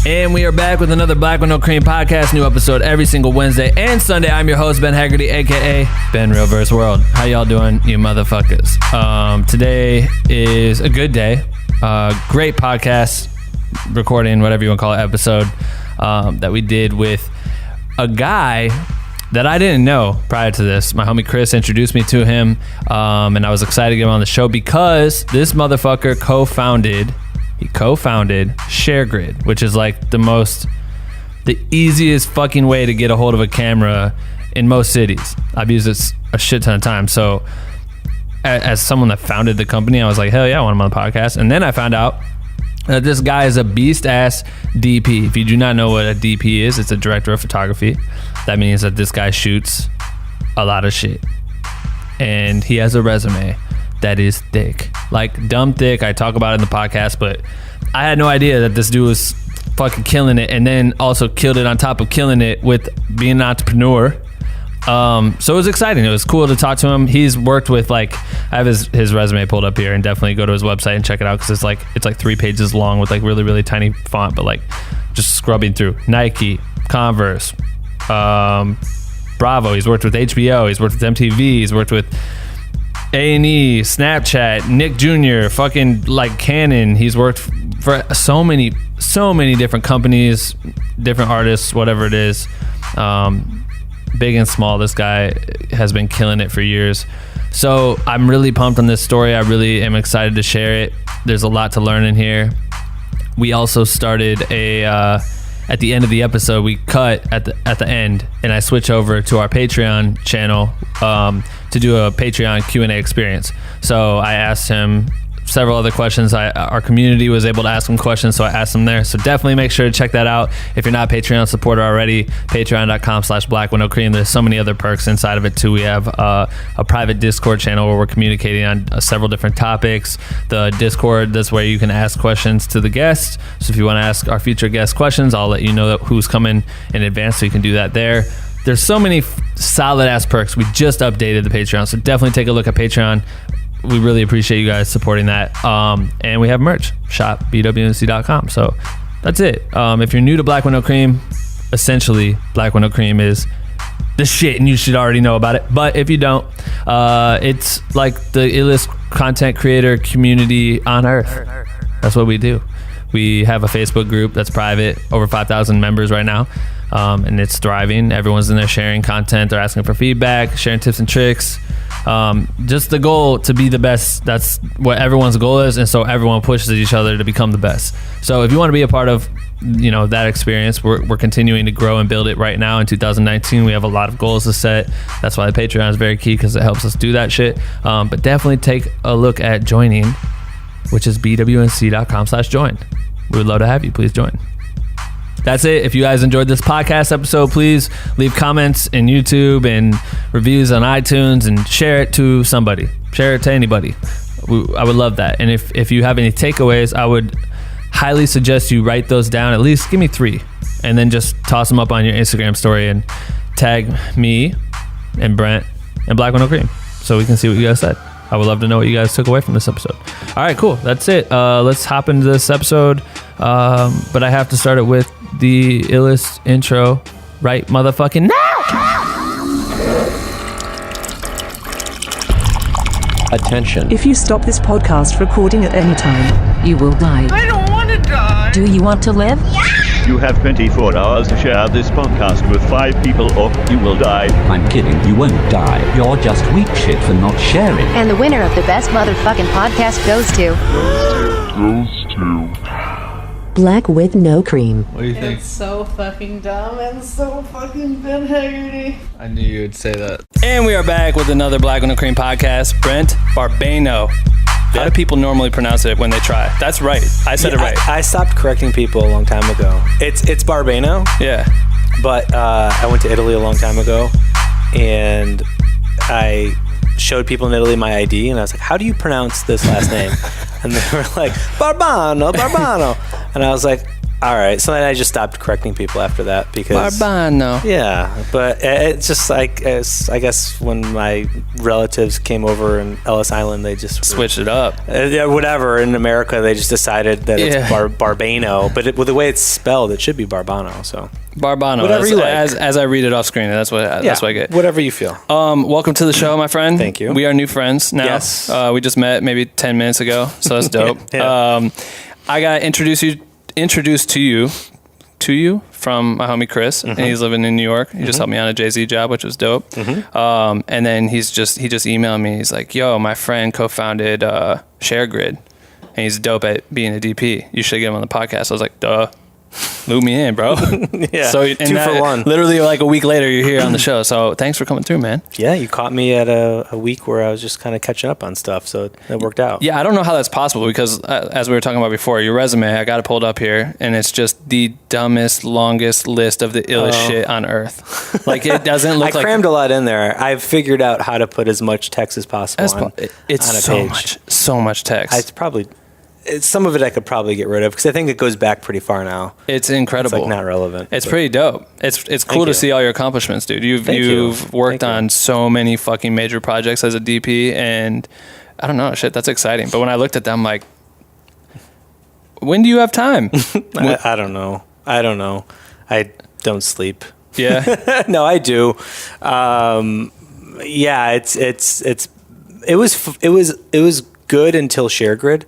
And we are back with another Black with No Cream podcast. New episode every single Wednesday and Sunday. I'm your host, Ben Haggerty, a.k.a. Ben Real Verse World. How y'all doing, you motherfuckers? Today is a good day. Great podcast recording, whatever you want to call it, episode that we did with a guy that I didn't know prior to this. My homie Chris introduced me to him, and I was excited to get him on the show because this motherfucker co-founded ShareGrid, which is like the easiest fucking way to get a hold of a camera in most cities. I've used it a shit ton of times. So as someone that founded the company, I was like, hell yeah, I want him on the podcast. And then I found out that this guy is a beast ass DP. If you do not know what a DP is, it's a director of photography. That means that this guy shoots a lot of shit. And he has a resume that is thick, like dumb thick. I talk about it in the podcast, but I had no idea that this dude was fucking killing it, and then also killed it on top of killing it with being an entrepreneur. So it was exciting. It was cool to talk to him. He's worked with, like, I have his resume pulled up here, and definitely go to his website and check it out because it's like 3 pages long with like really, really tiny font, but like just scrubbing through Nike, Converse, Bravo. He's worked with HBO. He's worked with MTV. He's worked with A&E, Snapchat, Nick Jr., fucking like Canon. He's worked for so many different companies, different artists, whatever it is. Big and small, this guy has been killing it for years. So I'm really pumped on this story. I really am excited to share it. There's a lot to learn in here. We also started at the end of the episode, we cut at the end, and I switch over to our Patreon channel to do a Patreon Q&A experience. So I asked him several other questions. Our community was able to ask him questions, so I asked him there. So definitely make sure to check that out. If you're not a Patreon supporter already, patreon.com/blackwindowcream. There's so many other perks inside of it too. We have a private Discord channel where we're communicating on several different topics. The Discord, that's where you can ask questions to the guests. So if you want to ask our future guest questions, I'll let you know who's coming in advance, so you can do that there. There's so many solid ass perks. We just updated the Patreon, so definitely take a look at Patreon. We really appreciate you guys supporting that. And we have merch, shop BWNC.com. So that's it. If you're new to Black with No Cream, essentially Black with No Cream is the shit, and you should already know about it. But if you don't, it's like the illest content creator community on earth. That's what we do. We have a Facebook group that's private, over 5,000 members right now, and it's thriving. Everyone's in there sharing content. They're asking for feedback, sharing tips and tricks. Just the goal to be the best. That's what everyone's goal is, and so everyone pushes each other to become the best. So if you want to be a part of that experience, we're continuing to grow and build it right now. In 2019, we have a lot of goals to set. That's why the Patreon is very key, because it helps us do that shit. But definitely take a look at joining, which is bwnc.com/join. We would love to have you. Please join. That's it. If you guys enjoyed this podcast episode, please leave comments in YouTube and reviews on iTunes, and share it to somebody. Share it to anybody. I would love that. And if you have any takeaways, I would highly suggest you write those down. At least give me 3, and then just toss them up on your Instagram story and tag me and Brent and Black with No Cream, so we can see what you guys said. I would love to know what you guys took away from this episode. All right, cool. That's it. Let's hop into this episode. But I have to start it with the illest intro right motherfucking now. Attention. If you stop this podcast recording at any time, you will die. I don't want to die. Do you want to live? Yeah. You have 24 hours to share this podcast with 5 people, or you will die. I'm kidding, you won't die. You're just weak shit for not sharing. And the winner of the best motherfucking podcast goes to... Black with No Cream. What do you think? It's so fucking dumb and so fucking Ben Haggerty. I knew you would say that. And we are back with another Black with No Cream podcast. Brent Barbano. How do people normally pronounce it when they try? That's right. I said it right. I stopped correcting people a long time ago. It's Barbano. Yeah. But I went to Italy a long time ago, and I showed people in Italy my ID, and I was like, how do you pronounce this last name? And they were like, Barbano. And I was like, All right, so then I just stopped correcting people after that because Barbano. Yeah, but it's just like I guess when my relatives came over in Ellis Island, they just Switched it up. Yeah, whatever. In America, they just decided that it's Barbano, but with the way it's spelled, it should be Barbano. So Barbano. Whatever you like. As I read it off screen, that's what I get. Whatever you feel. Welcome to the show, my friend. Thank you. We are new friends now. Yes. We just met maybe 10 minutes ago, so that's dope. Yeah. I got introduced to you from my homie Chris, and he's living in New York. He just helped me on a Jay-Z job, which was dope. And then he just emailed me. He's like, "Yo, my friend co-founded ShareGrid, and he's dope at being a DP. You should get him on the podcast." I was like, "Duh." Loop me in, bro. Yeah. So 2 for 1. Literally like a week later, you're here on the show. So thanks for coming through, man. Yeah, you caught me at a week where I was just kind of catching up on stuff, so it worked out. Yeah, I don't know how that's possible because as we were talking about before, your resume, I got it pulled up here, and it's just the dumbest, longest list of the illest shit on earth. Like it doesn't look I crammed a lot in there. I've figured out how to put as much text as possible it's on a so page. so much text. Some of it I could probably get rid of because I think it goes back pretty far now. It's incredible. It's like not relevant. It's pretty dope. It's cool to see all your accomplishments, dude. You've worked on so many fucking major projects as a DP, and I don't know, shit, that's exciting. But when I looked at them, like, when do you have time? I don't know. I don't sleep. Yeah. No, I do. Yeah, it was good until ShareGrid.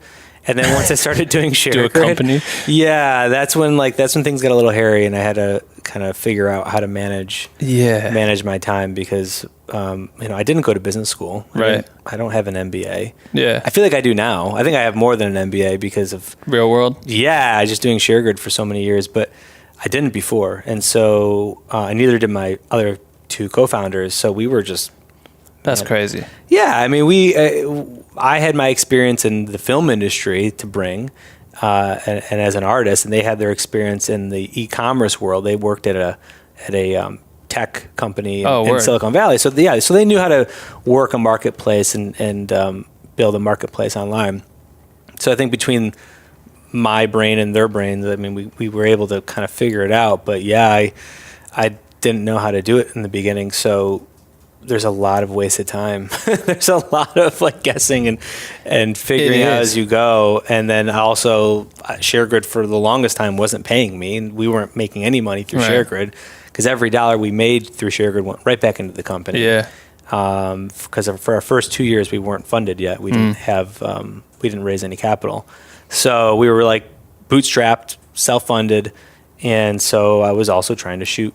And then once I started doing ShareGrid, a company. Yeah, that's when things got a little hairy, and I had to kind of figure out how to manage my time because I didn't go to business school. Right. I don't have an MBA. Yeah. I feel like I do now. I think I have more than an MBA because of real world. Yeah, just doing ShareGrid for so many years, but I didn't before, and so neither did my other 2 co-founders. So we were just. That's crazy. Yeah, I mean, I had my experience in the film industry to bring, and as an artist, and they had their experience in the e-commerce world. They worked at a tech company in Silicon Valley. So they knew how to work a marketplace and build a marketplace online. So I think between my brain and their brains, I mean, we were able to kind of figure it out. But yeah, I didn't know how to do it in the beginning, so. There's a lot of wasted time. There's a lot of like guessing and figuring out as you go. And then also ShareGrid for the longest time wasn't paying me, and we weren't making any money through ShareGrid because every dollar we made through ShareGrid went right back into the company. Yeah. Because for our first 2 years we weren't funded yet. We didn't have we didn't raise any capital, so we were like bootstrapped, self-funded, and so I was also trying to shoot.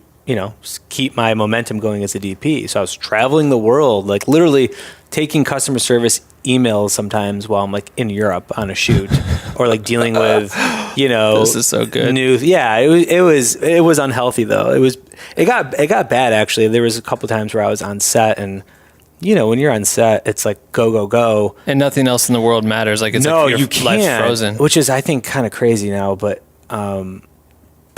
Keep my momentum going as a DP. So I was traveling the world, like literally taking customer service emails sometimes while I'm like in Europe on a shoot, or like dealing with, this is so good. News. Yeah, it was unhealthy though. It got bad actually. There was a couple times where I was on set, and when you're on set, it's like go, and nothing else in the world matters. Like it's like your life's frozen, which is I think kind of crazy now, but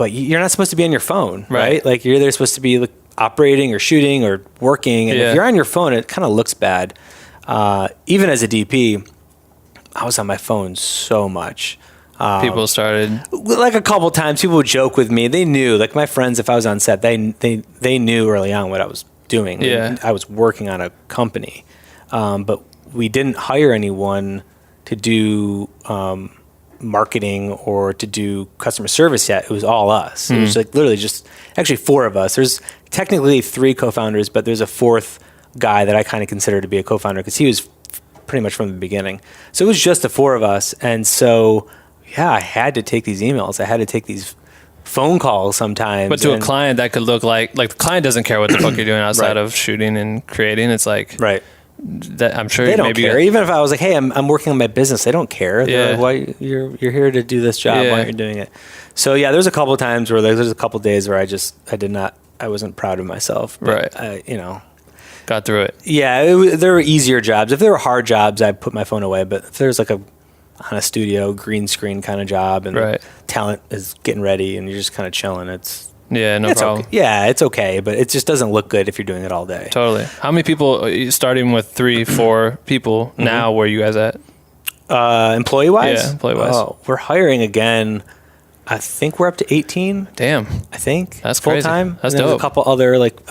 you're not supposed to be on your phone, right? Like you're either supposed to be like operating or shooting or working. And if you're on your phone, it kind of looks bad. Even as a DP, I was on my phone so much. People started like a couple times. People would joke with me. They knew, like my friends, if I was on set, they knew early on what I was doing. Yeah, I was working on a company, but we didn't hire anyone to do. Marketing or to do customer service yet. It was all us. It was like literally just actually 4 of us. There's technically 3 co-founders, but there's a 4th guy that I kind of consider to be a co-founder because he was pretty much from the beginning. So it was just the 4 of us. And so, I had to take these emails. I had to take these phone calls sometimes. But to a client, that could look like the client doesn't care what the fuck you're doing outside of shooting and creating. It's like, that I'm sure they don't care. Even if I was like, "Hey, I'm working on my business," they don't care. They're like, why you're here to do this job? Why aren't you doing it? So there's a couple of times where there's a couple of days where I wasn't proud of myself. But got through it. Yeah, there were easier jobs. If there were hard jobs, I'd put my phone away. But if there's like on a studio green screen kind of job and the talent is getting ready and you're just kind of chilling, it's problem. Okay. Yeah, it's okay, but it just doesn't look good if you're doing it all day. Totally. How many people, starting with 3, 4 people now, where are you guys at? Employee-wise? Yeah, employee-wise. Oh, we're hiring again I think we're up to 18. Damn. I think That's full crazy. time. That's and there's dope. a couple other like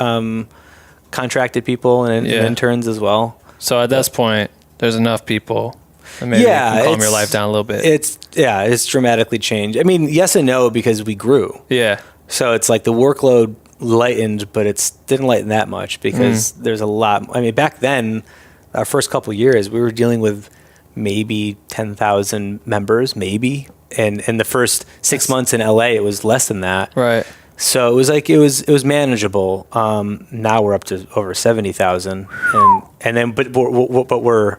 contracted people and interns as well. So at this point, there's enough people. And maybe you can calm your life down a little bit. It's dramatically changed. I mean, yes and no, because we grew. Yeah. So it's like the workload lightened, but it didn't lighten that much because there's a lot. I mean, back then, our first couple of years, we were dealing with maybe 10,000 members, maybe. And in the first 6 months in LA, it was less than that. Right. So it was like it was manageable. Now we're up to over 70,000, and then but we're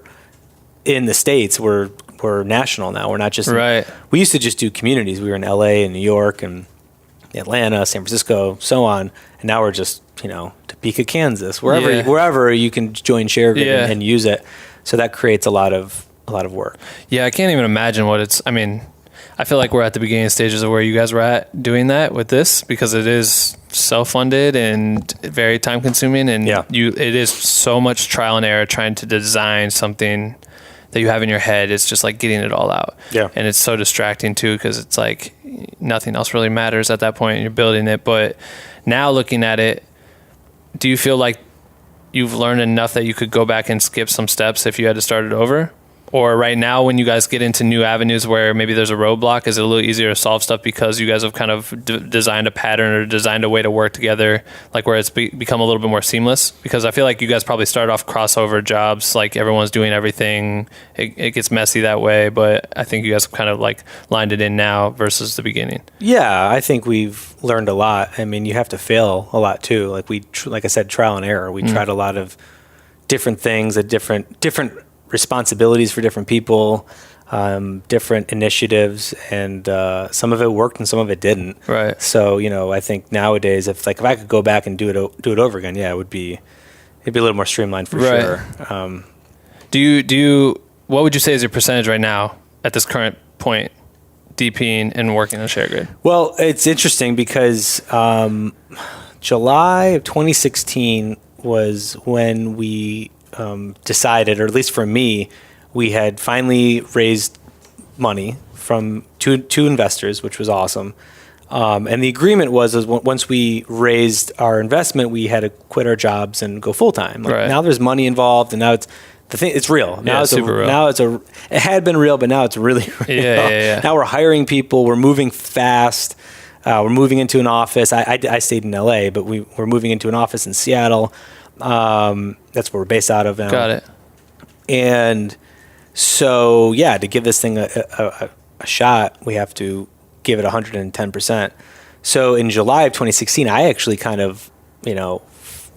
in the States. We're national now. We're not just right. We used to just do communities. We were in LA and New York and Atlanta, San Francisco, so on. And now we're just Topeka, Kansas, wherever you can join ShareGrid and use it. So that creates a lot of work. Yeah, I can't even imagine what it's. I mean, I feel like we're at the beginning stages of where you guys were at doing that with this, because it is self-funded and very time-consuming, and it is so much trial and error trying to design something that you have in your head. It's just like getting it all out. Yeah. And it's so distracting too, because it's like nothing else really matters at that point, and you're building it. But now looking at it, do you feel like you've learned enough that you could go back and skip some steps if you had to start it over? Or right now, when you guys get into new avenues where maybe there's a roadblock, is it a little easier to solve stuff because you guys have kind of designed a pattern or designed a way to work together, like where it's become a little bit more seamless? Because I feel like you guys probably started off crossover jobs, like everyone's doing everything. It gets messy that way, but I think you guys have kind of like lined it in now versus the beginning. Yeah, I think we've learned a lot. I mean, you have to fail a lot too. Like like I said, trial and error. We tried a lot of different things at different responsibilities for different people, different initiatives, and some of it worked and some of it didn't. Right. So I think nowadays, if I could go back and do it over again, it'd be a little more streamlined for sure. Do you what would you say is your percentage right now at this current point, DPing and working on ShareGrid? Well, it's interesting because July of 2016 was when we decided, or at least for me, we had finally raised money from two investors, which was awesome. And the agreement was once we raised our investment, we had to quit our jobs and go full time. Now there's money involved, and now it's real. Now it's super real. Now it had been real, but now it's really real. Yeah. Now we're hiring people. We're moving fast. We're moving into an office. I stayed in LA, but we're moving into an office in Seattle. That's where we're based out of now. Got it. And so, to give this thing a shot, we have to give it 110%. So in July of 2016, I actually kind of,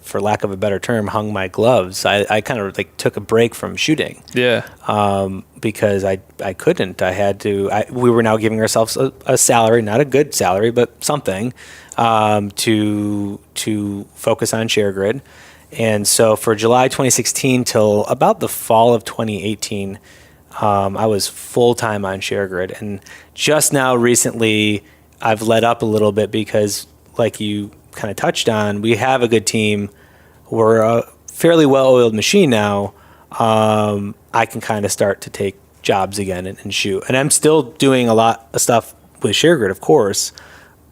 for lack of a better term, hung my gloves. I kind of took a break from shooting. Yeah. Because I couldn't. I had to. We were now giving ourselves a salary, not a good salary, but something, to focus on ShareGrid. And so for July 2016 till about the fall of 2018, I was full-time on ShareGrid. And just now recently, I've let up a little bit because, like you kind of touched on, we have a good team. We're a fairly well-oiled machine now. I can kind of start to take jobs again and shoot. And I'm still doing a lot of stuff with ShareGrid, of course,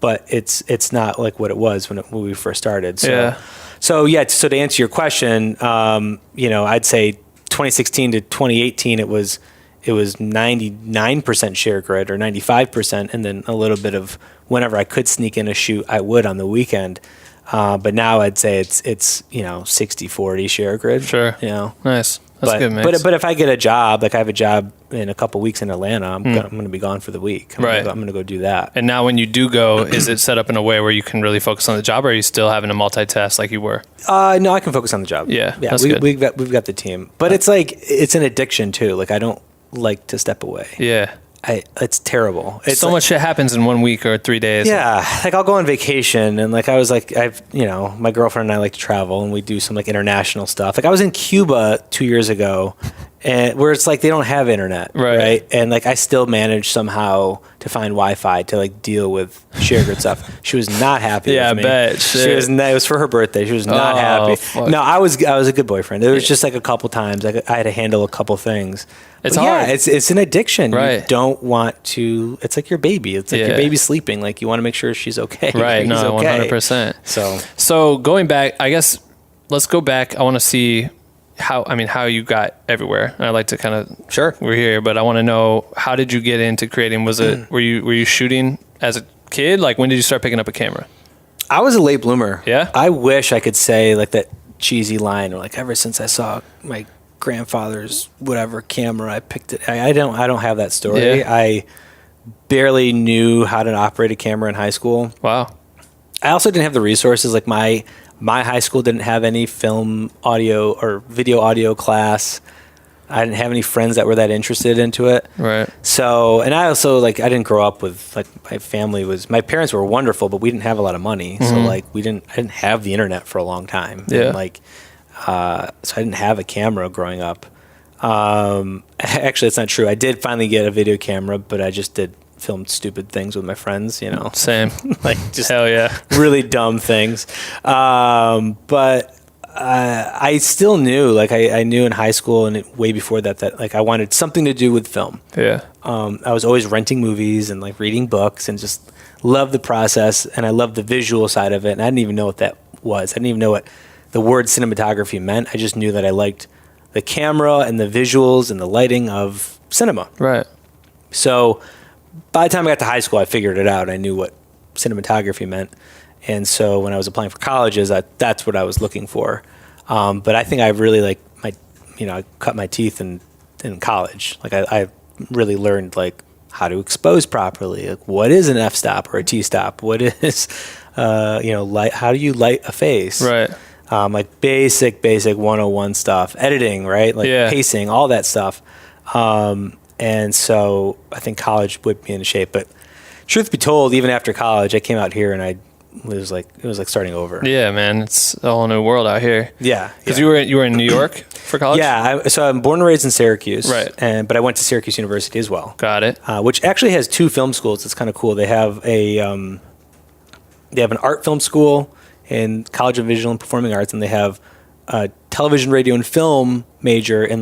but it's not like what it was when we first started. So to answer your question, I'd say 2016 to 2018, it was 99% ShareGrid or 95%, and then a little bit of whenever I could sneak in a shoot, I would on the weekend. But now I'd say it's 60-40 ShareGrid. Sure. Nice. That's good, man. But if I get a job, like I have a job in a couple weeks in Atlanta, I'm going to be gone for the week. I'm going to go do that. And now when you do go, is it set up in a way where you can really focus on the job, or are you still having to multitask like you were? No, I can focus on the job. Yeah. We've got the team. But it's it's an addiction too. Like I don't like to step away. Yeah. It's terrible. It's so much shit happens in 1 week or 3 days. Yeah, I'll go on vacation and my girlfriend and I like to travel and we do some international stuff. I was in Cuba 2 years ago, and where it's like they don't have internet, right? And like I still managed somehow to find Wi-Fi to like deal with ShareGrid stuff. She was not happy. Yeah, with me. I bet. She was. It was for her birthday. She was not happy. Fuck. No, I was a good boyfriend. It was just like a couple times. I had to handle a couple things. It's But hard. Yeah, it's an addiction. Right. You don't want to. It's like your baby. It's like your baby's sleeping. Like you want to make sure she's okay. Right. He's No, okay. 100%. So going back, I guess let's go back. I want to see how you got everywhere. And I'd like to kind of Sure. we're here, but I want to know, how did you get into creating? Was it were you shooting as a kid? Like when did you start picking up a camera? I was a late bloomer. Yeah? I wish I could say like that cheesy line, or like ever since I saw my grandfather's whatever camera, I picked it. I don't have that story. Yeah. I barely knew how to operate a camera in high school. Wow. I also didn't have the resources. Like my high school didn't have any film audio or video audio class. I didn't have any friends that were that interested into it. Right. So, and I also I didn't grow up with my parents were wonderful, but we didn't have a lot of money. So like I didn't have the internet for a long time. Yeah. And so I didn't have a camera growing up. Actually, it's not true. I did finally get a video camera, but I just filmed stupid things with my friends, Same. like just Hell yeah. really dumb things. But I still knew, I knew in high school and way before that I wanted something to do with film. Yeah. I was always renting movies and reading books and just loved the process, and I loved the visual side of it. And I didn't even know what that was. I didn't even know what the word cinematography meant. I just knew that I liked the camera and the visuals and the lighting of cinema. Right. So by the time I got to high school, I figured it out. I knew what cinematography meant. And so when I was applying for colleges, that's what I was looking for. But I think I really I cut my teeth in college. I really learned how to expose properly. What is an f-stop or a t-stop? What is, light? How do you light a face? Right. Basic 101 stuff, editing, right? Pacing, all that stuff. And so I think college whipped me into shape. But truth be told, even after college, I came out here and it was like starting over. Yeah, man, it's a whole new world out here. Yeah, because you were in New York for college. Yeah, so I'm born and raised in Syracuse, right? But I went to Syracuse University as well. Got it. Which actually has two film schools. It's kind of cool. They have an art film school in College of Visual and Performing Arts, and they have a television, radio, and film major in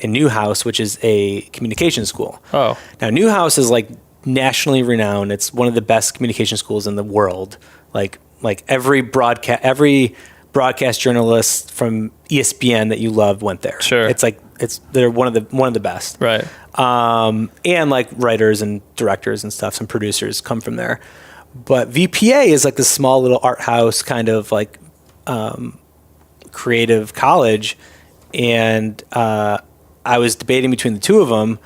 in Newhouse, which is a communication school. Oh, now Newhouse is nationally renowned. It's one of the best communication schools in the world. Every broadcast journalist from ESPN that you loved went there. Sure, they're one of the best. Right. And writers and directors and stuff, some producers come from there. But VPA is this small little art house kind of creative college, and I was debating between the two of them.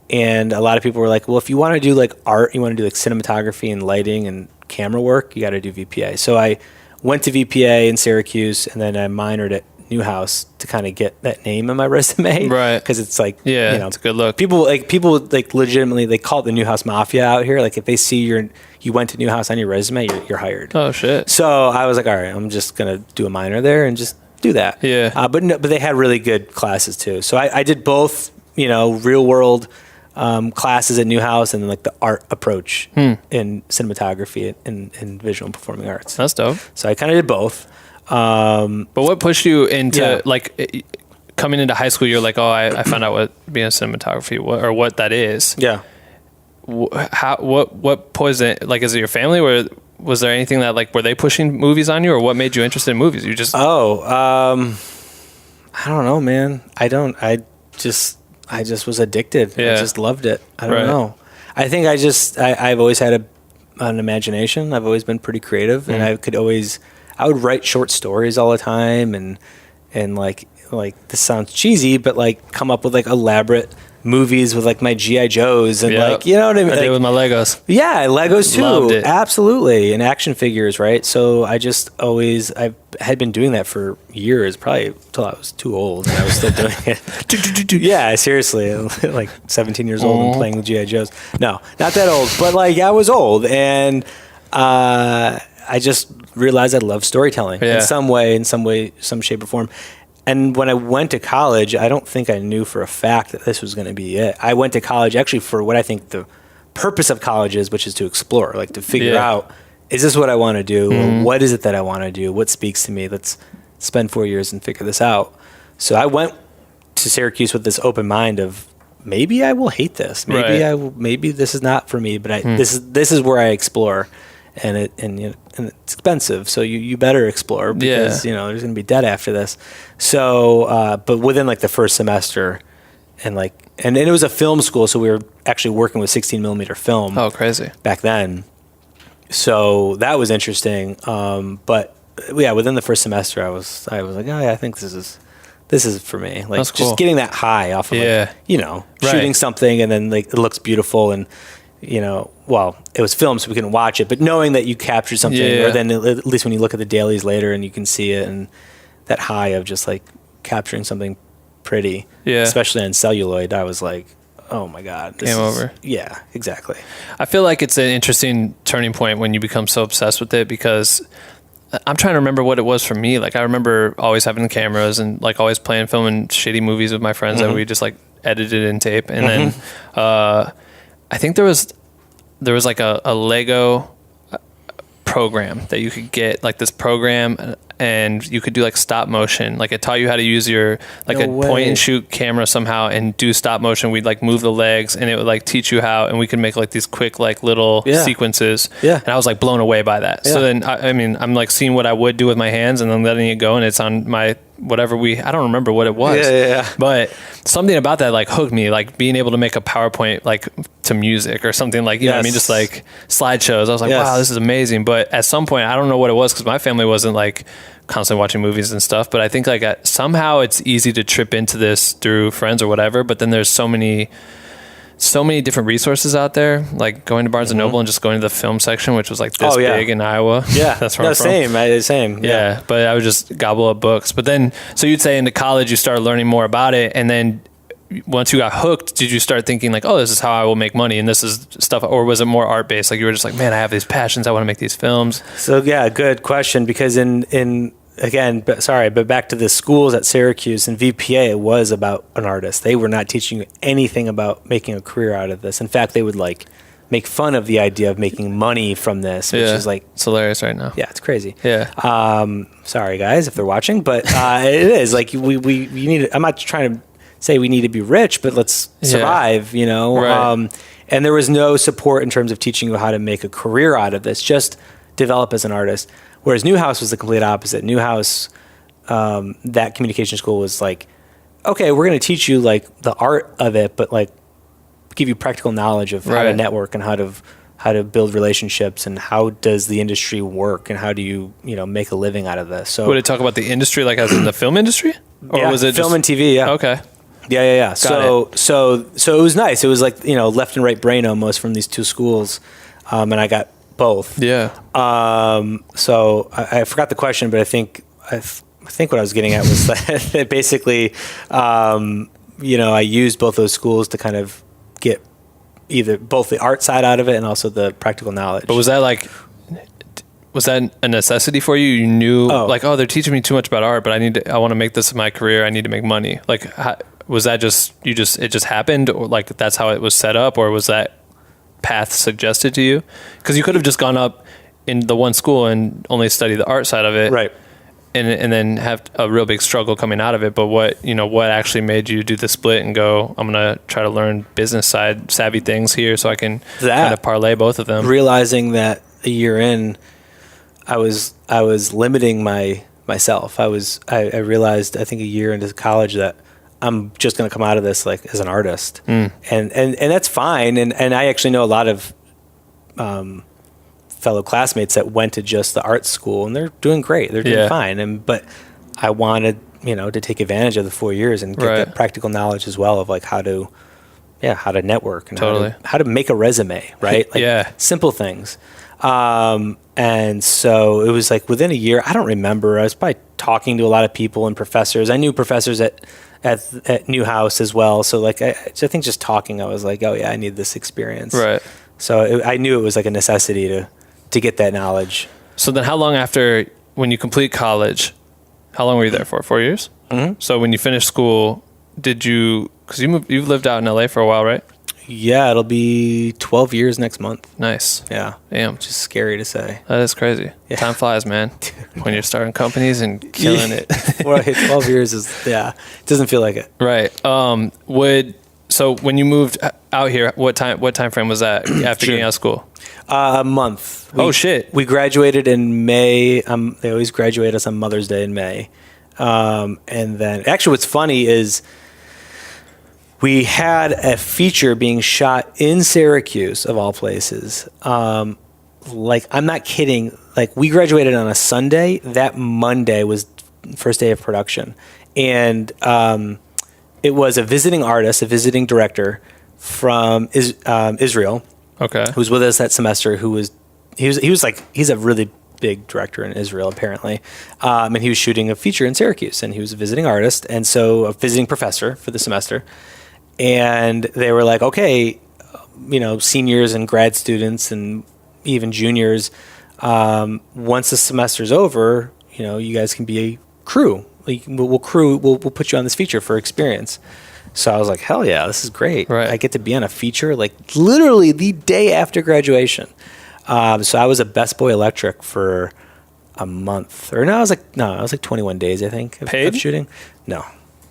And a lot of people were like, well, if you want to do art, you want to do cinematography and lighting and camera work, you got to do VPA. So I went to VPA in Syracuse, and then I minored at Newhouse to kind of get that name in my resume. Right. Because it's it's a good look. People legitimately, they call it the Newhouse Mafia out here. If they see you went to Newhouse on your resume, you're hired. Oh, shit. So I was like, all right, I'm just going to do a minor there and just do that. Yeah. But they had really good classes too. So I did both, real world classes at Newhouse and then the art approach in cinematography and visual and performing arts. That's dope. So I kind of did both. But what pushed you into coming into high school? You're like, oh, I found out what being a cinematography what that is. Yeah. What poison? Is it your family? Or was there anything that were they pushing movies on you, or what made you interested in movies? You just I don't know, man. I just was addicted. Yeah. I just loved it. I don't know. I think I've always had an imagination. I've always been pretty creative, and I would write short stories all the time, and this sounds cheesy, but come up with lovely movies with my GI Joes and you know what I mean. I did with my Legos. Yeah, Legos too. Loved it. Absolutely, and action figures, right? So I had been doing that for years, probably until I was too old, and I was still doing it. Yeah, seriously, 17 years old and playing with GI Joes. No, not that old, but I was old, and I just realized I love storytelling in some way, some shape or form. And when I went to college, I don't think I knew for a fact that this was going to be it. I went to college actually for what I think the purpose of college is, which is to explore, like to figure out, is this what I want to do? Or what is it that I want to do? What speaks to me? Let's spend 4 years and figure this out. So I went to Syracuse with this open mind of maybe I will hate this. Maybe this is not for me, but this is where I explore. And it's expensive, so you better explore because there's gonna be debt after this. So, but within like the first semester, and it was a film school, so we were actually working with 16 millimeter film. Oh, crazy! Back then, so that was interesting. But yeah, within the first semester, I was like, oh yeah, I think this is for me. Like just getting that high off of shooting something, and then like it looks beautiful and. Well, it was filmed so we couldn't watch it, but knowing that you captured something, or then at least when you look at the dailies later and you can see it, and that high of just like capturing something pretty, especially on celluloid, I was like, oh my God. Game over. Yeah, exactly. I feel like it's an interesting turning point when you become so obsessed with it, because I'm trying to remember what it was for me. Like I remember always having cameras and like always playing, filming shitty movies with my friends that we just like edited in tape. And then, I think there was like a Lego program that you could get, like this program, and you could do like stop motion. Like it taught you how to use your point and shoot camera somehow and do stop motion. We'd like move the legs, and it would like teach you how, and we could make like these quick like little sequences. Yeah. And I was like blown away by that. Yeah. So then I mean I'm like seeing what I would do with my hands and then letting it go, and it's on my whatever I don't remember what it was. Yeah. But something about that like hooked me, like being able to make a PowerPoint like to music or something, like you know what I mean, just like slideshows. I was like, wow, this is amazing. But at some point, I don't know what it was, because my family wasn't like constantly watching movies and stuff, but I think like somehow it's easy to trip into this through friends or whatever, but then there's so many different resources out there, like going to Barnes and Noble and just going to the film section, which was like this big in Iowa. Yeah. That's where I'm from. Same. Yeah. But I would just gobble up books. But then, so you'd say into college, you started learning more about it. And then once you got hooked, did you start thinking like, oh, this is how I will make money, and this is stuff, or was it more art based? Like you were just like, man, I have these passions, I want to make these films. So yeah, good question, because but back to the schools at Syracuse and VPA, it was about an artist. They were not teaching you anything about making a career out of this. In fact, they would like make fun of the idea of making money from this, which is like, it's hilarious right now. Yeah, it's crazy. Yeah. Sorry guys if they're watching, but it is like we need. I'm not trying to say we need to be rich, but let's survive. Right. And there was no support in terms of teaching you how to make a career out of this. Just develop as an artist. Whereas Newhouse was the complete opposite. Newhouse, that communication school was like, okay, we're going to teach you like the art of it, but like give you practical knowledge of how to network and how to build relationships and how does the industry work and how do you make a living out of this. So would it talk about the industry, like as in the film industry, or was it film and TV? Yeah. Okay. Yeah. So it was nice. It was like left and right brain almost from these two schools, and I got both. Yeah. So I forgot the question, but I think what I was getting at was that basically, I used both those schools to kind of get both the art side out of it and also the practical knowledge. But was that a necessity for you? You knew they're teaching me too much about art, but I want to make this my career. I need to make money. Like, was that it just happened, or like that's how it was set up, or was that path suggested to you? Because you could have just gone up in the one school and only study the art side of it, right? And then have a real big struggle coming out of it. But what actually made you do the split and go, I'm gonna try to learn business side savvy things here so I can kind of parlay both of them? Realizing that a year in, I was limiting myself. I realized, I think a year into college, that I'm just going to come out of this like as an artist, and that's fine. And I actually know a lot of fellow classmates that went to just the art school, and they're doing great. They're doing fine. But I wanted to take advantage of the 4 years and get that practical knowledge as well of like how to network and how to make a resume, right? Like simple things. And so it was like within a year, I don't remember. I was probably talking to a lot of people and professors. I knew professors at Newhouse as well. So like, I think just talking, I was like, oh yeah, I need this experience. Right. So I knew it was like a necessity to get that knowledge. So then how long after, when you complete college, how long were you there for? 4 years? So when you finished school, did you? Because you've lived out in LA for a while, right? Yeah, it'll be 12 years next month. Nice. Yeah. Damn. Which is scary to say. That is crazy. Yeah. Time flies, man. When you're starting companies and killing it. Well, 12 years is, it doesn't feel like it. Right. So when you moved out here, what time frame was that after getting out of school? A month. Shit. We graduated in May. They always graduate us on Mother's Day in May. And then, actually, what's funny is we had a feature being shot in Syracuse, of all places. I'm not kidding. Like, we graduated on a Sunday. That Monday was first day of production. And it was a visiting artist, a visiting director from Israel. Okay. Who was with us that semester, he's a really big director in Israel, apparently. And he was shooting a feature in Syracuse, and he was a visiting artist, and so a visiting professor for the semester. And they were like, okay, seniors and grad students and even juniors, once the semester's over, you guys can be a crew. We'll put you on this feature for experience. So I was like, hell yeah, this is great. Right. I get to be on a feature literally the day after graduation. So I was a Best Boy Electric for a month. I was like 21 days, I think, Paid? of shooting. No.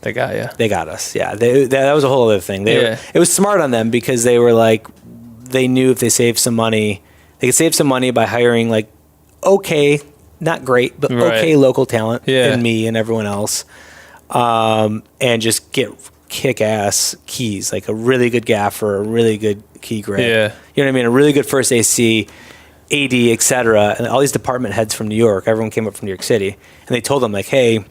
They got you. They got us. Yeah. That was a whole other thing. It was smart on them because they were like, they knew if they saved some money, they could save some money by hiring okay, not great, but okay local talent and me and everyone else. And just get kick-ass keys, like a really good gaffer, a really good key grip. Yeah. You know what I mean? A really good first AC, AD, etc. And all these department heads from New York, everyone came up from New York City. And they told them, hey,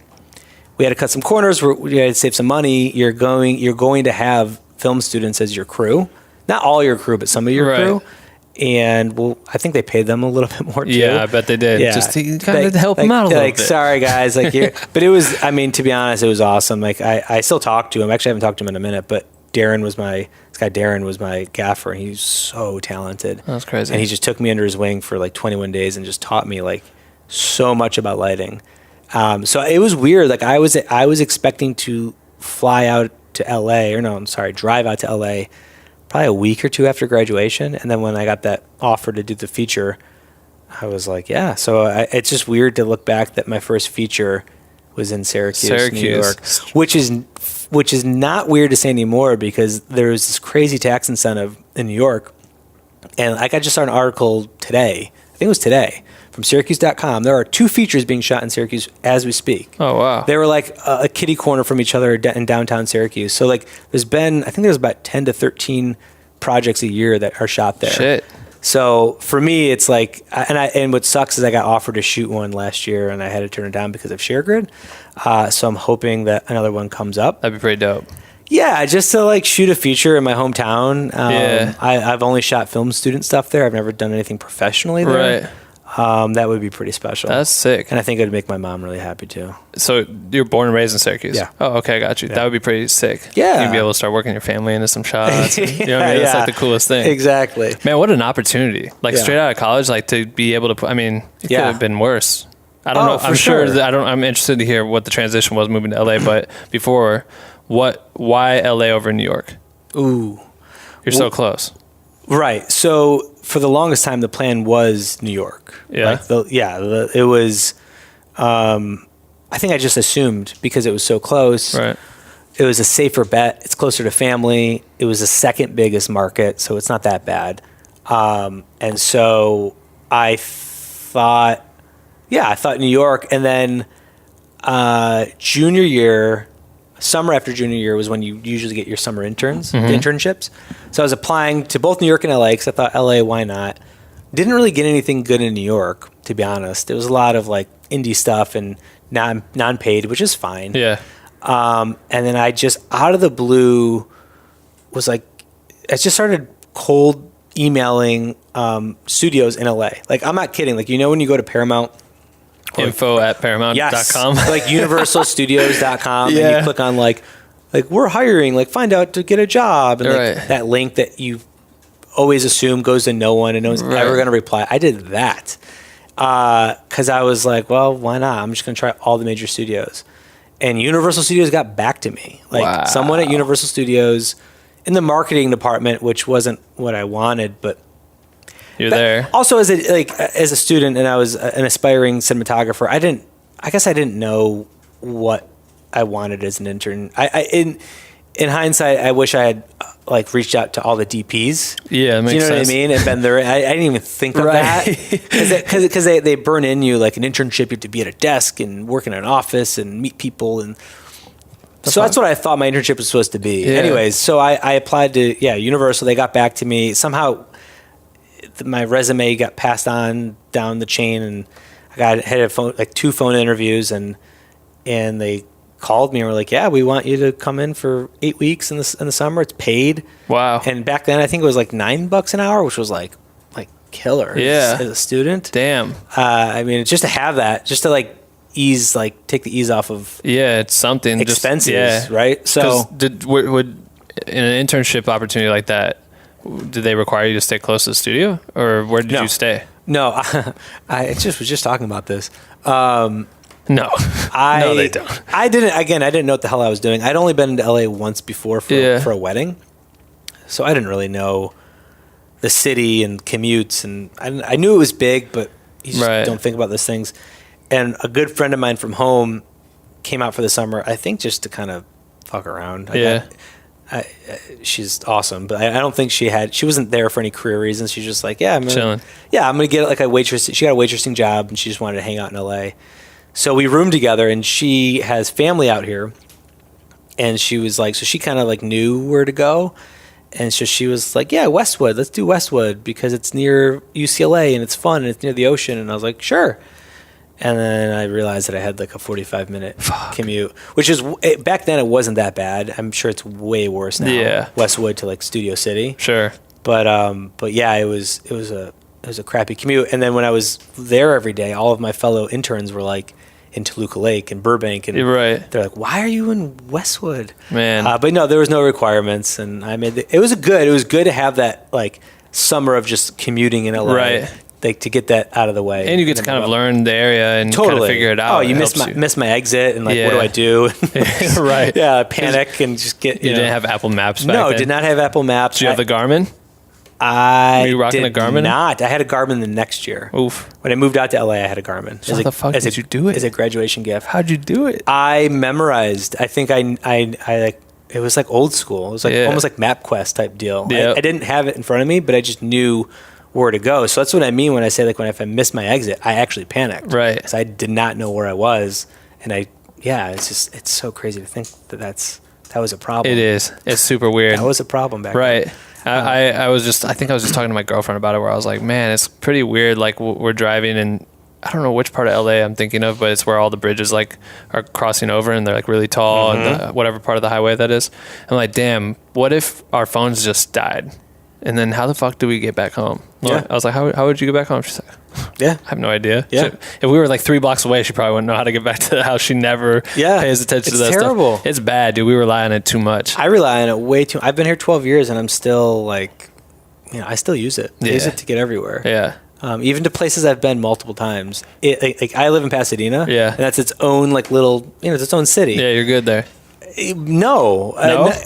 we had to cut some corners, we had to save some money. You're going to have film students as your crew. Not all your crew, but some of your crew. And I think they paid them a little bit more too. Yeah, I bet they did. Yeah. Just to kind of help them out a little bit. Sorry guys, but it was. To be honest, it was awesome. I still talk to him. Actually, I haven't talked to him in a minute. But Darren was my gaffer, and he's so talented. That's crazy. And he just took me under his wing for 21 days and just taught me so much about lighting. So it was weird. I was expecting to fly out to LA, drive out to LA. Probably a week or two after graduation. And then when I got that offer to do the feature, I was like, yeah. So it's just weird to look back that my first feature was in Syracuse, New York, which is not weird to say anymore because there was this crazy tax incentive in New York. And I just saw an article today, I think it was today, from Syracuse.com. There are 2 features being shot in Syracuse as we speak. Oh, wow. They were a kitty corner from each other in downtown Syracuse. So there's about 10 to 13 projects a year that are shot there. Shit. So for me, it's and what sucks is I got offered to shoot one last year and I had to turn it down because of ShareGrid. So I'm hoping that another one comes up. That'd be pretty dope. Yeah, just to shoot a feature in my hometown. I've only shot film student stuff there. I've never done anything professionally there. Right. That would be pretty special. That's sick. And I think it would make my mom really happy too. So you're born and raised in Syracuse? Yeah. Oh, okay, got you. Yeah. That would be pretty sick. Yeah. You'd be able to start working your family into some shots. You know what I mean? That's the coolest thing. Exactly. Man, what an opportunity. Straight out of college, to be able to it could have been worse. I don't know. I'm sure that I'm interested to hear what the transition was moving to LA, but before, why LA over New York? Ooh. You're so close. Right. So for the longest time, the plan was New York. Yeah. It was, I think I just assumed because it was so close. Right. It was a safer bet. It's closer to family. It was the second biggest market, so it's not that bad. And so I thought New York. And then junior year, summer after junior year was when you usually get your summer internships. So I was applying to both New York and LA because I thought LA, why not? Didn't really get anything good in New York, to be honest. It was a lot of indie stuff and non-paid, which is fine. Yeah. And then I just out of the blue was I just started cold emailing studios in LA. I'm not kidding. When you go to Paramount, Info at paramount.com. Yes, universalstudios.com, and you click on we're hiring, find out to get a job, and that link that you always assume goes to no one and no one's ever going to reply. I did that because I was like, well, why not? I'm just going to try all the major studios. And Universal Studios got back to me. Like Wow. someone at Universal Studios in the marketing department, which wasn't what I wanted, but You're there. also as a student, and I was an aspiring cinematographer, I guess I didn't know what I wanted as an intern. In hindsight, I wish I had like reached out to all the DPs. Yeah, it makes Do you know sense. what I mean? And been there. I didn't even think of that because they burn in you like an internship. You have to be at a desk and work in an office and meet people, and so that's what I thought my internship was supposed to be. Yeah. Anyways, so I applied to Universal. They got back to me somehow. My resume got passed on down the chain, and I had two phone interviews, and they called me and were like, "Yeah, we want you to come in for 8 weeks in the summer. It's paid." Wow. And back then, I think it was like $9 an hour, which was like killer. Yeah. As a student. Damn. I mean, just to have that, just to take the ease off of Yeah, it's something. expenses, right? So would in an internship opportunity like that, did they require you to stay close to the studio, or where did No. you stay? no, I was just talking about this. No, no, they don't. I didn't know what the hell I was doing. I'd only been to LA once before for a wedding, so I didn't really know the city and commutes, and I knew it was big, but you just don't think about those things. And a good friend of mine from home came out for the summer, I think just to kind of fuck around. She's awesome, but I don't think she wasn't there for any career reasons. She's just like, I'm Chilling. I'm gonna get like a waitress. She got a waitressing job, and she just wanted to hang out in LA. So we roomed together, and she has family out here, and she was like, so she kind of like knew where to go, and so she was like, yeah, Westwood, let's do Westwood because it's near UCLA and it's fun and it's near the ocean. And I was like, sure. And then I realized that I had like a 45-minute commute, which is back then it wasn't that bad. I'm sure it's way worse now. Yeah. Westwood to like Studio City. Sure. But yeah, it was a crappy commute. And then when I was there every day, all of my fellow interns were like in Toluca Lake and Burbank, and Right. they're like, "Why are you in Westwood?" Man. But no, there was no requirements, and it was good to have that like summer of just commuting in LA, Right. Like to get that out of the way, And you get to kind of learn the area and kind of figure it out. Oh, you It miss my exit, and like, Yeah. what do I do? Right. Yeah, panic and just get. You didn't have Apple Maps back No, then? did not have Apple Maps. Did you have the Garmin? I Were you rocking did a Garmin? not. I had a Garmin the next year. Oof. When I moved out to LA, I had a Garmin. So how the fuck did you do it? As a graduation gift. How'd you do it? I memorized. I think I like it was like old school. It was like almost like MapQuest type deal. Yep. I didn't have it in front of me, but I just knew where to go. So that's what I mean when I say like if I missed my exit, I actually panicked. Right. Because I did not know where I was, and it's so crazy to think that was a problem. It is. It's super weird. That was a problem back then. Right. I was just talking to my girlfriend about it, where I was like, man, it's pretty weird. Like we're driving, and I don't know which part of LA I'm thinking of, but it's where all the bridges like are crossing over, and they're like really tall, and whatever part of the highway that is. I'm like, damn, what if our phones just died? And then how the fuck do we get back home? Yeah. I was like, how would you get back home? She's like, Yeah. I have no idea. Yeah. If we were like 3 blocks away, she probably wouldn't know how to get back to the house. She never pays attention to that terrible. stuff. It's bad, dude. We rely on it too much. I rely on it way too. I've been here 12 years, and I'm still like, I still use it. I use it to get everywhere. Yeah. Even to places I've been multiple times. Like I live in Pasadena. Yeah. And that's its own like little, it's its own city. Yeah, you're good there. No.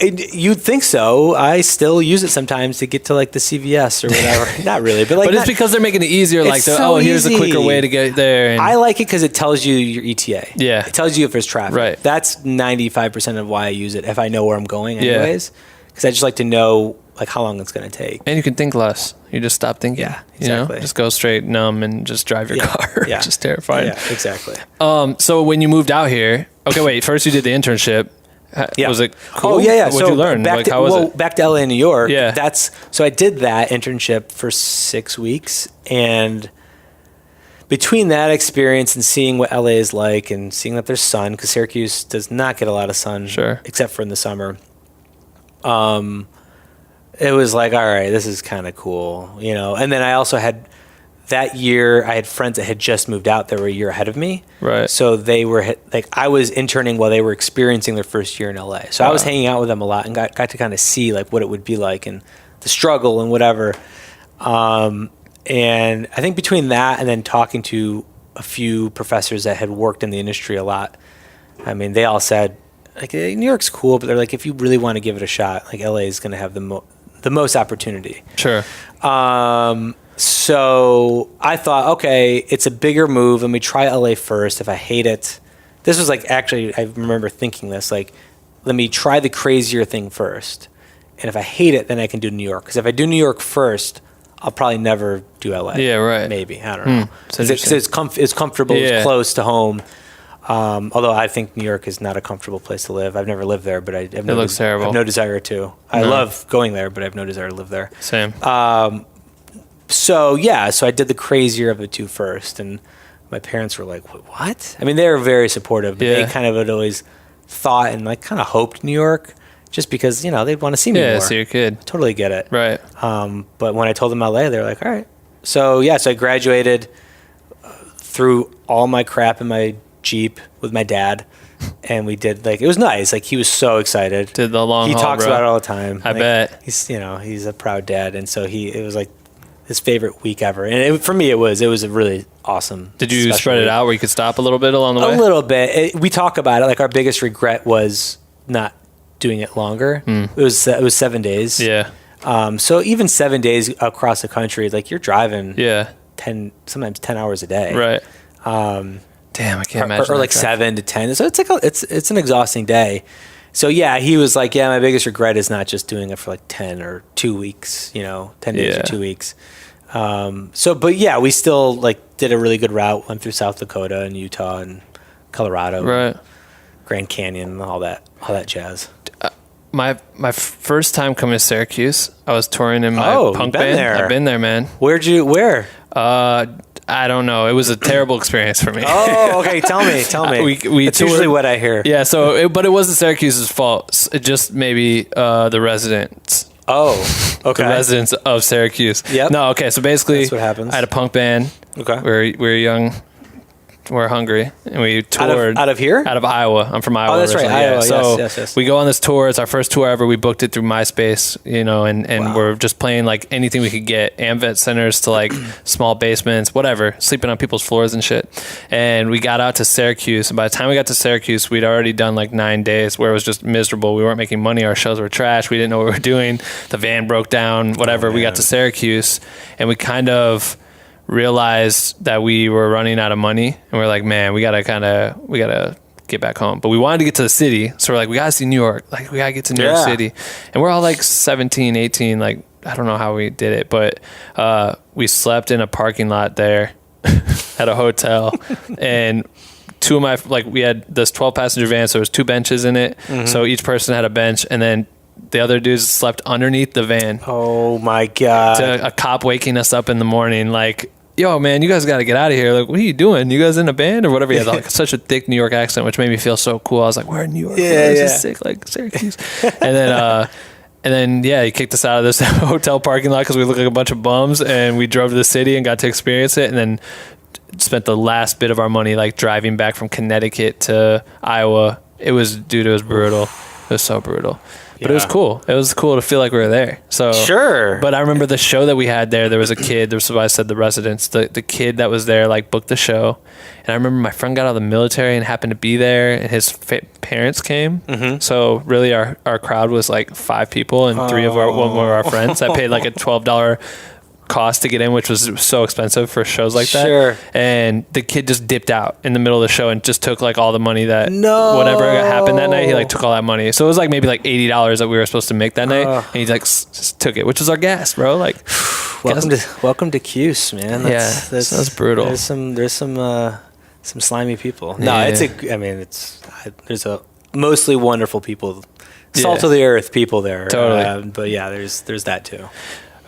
You'd think so. I still use it sometimes to get to like the CVS or whatever. Not really, but like. But it's because they're making it easier. Like, here's a quicker way to get there. And I like it because it tells you your ETA. Yeah. It tells you if there's traffic. Right. That's 95% of why I use it. If I know where I'm going, anyways, because I just like to know like how long it's going to take. And you can think less. You just stop thinking. Yeah, exactly. You know? Just go straight numb and just drive your car. Yeah. Just terrifying. Yeah, exactly. So when you moved out here, okay, wait. First you did the internship. Yeah. Was it cool? Oh, yeah. What'd you learn? How was it? Back to LA and New York. Yeah. So I did that internship for 6 weeks, and between that experience and seeing what LA is like and seeing that there's sun, because Syracuse does not get a lot of sun, Sure, except for in the summer. It was like, all right, this is kind of cool, And then I also had that year, I had friends that had just moved out that were a year ahead of me. Right. So they were like, I was interning while they were experiencing their first year in LA. So I was hanging out with them a lot and got to kind of see like what it would be like and the struggle and whatever. And I think between that and then talking to a few professors that had worked in the industry a lot, I mean, they all said, like, New York's cool, but they're like, if you really want to give it a shot, like, LA is going to have the most opportunity. Sure. So I thought, okay, it's a bigger move. Let me try LA first. If I hate it, this was like, actually, I remember thinking this, like, let me try the crazier thing first. And if I hate it, then I can do New York. Because if I do New York first, I'll probably never do LA. Yeah, right. Maybe. I don't know. Because interesting. it's comfortable, it's close to home. Although I think New York is not a comfortable place to live. I've never lived there, but it looks terrible. I have no desire to. I love going there, but I have no desire to live there. Same. So I did the crazier of the two first, and my parents were like, "What?" I mean, they were very supportive. But they kind of had always thought and like kind of hoped New York, just because they'd want to see me more. Yeah, so your kid. Totally get it. Right. But when I told them LA, they were like, "All right." So I graduated, threw all my crap in my Jeep with my dad, and we did, like, it was nice. Like, he was so excited. Did the long He haul, talks bro. about it all the time. I Like, bet. he's a proud dad, and so it was like his favorite week ever. And for me, it was a really awesome. Did you special spread it week. out where you could stop a little bit along the way? A little bit. We talk about it. Like, our biggest regret was not doing it longer. It was 7 days. Yeah. So even 7 days across the country, like, you're driving. Yeah. sometimes 10 hours a day. Right. Damn, I can't imagine. Or like 7 to 10. So it's like it's an exhausting day. So he was like, my biggest regret is not just doing it for like 10 or 2 weeks, 10 days or 2 weeks. We still like did a really good route, went through South Dakota and Utah and Colorado, Right. Grand Canyon, all that jazz. My first time coming to Syracuse, I was touring in my punk been band. there. I've been there, man. Where? I don't know. It was a terrible experience for me. Oh, okay. Tell me. It's usually what I hear. Yeah. But it wasn't Syracuse's fault. It just maybe the residents. Oh, okay. The residents of Syracuse. Yep. No. Okay. So basically, that's what happens. I had a punk band. Okay. We're young. We're hungry, and we toured out of here, out of Iowa. I'm from Iowa. Oh, that's right, originally. Iowa. So yes. we go on this tour. It's our first tour ever. We booked it through MySpace, and we're just playing like anything we could get, AmVet centers to like small basements, whatever, sleeping on people's floors and shit. And we got out to Syracuse, and by the time we got to Syracuse, we'd already done like 9 days where it was just miserable. We weren't making money. Our shows were trash. We didn't know what we were doing. The van broke down. Whatever. We got to Syracuse, and we kind of realized that we were running out of money, and we're like, man, we gotta get back home. But we wanted to get to the city, so we're like, we gotta see New York. Like, we gotta get to New York City. And we're all like 17, 18. Like, I don't know how we did it, but we slept in a parking lot there at a hotel. And two of my, like, we had this 12 passenger van, so there was 2 benches in it. So each person had a bench, and then the other dudes slept underneath the van. Oh my God. To a cop waking us up in the morning, like, yo, man, you guys got to get out of here. Like, what are you doing? You guys in a band or whatever? He had like such a thick New York accent, which made me feel so cool. I was like, we're in New York. This is sick, like Syracuse. and then, he kicked us out of this hotel parking lot because we looked like a bunch of bums, and we drove to the city and got to experience it, and then spent the last bit of our money like driving back from Connecticut to Iowa. It was brutal. It was so brutal. But it was cool. It was cool to feel like we were there. So sure. But I remember the show that we had there. There was a kid. There was why I said the residents. The kid that was there like booked the show, and I remember my friend got out of the military and happened to be there, and his parents came. So really, our crowd was like 5 people, and one of our friends. I paid like a $12 cost to get in, which was so expensive for shows like that. Sure. And the kid just dipped out in the middle of the show and just took like all the money that whatever happened that night, he like took all that money. So it was like maybe like $80 that we were supposed to make that night, and he like just took it, which was our gas, bro. Like, welcome to Cuse, man. That's brutal. There's some slimy people. No, there's a mostly wonderful people, salt of the earth people there. Totally. But there's that too.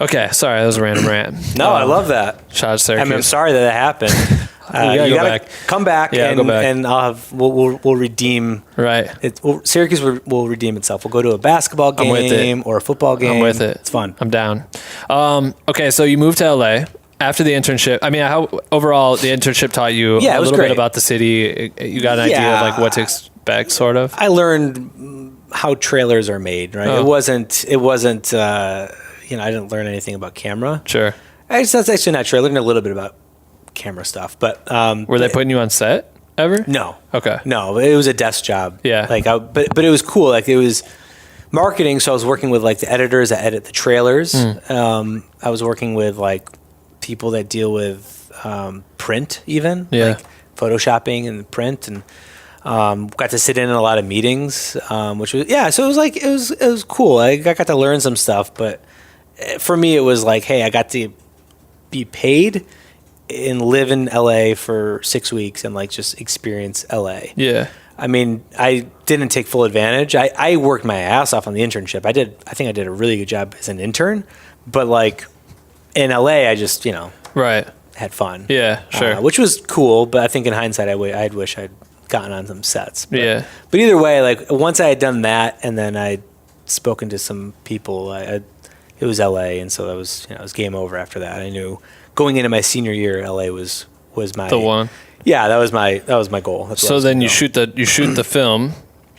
Okay, sorry, that was a random rant. No, I love that. Shout out to Syracuse. I'm sorry that happened. You gotta come back, Yeah, and, go back. and we'll redeem. Right. Syracuse will redeem itself. We'll go to a basketball game or a football game. I'm with it. It's fun. I'm down. Okay, so you moved to LA after the internship. I mean, how overall the internship taught you a little bit about the city. You got an idea of like what to expect, sort of. I learned how trailers are made. Right. Oh. It wasn't. I didn't learn anything about camera. Sure. That's actually not true. I learned a little bit about camera stuff, but were they putting you on set? ever? No. Okay. No, it was a desk job. Yeah. Like, but it was cool. Like, it was marketing. So I was working with like the editors that edit the trailers. I was working with like people that deal with print, even like photoshopping and print, and got to sit in a lot of meetings, which was So it was like it was cool. I got to learn some stuff, but for me, it was like, hey, I got to be paid and live in LA for 6 weeks and like just experience LA. Yeah. I mean, I didn't take full advantage. I worked my ass off on the internship. I think I did a really good job as an intern, but like in LA, I just, had fun. Yeah, sure. Which was cool, but I think in hindsight, I'd wish I'd gotten on some sets. But, but either way, like once I had done that and then I'd spoken to some people, it was LA, and so that was, it was game over after that. I knew going into my senior year, LA was my the one. Yeah, that was my goal. That's so then you shoot the film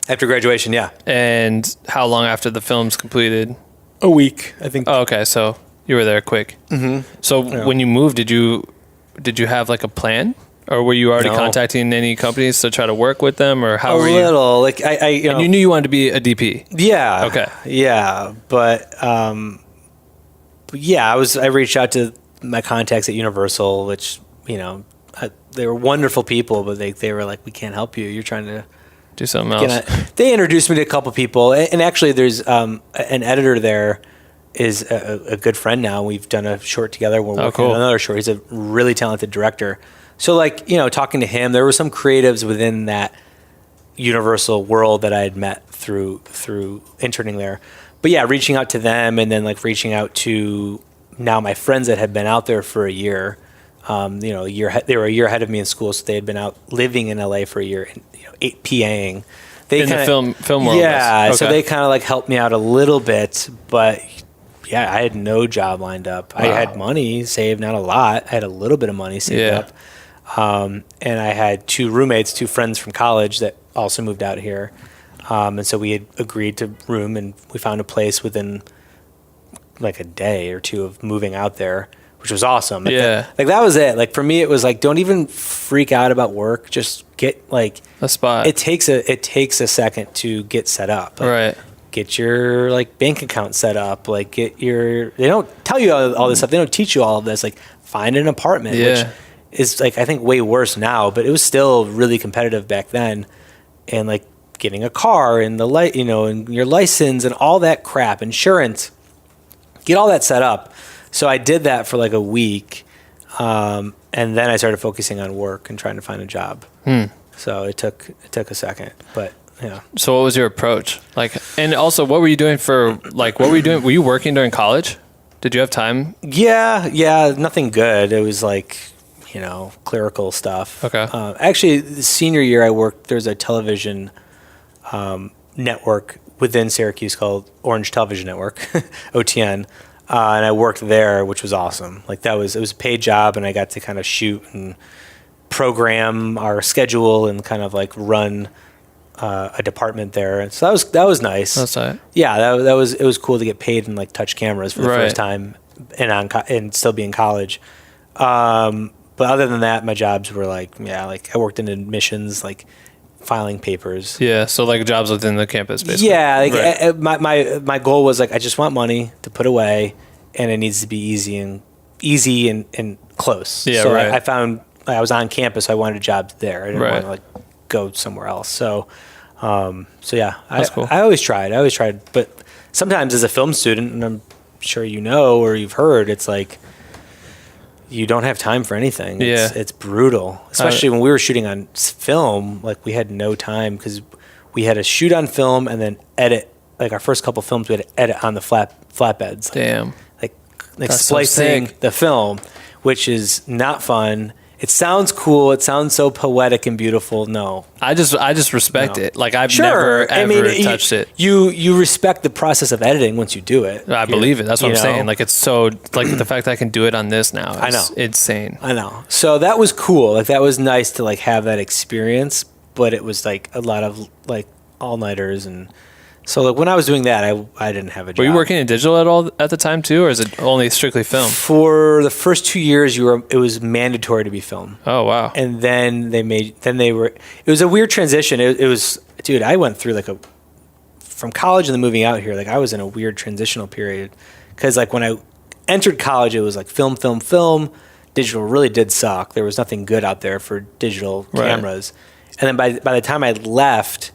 after graduation. Yeah. And how long after the film's completed? A week, I think. Oh, okay. So you were there quick. Mm-hmm. So when you moved, did you have like a plan, or were you already contacting any companies to try to work with them, or how were you? A little, like I and you knew you wanted to be a DP. Yeah. Okay. Yeah, but I reached out to my contacts at Universal, which they were wonderful people, but they were like, we can't help you. You're trying to do something else. They introduced me to a couple people, and actually, there's an editor there is a good friend now. We've done a short together. We're working on another short. He's a really talented director. So, like, talking to him, there were some creatives within that Universal world that I had met through interning there. But yeah, reaching out to them, and then like reaching out to now my friends that had been out there for a year. They were a year ahead of me in school, so they had been out living in LA for a year, and PAing. In the film world. Yeah, okay. So they kind of like helped me out a little bit, but yeah, I had no job lined up. Wow. I had money saved, not a lot. I had a little bit of money saved up, and I had two friends from college that also moved out here, and so we had agreed to room, and we found a place within like a day or two of moving out there, which was awesome. That was it. Like for me, it was like, don't even freak out about work. Just get like a spot. It takes a second to get set up. Like, right. Get your like bank account set up. Like they don't tell you all this stuff. They don't teach you all of this. Like find an apartment, which is like, I think way worse now, but it was still really competitive back then. And like getting a car and and your license and all that crap, insurance, get all that set up. So I did that for like a week, and then I started focusing on work and trying to find a job. So it took a second, but yeah. So what was your approach? Like, and also, what were you doing? Were you working during college? Did you have time? Yeah, nothing good. It was like, clerical stuff. Okay. Actually, the senior year I worked. There's a television network within Syracuse called Orange Television Network, OTN. And I worked there, which was awesome. Like it was a paid job, and I got to kind of shoot and program our schedule and kind of like run a department there. And so that was nice. That's right. Yeah, it was cool to get paid and like touch cameras for the first time and still be in college. But other than that, my jobs were like I worked in admissions, like filing papers. Yeah, so like jobs within the campus, basically. Yeah, like my goal was like I just want money to put away, and it needs to be easy and close. Yeah, so right. I found I was on campus, so I wanted a job there. I didn't want to like go somewhere else. So yeah, that's cool. I always tried, but sometimes as a film student, and I'm sure or you've heard, it's like you don't have time for anything. It's brutal, especially when we were shooting on film. Like we had no time because we had to shoot on film and then edit. Like our first couple films, we had to edit on the flatbeds. Like, damn, like splicing the film, which is not fun. It sounds cool. It sounds so poetic and beautiful. No, I just respect it. Like I've never ever touched it. You respect the process of editing once you do it. I believe it. That's what I'm saying. Like it's so like the fact that I can do it on this now. I know, insane. I know. So that was cool. Like that was nice to like have that experience. But it was like a lot of like all-nighters and So like when I was doing that, I didn't have a job. Were you working in digital at all at the time too, or is it only strictly film? For the first 2 years, it was mandatory to be film. Oh wow! And then it was a weird transition. It was, dude, I went through from college and then moving out here, like I was in a weird transitional period because like when I entered college, it was like film. Digital really did suck. There was nothing good out there for digital cameras. And then by the time I left,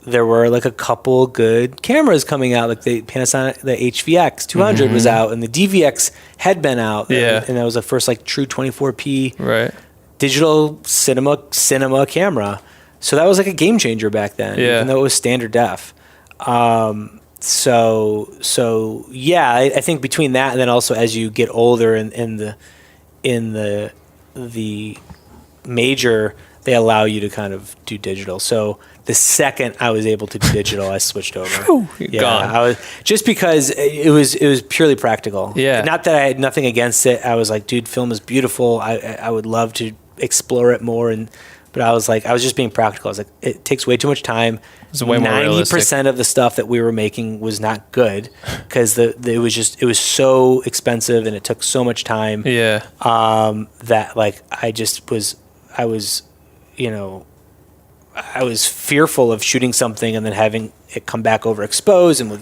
there were like a couple good cameras coming out. Like the Panasonic, the HVX200 was out, and the DVX had been out. Yeah. And that was the first like true 24p digital cinema camera. So that was like a game changer back then, even though it was standard def. So yeah, I think between that and then also as you get older in the major, they allow you to kind of do digital. So the second I was able to do digital, I switched over. Gone. I was just because it was purely practical. Yeah. Not that I had nothing against it. I was like, dude, film is beautiful. I would love to explore it more. But I was just being practical. I was like, it takes way too much time. It's way more 90% of the stuff that we were making was not good because it was so expensive and it took so much time. Yeah. That like I was fearful of shooting something and then having it come back overexposed and then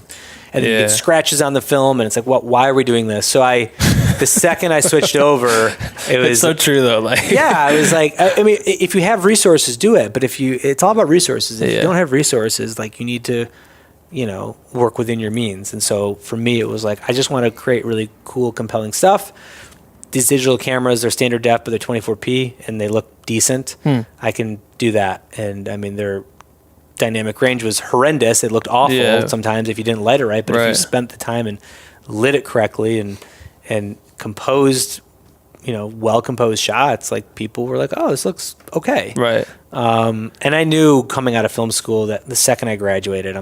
you get scratches on the film and it's like, why are we doing this? So the second I switched over, it was it's so true though. Like, yeah, I was like, I mean, if you have resources, do it. But it's all about resources. If you don't have resources, like you need to, work within your means. And so for me, it was like, I just want to create really cool, compelling stuff. These digital cameras, they're standard def, but they're 24p and they look decent. I can do that. And I mean, their dynamic range was horrendous. It looked awful sometimes if you didn't light it right. But if you spent the time and lit it correctly and composed, well composed shots, like people were like, oh, this looks okay. Right. And I knew coming out of film school that the second I graduated, I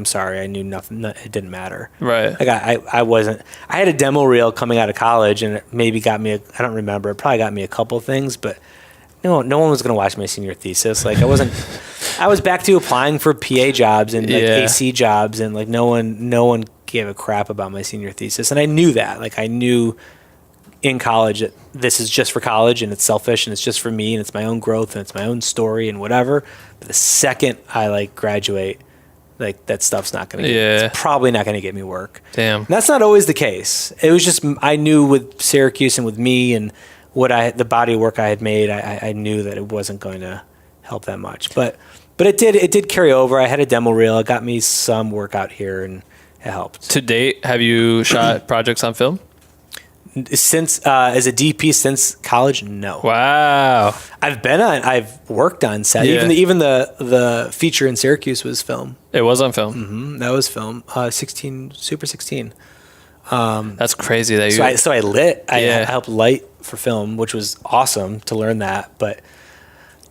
knew nothing, it didn't matter. Right. Like I had a demo reel coming out of college and it maybe got me, I don't remember, it probably got me a couple things, but no one was going to watch my senior thesis. Like I was back to applying for PA jobs and like AC jobs and like no one gave a crap about my senior thesis. And I knew that, like I knew in college that this is just for college and it's selfish and it's just for me and it's my own growth and it's my own story and whatever. But the second I like graduate, like that stuff's not going to it's probably not going to get me work. Damn. And that's not always the case. It was just, I knew with Syracuse and with me and the body of work I had made, I knew that it wasn't going to help that much, but it did carry over. I had a demo reel. It got me some work out here and it helped. To date, have you shot projects on film? Since as a DP since college, no. Wow. I've worked on set. Even the feature in Syracuse was film. It was on film. Mm-hmm. That was film. 16 Super 16. That's crazy that you. So I lit. I helped light for film, which was awesome to learn that. But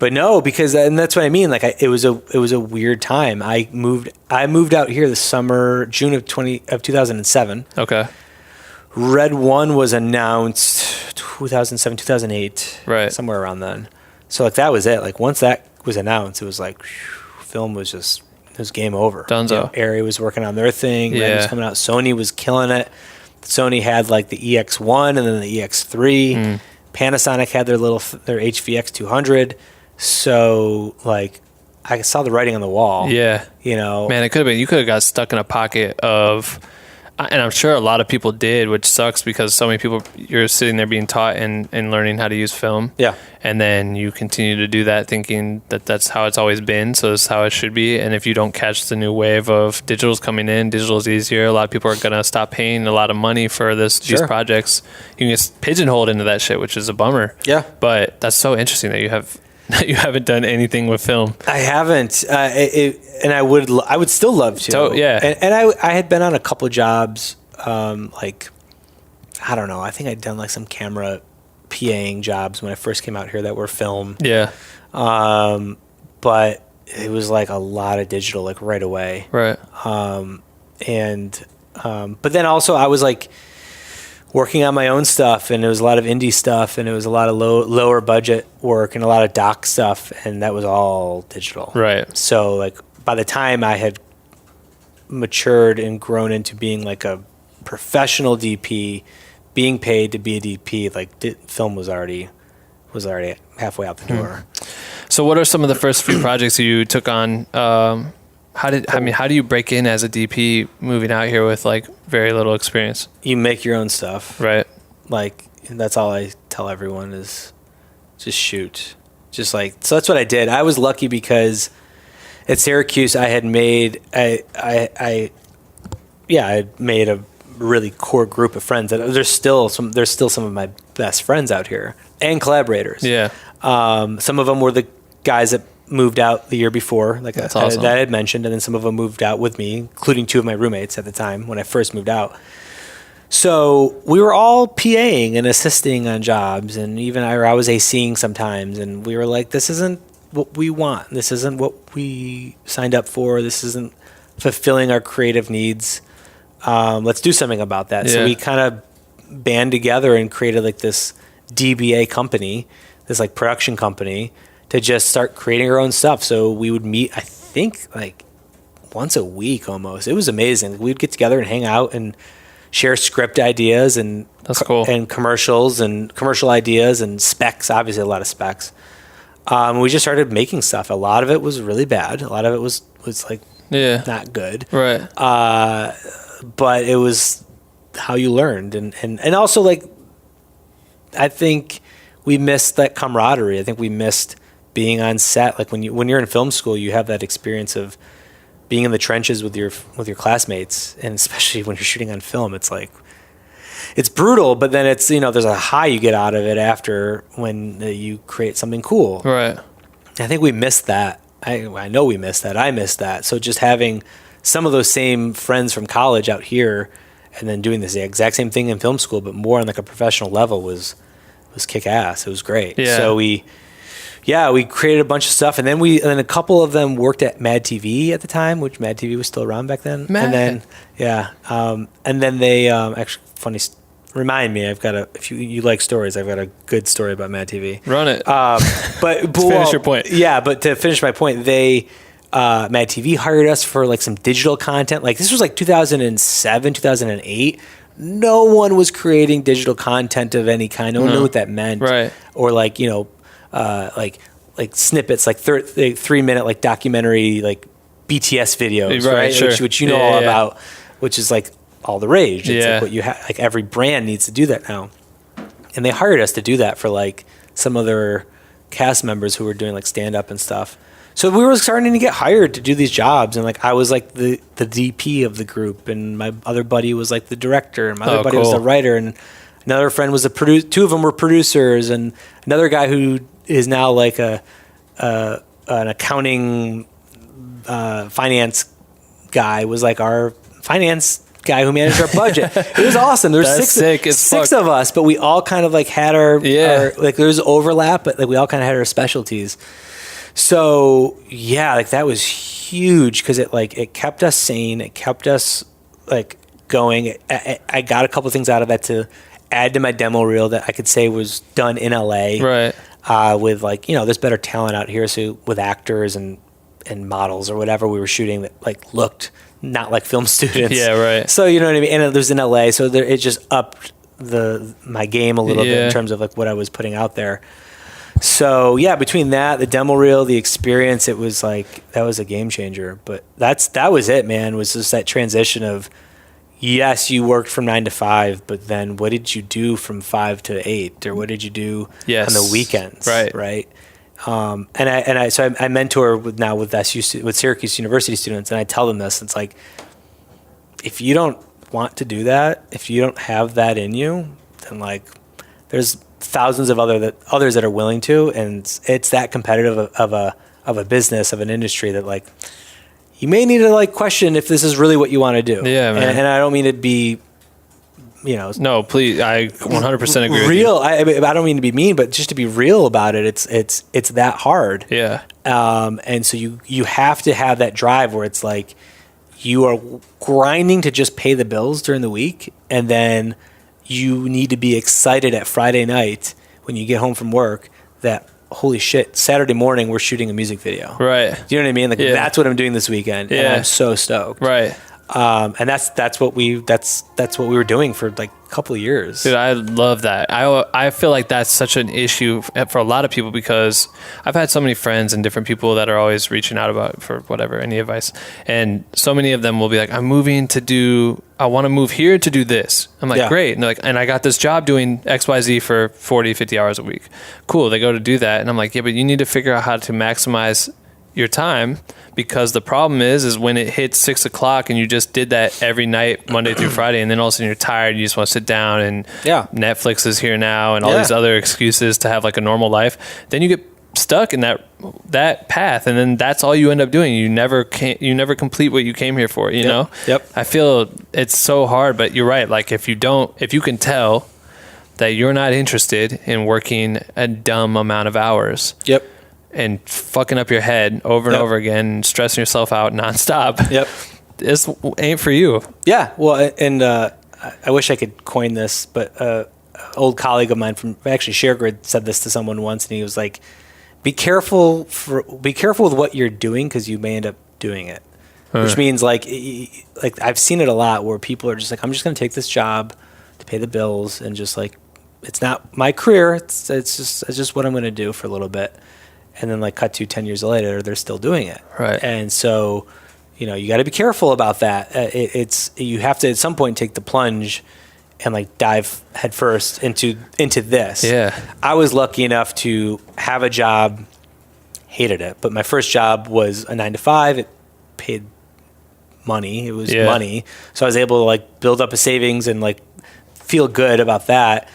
no, because and that's what I mean. Like it was a weird time. I moved out here the summer, June of 2007. Okay. Red 1 was announced 2007, 2008, right, somewhere around then. So like that was it. Like once that was announced, it was like film was just, it was game over. Dunzo. Arri was working on their thing. Red was coming out. Sony was killing it. Sony had like the EX1 and then the EX3. Panasonic had their HVX200. So like I saw the writing on the wall. Yeah. Man, it could have been, you could have got stuck in a pocket of, and I'm sure a lot of people did, which sucks because so many people, you're sitting there being taught and learning how to use film. Yeah. And then you continue to do that thinking that that's how it's always been. So that's how it should be. And if you don't catch the new wave of digital's coming in, digital's easier. A lot of people are going to stop paying a lot of money for these projects. You can get pigeonholed into that shit, which is a bummer. Yeah. But that's so interesting that you haven't done anything with film. I haven't, and I would still love to. So, yeah, and I had been on a couple of jobs, like I don't know. I think I'd done like some camera PAing jobs when I first came out here that were film. Yeah, but it was like a lot of digital, like right away. Right. But then also I was like working on my own stuff, and it was a lot of indie stuff, and it was a lot of lower budget work and a lot of doc stuff, and that was all digital. Right. So like by the time I had matured and grown into being like a professional DP, being paid to be a DP, like film was already halfway out the door. So what are some of the first few projects you took on? How do you break in as a DP moving out here with like very little experience? You make your own stuff. Right. Like, that's all I tell everyone is just shoot. Just like, so that's what I did. I was lucky because at Syracuse I had made I made a really core group of friends. There's still some of my best friends out here and collaborators. Yeah. Some of them were the guys that moved out the year before, like That's awesome. that I had mentioned, and then some of them moved out with me, including 2 of my roommates at the time when I first moved out. So we were all PAing and assisting on jobs, and even I was ACing sometimes, and we were like, this isn't what we want. This isn't what we signed up for. This isn't fulfilling our creative needs. Let's do something about that. Yeah. So we kind of band together and created like this DBA company, this like production company, to just start creating our own stuff. So we would meet, I think, like once a week almost. It was amazing. We'd get together and hang out and share script ideas and that's cool. And commercials and commercial ideas and specs, obviously a lot of specs. We just started making stuff. A lot of it was really bad. A lot of it was like not good. Right. But it was how you learned. And also, like, I think we missed that camaraderie. I think we missed being on set. Like when you're in film school, you have that experience of being in the trenches with your classmates, and especially when you're shooting on film, it's like, it's brutal, but then it's, there's a high you get out of it after when you create something cool. Right. I think we missed that. I know we missed that. I missed that. So just having some of those same friends from college out here and then doing the exact same thing in film school, but more on like a professional level was kick ass. It was great. Yeah. So we created a bunch of stuff, and then a couple of them worked at Mad TV at the time, which Mad TV was still around back then. And then and then they actually remind me. I've got if you like stories, I've got a good story about Mad TV. Run it. But finish your point. Yeah, but to finish my point, they Mad TV hired us for like some digital content. Like this was like 2007, 2008. No one was creating digital content of any kind. No one knew what that meant. Right. Or like like snippets, like 3-minute like documentary like BTS videos, right? Sure. Which all about, which is like all the rage. It's like what you have. Like every brand needs to do that now, and they hired us to do that for like some other cast members who were doing like stand up and stuff. So we were starting to get hired to do these jobs, and like I was like the DP of the group, and my other buddy was like the director, and my other buddy was the writer, and another friend was a producer. 2 of them were producers, and another guy who is now like an accounting finance guy was like our finance guy who managed our budget. It was awesome. There was six of us, but we all kind of like had our like there was overlap, but like we all kind of had our specialties. So like that was huge because it kept us sane. It kept us like going. I got a couple of things out of that to add to my demo reel that I could say was done in LA. Right. With like, there's better talent out here. So with actors and models or whatever we were shooting that like looked not like film students. Yeah, right. So you know what I mean? And it was in LA. So it just upped my game a little bit in terms of like what I was putting out there. So yeah, between that, the demo reel, the experience, it was like, that was a game changer. But that was it, man, was just that transition of, yes, you worked from 9 to 5, but then what did you do from 5 to 8, or what did you do on the weekends? Right. So I mentor with Syracuse University students, and I tell them this. It's like, if you don't want to do that, if you don't have that in you, then like there's thousands of others that are willing to, and it's that competitive of a business, of an industry that like, you may need to like question if this is really what you want to do. Yeah, man. And I don't mean to be, no, please, I 100% agree. Real. I don't mean to be mean, but just to be real about it. It's that hard. Yeah. And so you have to have that drive where it's like you are grinding to just pay the bills during the week, and then you need to be excited at Friday night when you get home from work that, holy shit, Saturday morning we're shooting a music video. Right. Do you know what I mean? Like that's what I'm doing this weekend. And I'm so stoked. Right. And that's what we were doing for like a couple of years. Dude, I love that. I feel like that's such an issue for a lot of people, because I've had so many friends and different people that are always reaching out about for whatever, any advice. And so many of them will be like, I want to move here to do this. I'm like, great. And they're like, and I got this job doing XYZ for 40, 50 hours a week. Cool. They go to do that. And I'm like, yeah, but you need to figure out how to maximize your time, because the problem is when it hits 6 o'clock and you just did that every night, Monday through Friday, and then all of a sudden you're tired, you just want to sit down and Netflix is here now and all these other excuses to have like a normal life, then you get stuck in that path, and then that's all you end up doing. You never complete what you came here for, you know? Yep. I feel it's so hard, but you're right. Like if you can tell that you're not interested in working a dumb amount of hours. Yep. And fucking up your head over and over again, and stressing yourself out nonstop. Yep. This ain't for you. Yeah. Well, and I wish I could coin this, but an old colleague of mine from actually ShareGrid said this to someone once, and he was like, be careful with what you're doing, because you may end up doing it. Which means like I've seen it a lot where people are just like, I'm just going to take this job to pay the bills, and just like, it's not my career. It's just what I'm going to do for a little bit. And then like cut to 10 years later, they're still doing it. Right. And so, you know, you got to be careful about that. You have to at some point take the plunge and like dive headfirst into this. Yeah. I was lucky enough to have a job, hated it, but my first job was a 9-to-5. It paid money. It was money. So I was able to like build up a savings and like feel good about that.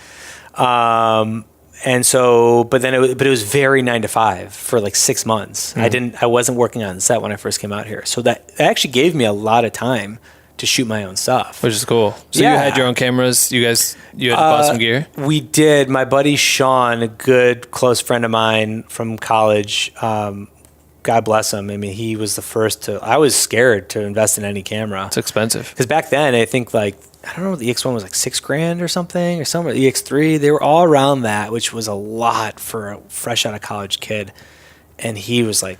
And so, but it was very 9-to-5 for like 6 months. I wasn't working on set when I first came out here. So that actually gave me a lot of time to shoot my own stuff. Which is cool. So you had your own cameras. You had to buy some gear? We did. My buddy Sean, a good close friend of mine from college, God bless him. I mean, he was the first I was scared to invest in any camera. It's expensive. Because back then, I think like, I don't know, the EX1 was like $6,000 or something, or somewhere. The EX3, they were all around that, which was a lot for a fresh out of college kid. And he was like,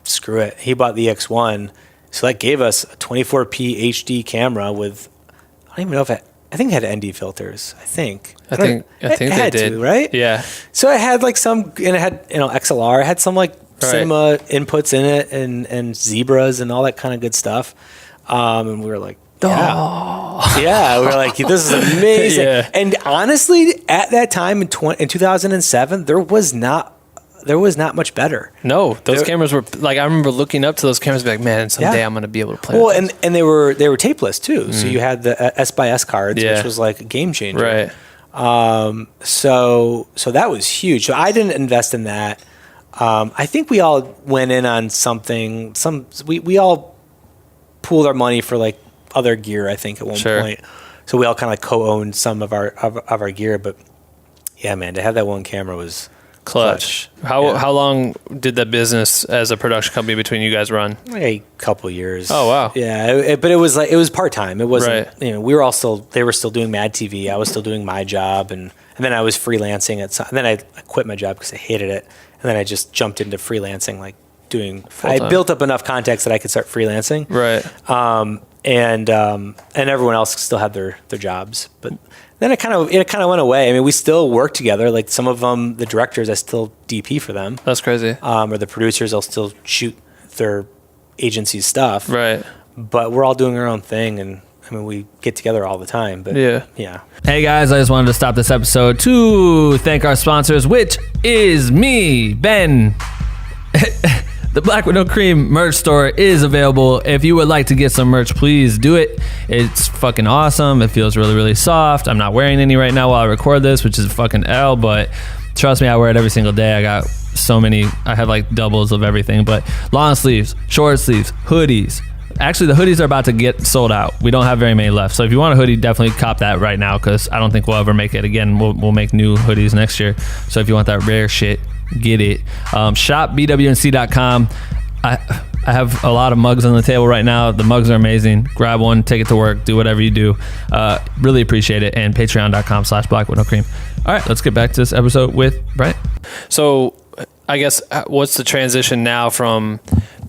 screw it. He bought the EX1. So that gave us a 24p HD camera with, I don't even know if I think it had ND filters. I think they had did. To, right? Yeah. So it had like and it had, XLR. It had some like cinema inputs in it and zebras and all that kind of good stuff. And we were like, yeah, we were like, this is amazing. And honestly, at that time in 2007, there was not much better. No, those cameras were like, I remember looking up to those cameras and be like, man, someday I'm going to be able to play with this. And they were tapeless too. So you had the S/S cards, which was like a game changer. Right. So that was huge. So I didn't invest in that. I think we all went in on something. We all pooled our money for like other gear, I think, at one point. So we all kind of like co-owned some of our gear. But yeah, man, to have that one camera was clutch. How long did the business as a production company between you guys run? A couple years. Oh wow. Yeah, but it was part time. It wasn't. Right. We were all still. They were still doing Mad TV. I was still doing my job, and then I was freelancing and then I quit my job because I hated it, and then I just jumped into freelancing, like doing. Full-time. I built up enough contacts that I could start freelancing. Right. And everyone else still had their jobs, but. Then it kind of went away. I mean, we still work together. Like some of them, the directors, I still DP for them. That's crazy. Or the producers, I'll still shoot their agency's stuff. Right. But we're all doing our own thing, and I mean, we get together all the time. But yeah. Hey guys, I just wanted to stop this episode to thank our sponsors, which is me, Ben. The Black with No Cream merch store is available. If you would like to get some merch, please do it. It's fucking awesome. It feels really, really soft. I'm not wearing any right now while I record this, which is a fucking L, but trust me, I wear it every single day. I got so many. I have like doubles of everything, but long sleeves, short sleeves, hoodies. Actually, the hoodies are about to get sold out. We don't have very many left. So if you want a hoodie, definitely cop that right now, because I don't think we'll ever make it again. We'll make new hoodies next year. So if you want that rare shit, get it. Shop BWNC.com. I have a lot of mugs on the table right now. The mugs are amazing. Grab one, take it to work, do whatever you do. Really appreciate it. And patreon.com/blackwithnocream. All right, let's get back to this episode with Brent. So I guess what's the transition now from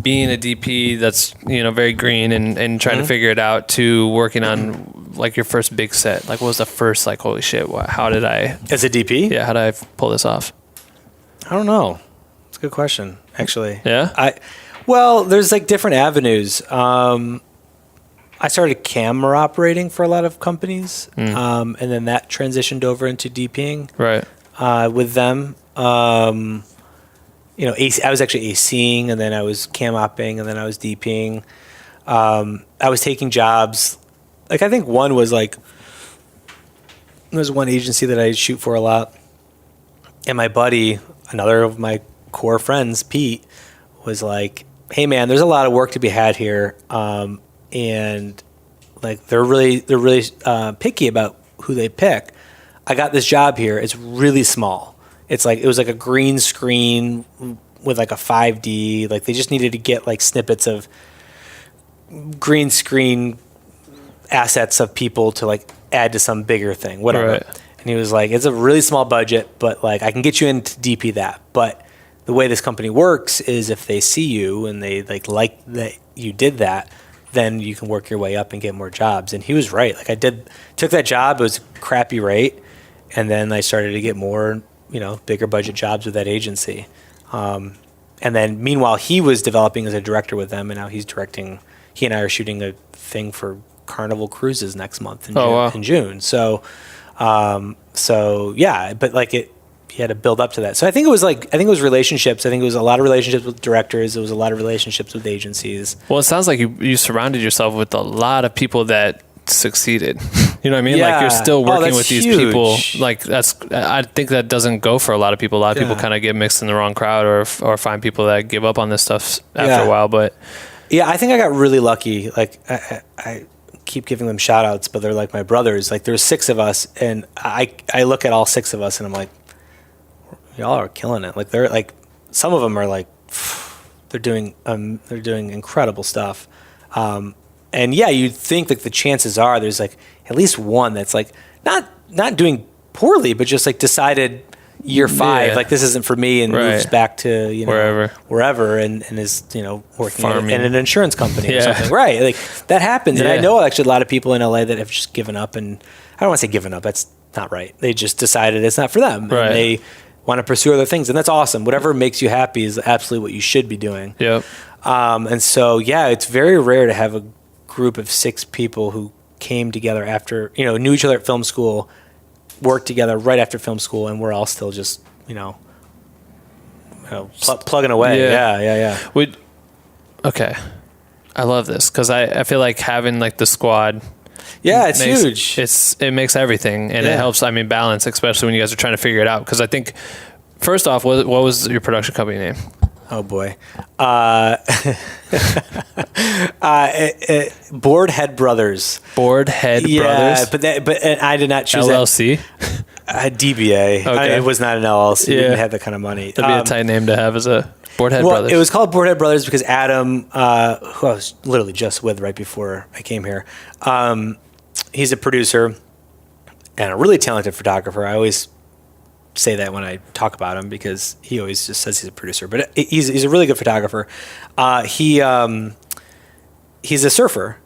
being a DP that's, very green and trying to figure it out, to working on like your first big set? Like, what was the first, like, holy shit, how did I... As a DP? Yeah, how did I pull this off? I don't know. It's a good question, actually. Yeah? Well, there's like different avenues. I started camera operating for a lot of companies, and then that transitioned over into DPing with them. I was actually ACing, and then I was cam opping, and then I was DPing. I was taking jobs. Like, I think one was like, there's one agency that I shoot for a lot, and my buddy, another of my core friends, Pete, was like, hey man, there's a lot of work to be had here. And like, they're really picky about who they pick. I got this job here. It's really small. It was like a green screen with like a 5D. Like, they just needed to get like snippets of green screen assets of people to like add to some bigger thing, whatever. Right. And he was like, it's a really small budget, but like, I can get you in to DP that. But the way this company works is if they see you and they like that you did that, then you can work your way up and get more jobs. And he was right. Like, took that job. It was a crappy rate. And then I started to get more, bigger budget jobs with that agency. And then meanwhile, he was developing as a director with them, and now he's directing. He and I are shooting a thing for Carnival Cruises next month in June. So yeah, but like you had to build up to that. So I think it was relationships. I think it was a lot of relationships with directors. It was a lot of relationships with agencies. Well, it sounds like you surrounded yourself with a lot of people that succeeded. You know what I mean? Yeah. Like, you're still working with these huge. people. Like, I think that doesn't go for a lot of people. A lot of people kind of get mixed in the wrong crowd, or find people that give up on this stuff after a while. But yeah, I think I got really lucky. Like, I keep giving them shout outs, but they're like my brothers. Like, there's 6 of us, and I look at all 6 of us and I'm like, y'all are killing it. Like, they're like, some of them are like, they're doing incredible stuff. And yeah, you'd think like the chances are there's like at least one that's like not doing poorly, but just like decided year 5, like, this isn't for me, and moves back to wherever and is working in an insurance company or something. Right, like that happens. And I know actually a lot of people in LA that have just given up, and I don't want to say given up, that's not right. They just decided it's not for them, and they want to pursue other things, and that's awesome. Whatever makes you happy is absolutely what you should be doing. Yep. And so yeah, it's very rare to have a group of 6 people who came together after, knew each other at film school, worked together right after film school, and we're all still just, plugging away. Yeah. Okay. I love this, because I feel like having like the squad. Yeah, it's huge. It makes everything, and it helps. Balance, especially when you guys are trying to figure it out. Because I think, first off, what was your production company name? Oh boy, Boardhead Brothers. Boardhead Brothers. Yeah, but I did not choose LLC. DBA. Okay. It was not an LLC. We didn't have that kind of money. That'd be a tight name to have as a Boardhead Brothers. It was called Boardhead Brothers because Adam, who I was literally just with right before I came here, he's a producer and a really talented photographer. I always say that when I talk about him because he always just says he's a producer, but he's a really good photographer. He's a surfer,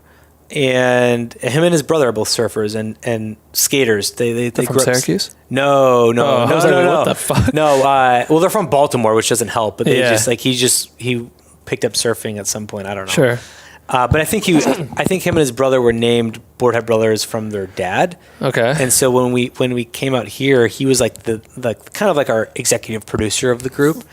and him and his brother are both surfers and skaters. They from Syracuse? No. What the fuck? No. Well, they're from Baltimore, which doesn't help. But he picked up surfing at some point. I don't know. Sure. But I think him and his brother were named Boardhead Brothers from their dad. Okay. And so when we came out here, he was like the kind of like our executive producer of the group.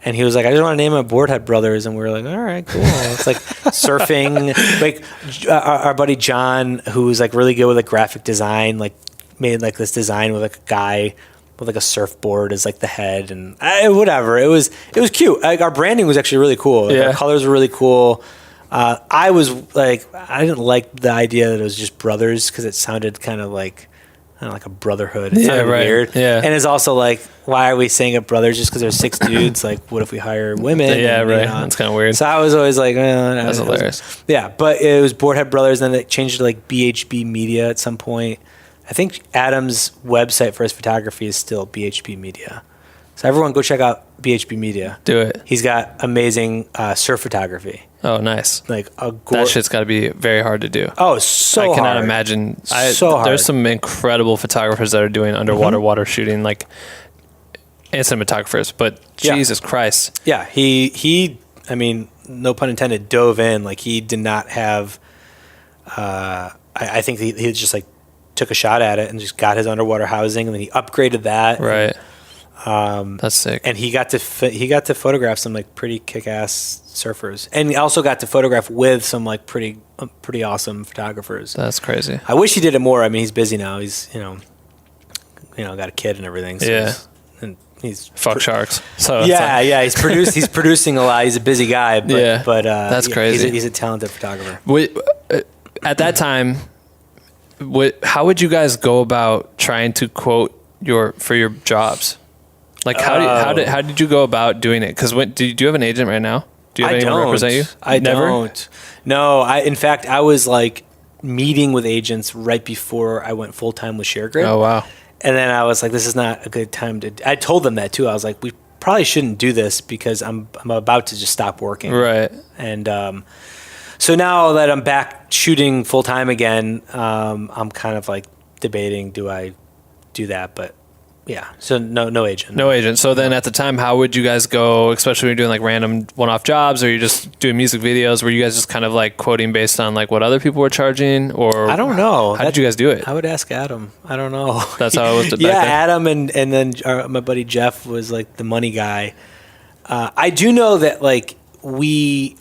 And he was like, I just want to name it Boardhead Brothers. And we were like, all right, cool. It's like surfing. Like our buddy John, who's like really good with like graphic design, like made like this design with like a guy with like a surfboard as like the head and whatever. It was cute. Like, our branding was actually really cool. Like, our colors were really cool. I was like, I didn't like the idea that it was just brothers because it sounded kind of like, I don't know, like a brotherhood. It sounded weird. Yeah. And it's also like, why are we saying it brothers just because there's 6 dudes? Like, what if we hire women? Yeah, right. That's kind of weird. So I was always like, that's hilarious. But it was Boardhead Brothers, and then it changed to like BHB Media at some point. I think Adam's website for his photography is still BHB Media. So everyone go check out BHB Media. Do it. He's got amazing surf photography. Oh, nice. Like that shit's got to be very hard to do. Oh, so I cannot hard. imagine. So hard. There's some incredible photographers that are doing underwater water shooting, like, and cinematographers. But Jesus Christ. Yeah, he. I mean, no pun intended. Dove in. Like, he did not have. I think he just like took a shot at it and just got his underwater housing, and then he upgraded that. Right. That's sick. And he got to photograph some like pretty kick-ass surfers, and he also got to photograph with some like pretty awesome photographers. That's crazy. I wish he did it more. I mean, he's busy now. He's got a kid and everything. So he's fuck sharks. So he's producing a lot. He's a busy guy. But, that's crazy. He's a talented photographer. At that time, how would you guys go about trying to quote for your jobs? Like, how did you go about doing it? Because do you have an agent right now? Do you have anyone represent you? I don't. No, in fact, I was like meeting with agents right before I went full time with ShareGrid. Oh wow! And then I was like, this is not a good time to. I told them that too. I was like, we probably shouldn't do this because I'm about to just stop working. Right. And so now that I'm back shooting full time again, I'm kind of like debating, do I do that? But yeah, so no agent. No agent. So then at the time, how would you guys go, especially when you're doing like random one-off jobs, or you're just doing music videos? Were you guys just kind of like quoting based on like what other people were charging, or I don't know. How did you guys do it? I would ask Adam. I don't know. That's how it was. Yeah, Adam and then my buddy Jeff was like the money guy. I do know that like we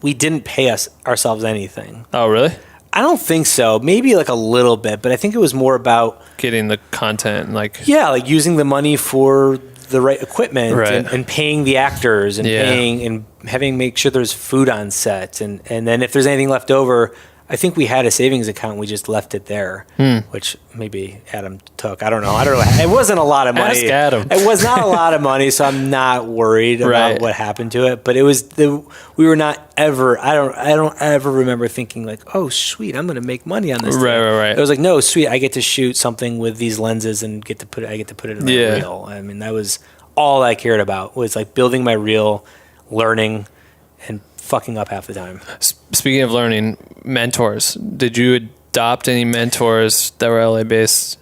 didn't pay ourselves anything. Oh, really? I don't think so. Maybe like a little bit, but I think it was more about getting the content and like using the money for the right equipment and paying the actors and paying and having make sure there's food on set and then if there's anything left over, I think we had a savings account. We just left it there, which maybe Adam took. I don't know. It wasn't a lot of money. Ask Adam. It was not a lot of money, so I'm not worried about what happened to it. But it was we were not ever. I don't ever remember thinking like, oh sweet, I'm going to make money on this. Right. It was like, no, sweet, I get to shoot something with these lenses and I get to put it in my reel. I mean, that was all I cared about, was like building my reel, learning, and fucking up half the time. Speaking of learning, mentors, did you adopt any mentors that were LA based?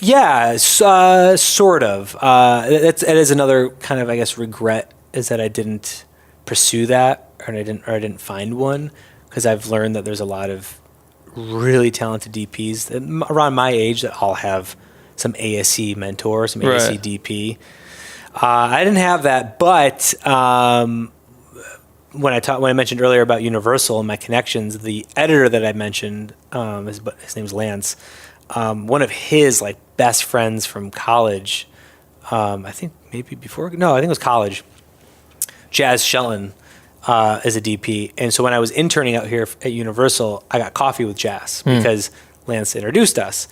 Yeah, sort of. It is another kind of, I guess, regret, is that I didn't pursue that, or I didn't find one, because I've learned that there's a lot of really talented DPs around my age that all have some ASC mentor, some ASC DP. I didn't have that, but when I mentioned earlier about Universal and my connections, the editor that I mentioned, his name's Lance. One of his like best friends from college, I think it was college. Jazz Shelton is a DP, and so when I was interning out here at Universal, I got coffee with Jazz because Lance introduced us.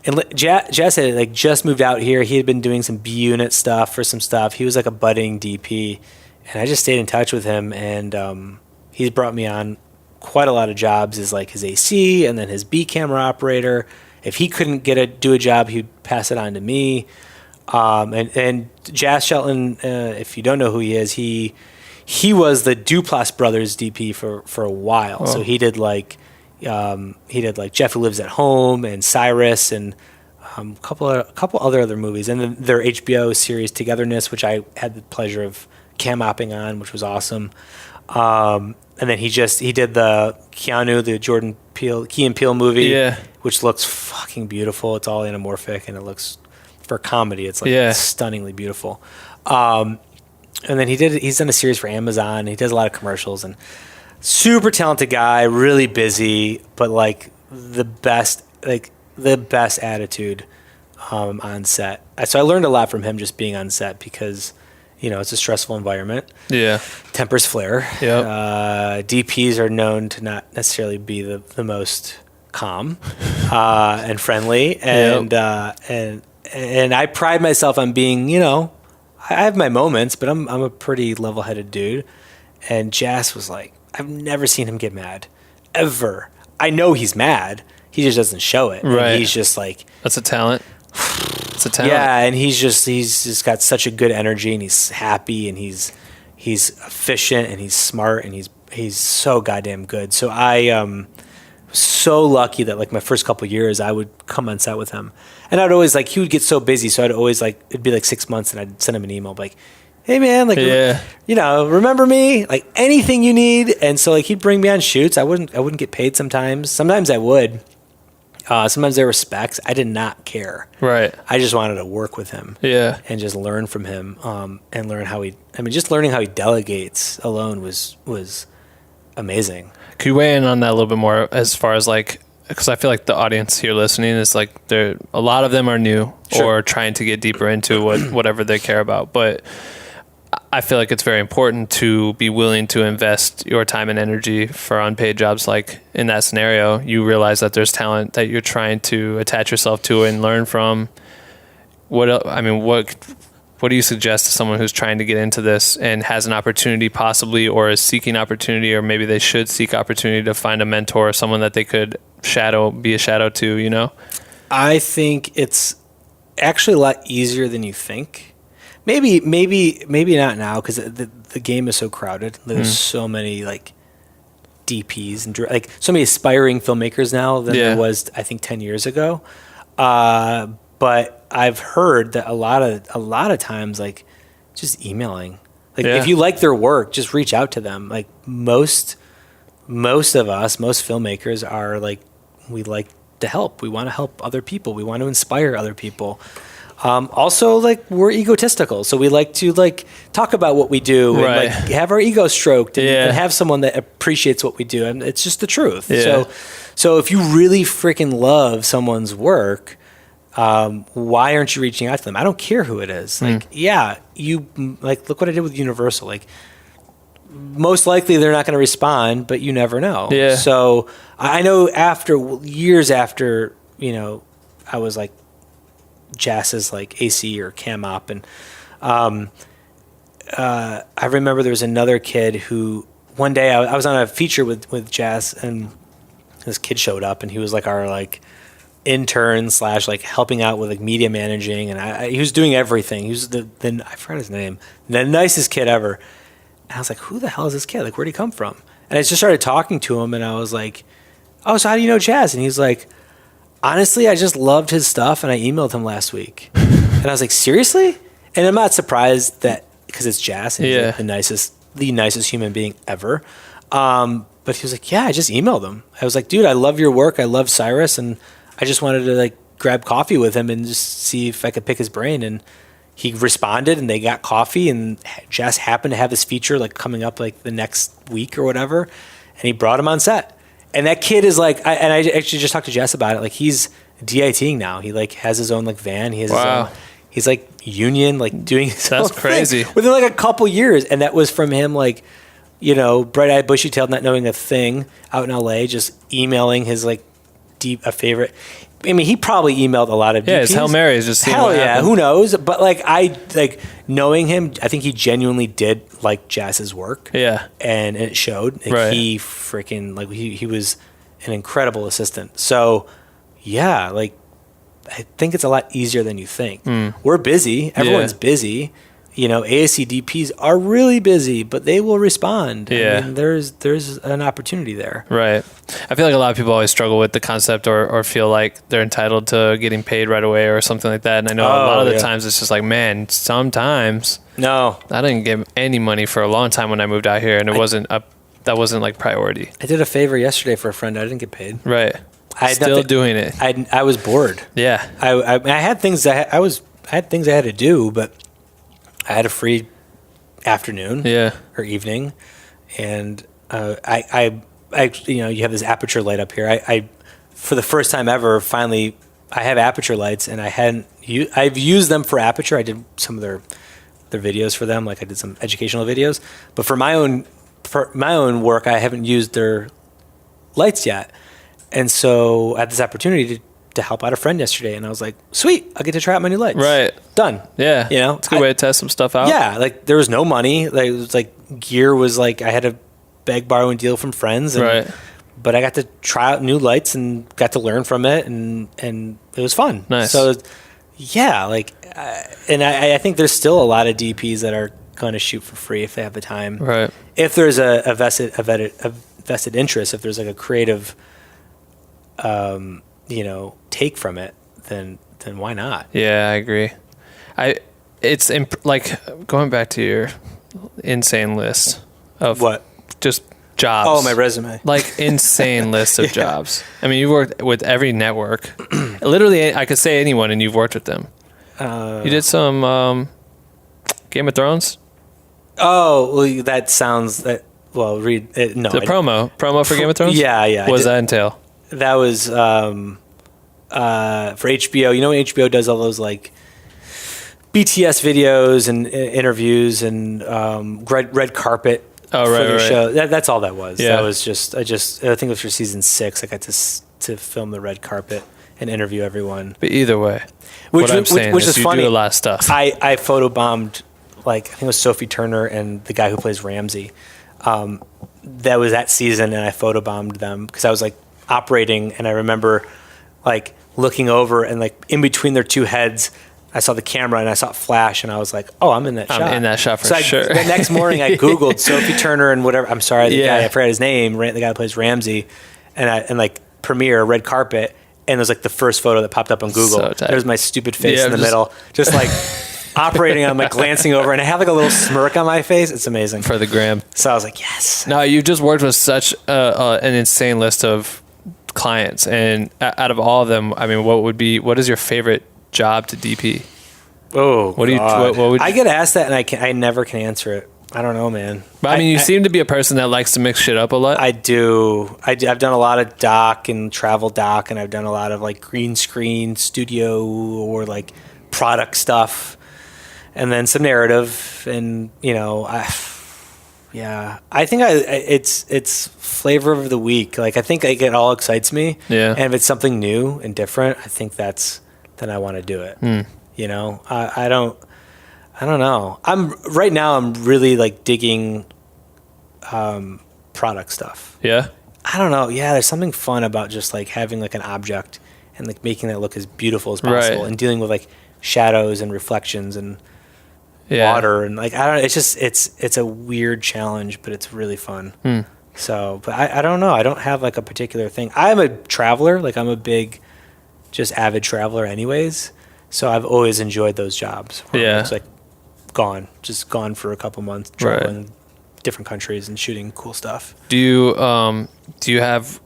And Jazz had like just moved out here. He had been doing some B unit stuff for some stuff. He was like a budding DP. And I just stayed in touch with him, and he's brought me on quite a lot of jobs as like his AC and then his B camera operator. If he couldn't do a job, he'd pass it on to me. And Jazz Shelton, if you don't know who he is, he was the Duplass Brothers DP for a while. Oh. So he did like Jeff Who Lives at Home and Cyrus and a couple other movies, and then their HBO series Togetherness, which I had the pleasure of cam-opping on, which was awesome. And then he did the Keanu, the Jordan Peele, Key and Peele movie, which looks fucking beautiful. It's all anamorphic, and it looks, for comedy, it's like stunningly beautiful. And then he's done a series for Amazon. He does a lot of commercials, and super talented guy, really busy, but like the best attitude on set. So I learned a lot from him just being on set, because it's a stressful environment. Yeah. Tempers flare. Yep. DPs are known to not necessarily be the most calm and friendly. And and I pride myself on being, I have my moments, but I'm a pretty level-headed dude. And Jazz was like, I've never seen him get mad, ever. I know he's mad. He just doesn't show it. Right. And he's just like... That's a talent. That's a talent. Yeah, and he's just got such a good energy, and he's happy, and he's efficient, and he's smart, and he's so goddamn good. So I was so lucky that like my first couple of years I would come on set with him, and I'd always like he would get so busy, so I'd always like it'd be like 6 months, and I'd send him an email like, hey man, like you know, remember me, like anything you need. And so like he'd bring me on shoots. I wouldn't get paid sometimes I would. Sometimes there were specs. I did not care. Right. I just wanted to work with him. Yeah. And just learn from him. And learn how just learning how he delegates alone was amazing. Could you weigh in on that a little bit more as far as like, because I feel like the audience here listening is like a lot of them are new or trying to get deeper into whatever they care about. But I feel like it's very important to be willing to invest your time and energy for unpaid jobs. Like in that scenario, you realize that there's talent that you're trying to attach yourself to and learn from. What do you suggest to someone who's trying to get into this and has an opportunity possibly, or is seeking opportunity, or maybe they should seek opportunity to find a mentor or someone that they could be a shadow to, you know? I think it's actually a lot easier than you think. Maybe not now, because the game is so crowded. There's so many like DPs and like so many aspiring filmmakers now than there was, I think, 10 years ago. But I've heard that a lot of times, like just emailing, like if you like their work, just reach out to them. Like most of us, most filmmakers are like, we like to help. We want to help other people. We want to inspire other people. Also, like we're egotistical, so we like to like talk about what we do and like have our ego stroked and have someone that appreciates what we do, and it's just the truth. So if you really freaking love someone's work, why aren't you reaching out to them? I don't care who it is. Like, you like look what I did with Universal. Like, most likely they're not going to respond, but you never know. Yeah. So I know years after, you know, I was like Jass's like AC or cam op, and I remember there was another kid who one day I was on a feature with Jass, and this kid showed up, and he was like our like intern / like helping out with like media managing, and he was doing everything. He was I forgot his name, the nicest kid ever. And I was like, who the hell is this kid? Like, where'd he come from? And I just started talking to him, and I was like, oh, so how do you know Jazz? And he's like, honestly, I just loved his stuff, and I emailed him last week. And I was like, seriously? And I'm not surprised that, because it's Jazz, and he's like the nicest human being ever. But he was like, yeah, I just emailed him. I was like, dude, I love your work. I love Cyrus, and I just wanted to like grab coffee with him and just see if I could pick his brain. And he responded, and they got coffee, and Jazz happened to have this feature like coming up like the next week or whatever, and he brought him on set. And that kid is like, I actually just talked to Jess about it. Like, he's DITing now. He like has his own like van. He has his own, he's like union, like doing his own crazy thing within like a couple years. And that was from him, like, you know, bright-eyed, bushy-tailed, not knowing a thing out in LA, just emailing his like a favorite. I mean, he probably emailed a lot of DPs. Yeah, his Hail Mary is just hell yeah, who knows? But like knowing him, I think he genuinely did like Jazz's work. Yeah, and it showed. Like, he freaking like he was an incredible assistant. So yeah, like I think it's a lot easier than you think. We're busy. Everyone's busy. You know, ASC DPs are really busy, but they will respond. Yeah. I mean, there's an opportunity there. Right. I feel like a lot of people always struggle with the concept or feel like they're entitled to getting paid right away or something like that. And I know a lot of the times it's just like, man, sometimes. No. I didn't get any money for a long time when I moved out here, and that wasn't like priority. I did a favor yesterday for a friend. I didn't get paid. Right. Still doing it. I was bored. Yeah. I had things I had things I had to do, but I had a free afternoon or evening, and I you know, you have this aperture light up here. I for the first time ever, finally, I have aperture lights, and I've used them for aperture. I did some of their videos for them, like I did some educational videos, but for my own work, I haven't used their lights yet. And so I had this opportunity to help out a friend yesterday, and I was like, sweet, I'll get to try out my new lights. Right. Done. Yeah. You know, it's a good way to test some stuff out. Yeah. Like, there was no money. Like, it was like gear was like, I had to beg, borrow, and deal from friends. And, but I got to try out new lights and got to learn from it, and it was fun. Nice. So Yeah, like, and I think there's still a lot of DPs that are going to shoot for free if they have the time. Right. If there's a vested interest, if there's like a creative, take from it, then why not? Yeah, I agree. It's like going back to your insane list of What? just jobs. Oh, my resume. Like insane list of jobs. I mean, you've worked with every network. Literally, I could say anyone, and you've worked with them. You did some Game of Thrones. Oh, well, that sounds that. Well, read it. No, Promo for Game of Thrones. Yeah. What does that entail? That was for HBO. You know, when HBO does all those like BTS videos and interviews and red carpet. Oh, for right, their right. show. That's all that was. Yeah. That was just. I think it was for season 6. I got to film the red carpet and interview everyone. But either way, Which what I'm saying is you funny. do a lot of stuff. I photobombed, like, I think it was Sophie Turner and the guy who plays Ramsey. That was that season, and I photobombed them because I was like operating, and I remember like looking over and like in between their two heads, I saw the camera and I saw it flash, and I was like, "Oh, I'm in that shot." I'm in that shot for so sure. The next morning, I Googled Sophie Turner and whatever. I'm sorry, the Yeah. guy, I forgot his name. The guy who plays Ramsey, and like premiere red carpet, and it was like the first photo that popped up on Google. So tight. There's my stupid face Yeah, in the just- middle, just like operating. I'm like glancing over, and I have like a little smirk on my face. It's amazing. for the gram. So I was like, yes. No, you've just worked with such an insane list of clients, and out of all of them, I mean, what is your favorite job to DP? Oh, What do you? God. What would? I get asked that, and I never can answer it. I don't know, man. But I mean, you seem to be a person that likes to mix shit up a lot. I do. I've done a lot of doc and travel doc, and I've done a lot of like green screen studio or like product stuff, and then some narrative, and I think it's flavor of the week. Like, I think like it all excites me. Yeah. And if it's something new and different, I think then I want to do it. I don't know. Right now I'm really like digging product stuff. Yeah. I don't know. Yeah, there's something fun about just like having like an object and like making it look as beautiful as possible, Right. and dealing with like shadows and reflections and water, and like, I don't know, it's just it's a weird challenge, but it's really fun. So, but I don't know. I don't have like a particular thing. I'm a traveler. Like, I'm a big just avid traveler anyways. So I've always enjoyed those jobs. Where it's like gone for a couple months, traveling different countries and shooting cool stuff. Do you have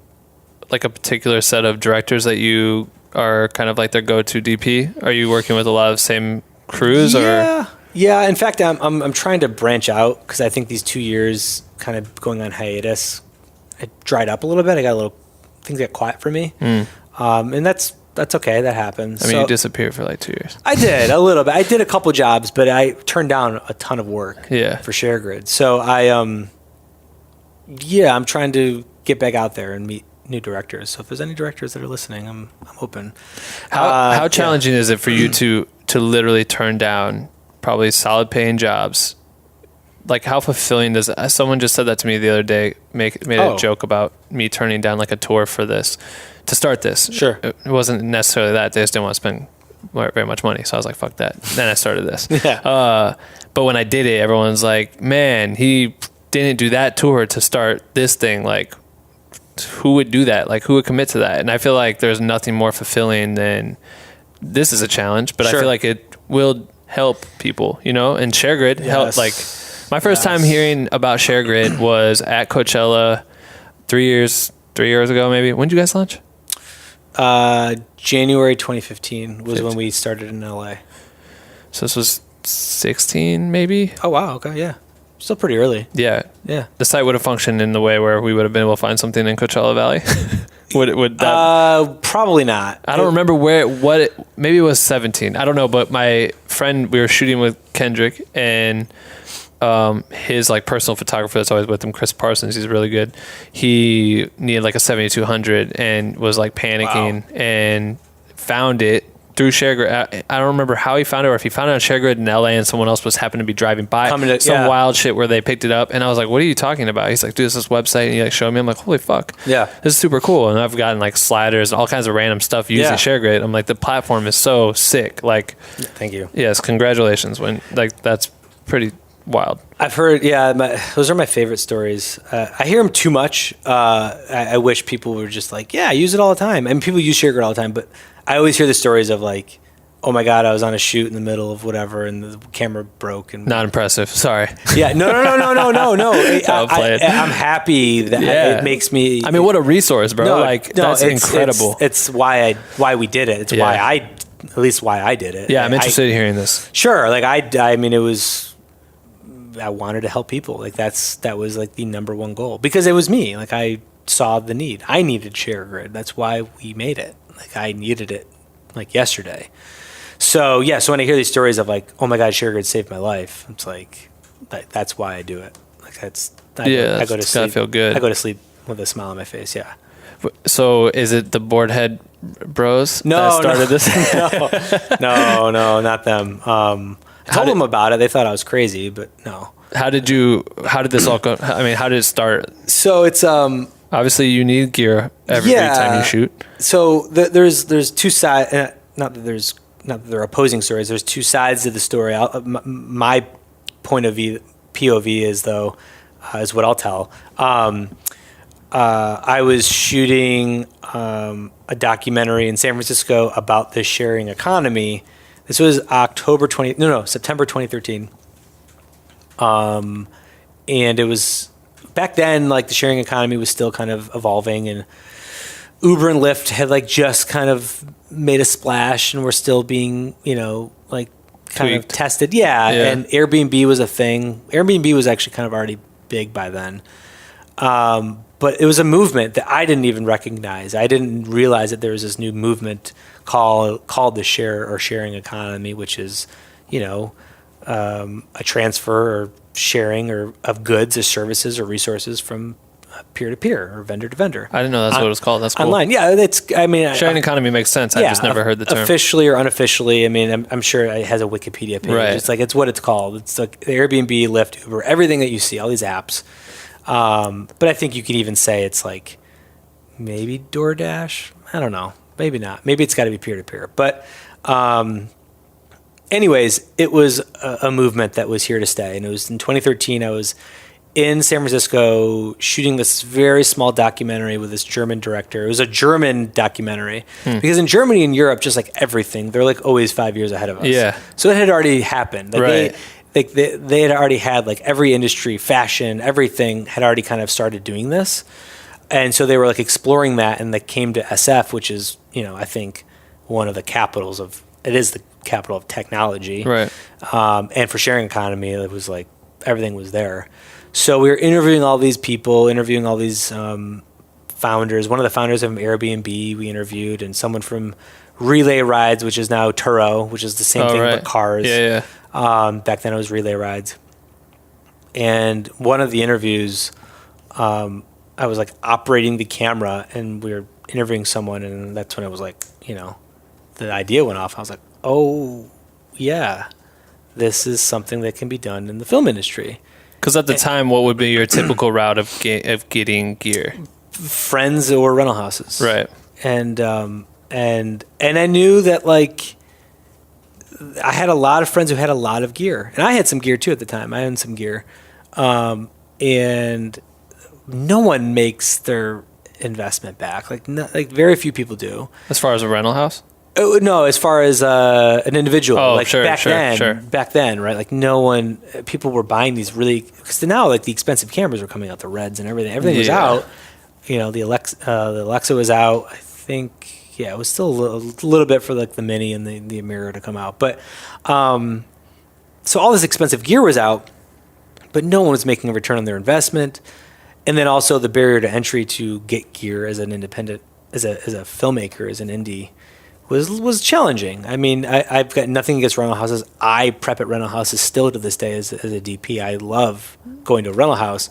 like a particular set of directors that you are kind of like their go-to DP? Are you working with a lot of the same crews or? Yeah. In fact, I'm trying to branch out because I think these 2 years kind of going on hiatus, it dried up a little bit. Things got quiet for me, and that's okay. That happens. I mean, you disappeared for like 2 years. I did a little bit. I did a couple jobs, but I turned down a ton of work. Yeah. For ShareGrid. So I'm trying to get back out there and meet new directors. So if there's any directors that are listening, I'm open. How challenging is it for you to literally turn down probably solid paying jobs? Like, how fulfilling does it? Someone just said that to me the other day, made a joke about me turning down like a tour for this, to start this. Sure. It wasn't necessarily that. They just didn't want to spend very much money. So I was like, fuck that. Then I started this. Yeah. But when I did it, everyone's like, man, he didn't do that tour to start this thing. Like, who would do that? Like, who would commit to that? And I feel like there's nothing more fulfilling than, this is a challenge, but I feel like it will help people, and ShareGrid helped. Like, my first time hearing about ShareGrid was at Coachella 3 years ago, maybe. When did you guys launch? January 2015 was when we started in LA. So this was 16, maybe? Oh, wow. Okay. Yeah. Still pretty early. Yeah. Yeah. The site would have functioned in the way where we would have been able to find something in Coachella Valley. would that? Probably not. I don't remember maybe it was 17. I don't know, but my friend, we were shooting with Kendrick, and his like personal photographer that's always with him, Chris Parsons, he's really good. He needed like a 7200 and was like panicking and found it through ShareGrid. I don't remember how he found it, or if he found it on ShareGrid in LA and someone else was happened to be driving by. Some wild shit where they picked it up, and I was like, "What are you talking about?" He's like, "Dude, this website," and he like showed me. I'm like, "Holy fuck, yeah, this is super cool." And I've gotten like sliders and all kinds of random stuff using ShareGrid. I'm like, the platform is so sick. Like, thank you. Yes, congratulations. When like that's pretty wild. I've heard, those are my favorite stories. I hear them too much. I wish people were just like, yeah, use it all the time. I mean, people use ShareGrid all the time, but I always hear the stories of like, oh my God, I was on a shoot in the middle of whatever and the camera broke. And not impressive. Sorry. Yeah, no. I'm happy that it makes me. I mean, what a resource, bro. That's incredible. It's why we did it. It's why I did it. Yeah, I'm interested in hearing this. Sure. Like I mean, I wanted to help people. Like that was like the number one goal because it was me. Like I saw the need. I needed ShareGrid. That's why we made it. Like I needed it like yesterday. So yeah. So when I hear these stories of like, oh my God, ShareGrid saved my life. It's like, that's why I do it. Like I go to sleep. Feel good. I go to sleep with a smile on my face. Yeah. So is it the Boardhead Bros that started this? No, not them. I told them about it. They thought I was crazy, but no. How did this all go? I mean, how did it start? So it's obviously you need gear every time you shoot. So there's two sides. Not that they're opposing stories. There's two sides to the story. My point of view, POV, is what I'll tell. I was shooting a documentary in San Francisco about the sharing economy. This was September 2013. And it was back then, like the sharing economy was still kind of evolving, and Uber and Lyft had like just kind of made a splash and were still being, like kind of tested. Yeah. And Airbnb was a thing. Airbnb was actually kind of already big by then. But it was a movement that I didn't even recognize. I didn't realize that there was this new movement called the sharing economy, which is, a transfer or sharing of goods or services or resources from peer to peer or vendor to vendor. I didn't know that's what it was called. That's cool. Online. Yeah, sharing economy makes sense. I just never heard the term. Officially or unofficially, I mean, I'm sure it has a Wikipedia page. Right. It's like, it's what it's called. It's like Airbnb, Lyft, Uber, everything that you see, all these apps. But I think you could even say it's like maybe DoorDash. I don't know. Maybe not. Maybe it's got to be peer to peer. But anyways, it was a movement that was here to stay. And it was in 2013. I was in San Francisco shooting this very small documentary with this German director. It was a German documentary because in Germany and Europe, just like everything, they're like always 5 years ahead of us. Yeah. So it had already happened. Like they had already had like every industry, fashion, everything had already kind of started doing this. And so they were like exploring that, and they came to SF, which is, I think one of the capitals of, it is the capital of technology. Right. And for sharing economy, it was like everything was there. So we were interviewing all these people, interviewing all these founders. One of the founders of Airbnb we interviewed, and someone from Relay Rides, which is now Turo, which is the same thing but cars. Yeah. Back then it was Relay Rides. And one of the interviews, I was like operating the camera and we were interviewing someone, and that's when it was like, the idea went off. I was like, oh yeah, this is something that can be done in the film industry. Because at the time, what would be your typical route of getting gear? Friends or rental houses. Right. And I knew that like I had a lot of friends who had a lot of gear, and I had some gear too at the time. I owned some gear, and no one makes their investment back. Like very few people do. As far as a rental house? Oh, no, as far as an individual. Oh, like sure, back then, right? Like people were buying these really, because now like the expensive cameras were coming out, the Reds and everything. Everything was out. The Alexa was out. I think, it was still a little bit for like the Mini and the Mirror to come out. But so all this expensive gear was out, but no one was making a return on their investment. And then also the barrier to entry to get gear as an independent, as a filmmaker, as an indie, was challenging. I mean, I've got nothing against rental houses. I prep at rental houses still to this day as a DP. I love going to a rental house,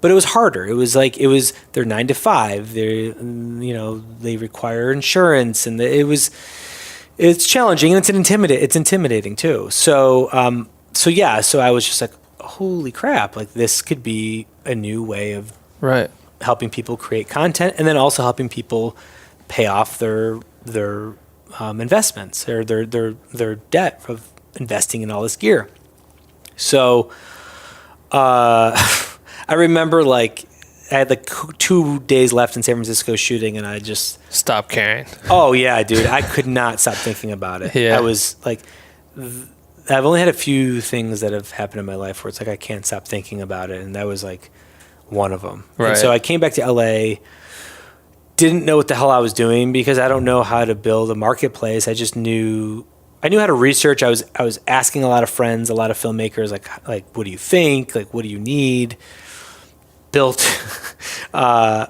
but it was harder. It was they're 9 to 5. They require insurance, and it was It's challenging and it's intimidating too. So I was just like, holy crap, like this could be a new way of Right. helping people create content, and then also helping people pay off their investments or their debt of investing in all this gear. So I remember like I had like 2 days left in San Francisco shooting, and I just Stop caring. Oh yeah, dude, I could not stop thinking about it. Yeah. I was like, I've only had a few things that have happened in my life where it's like I can't stop thinking about it, and that was like one of them. Right. And so I came back to LA, didn't know what the hell I was doing because I don't know how to build a marketplace. I knew how to research. I was asking a lot of friends, a lot of filmmakers, like what do you think? Like what do you need? Built I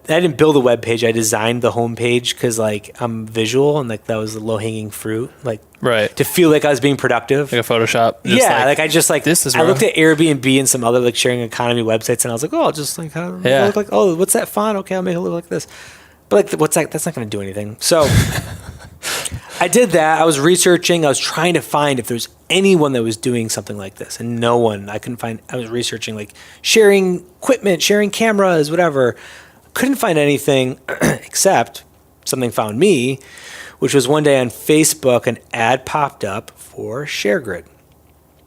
didn't build a web page. I designed the homepage because like I'm visual and like that was the low hanging fruit. Like Right. to feel like I was being productive. Like a Photoshop. This is I looked at Airbnb and some other like sharing economy websites, and I was like, oh, I'll just like look like, oh, what's that font? Okay, I'll make it look like this. But like, what's that? That's not going to do anything. So I did that. I was researching. I was trying to find if there's anyone that was doing something like this, and no one. I couldn't find. I was researching like sharing equipment, sharing cameras, whatever. Couldn't find anything except something found me, which was one day on Facebook, an ad popped up for ShareGrid.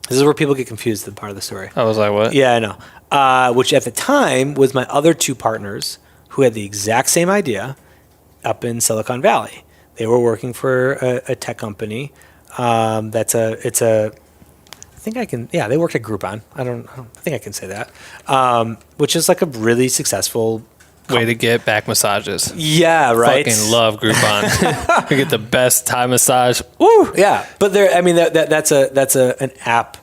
This is where people get confused, the part of the story. I was like, what? Yeah, I know. Which at the time was my other two partners who had the exact same idea up in Silicon Valley. They were working for a tech company. They worked at Groupon. I think I can say that. Which is like a really successful way to get back massages. Yeah, right. Fucking love Groupon. We get the best Thai massage. Woo! Yeah, but that's an app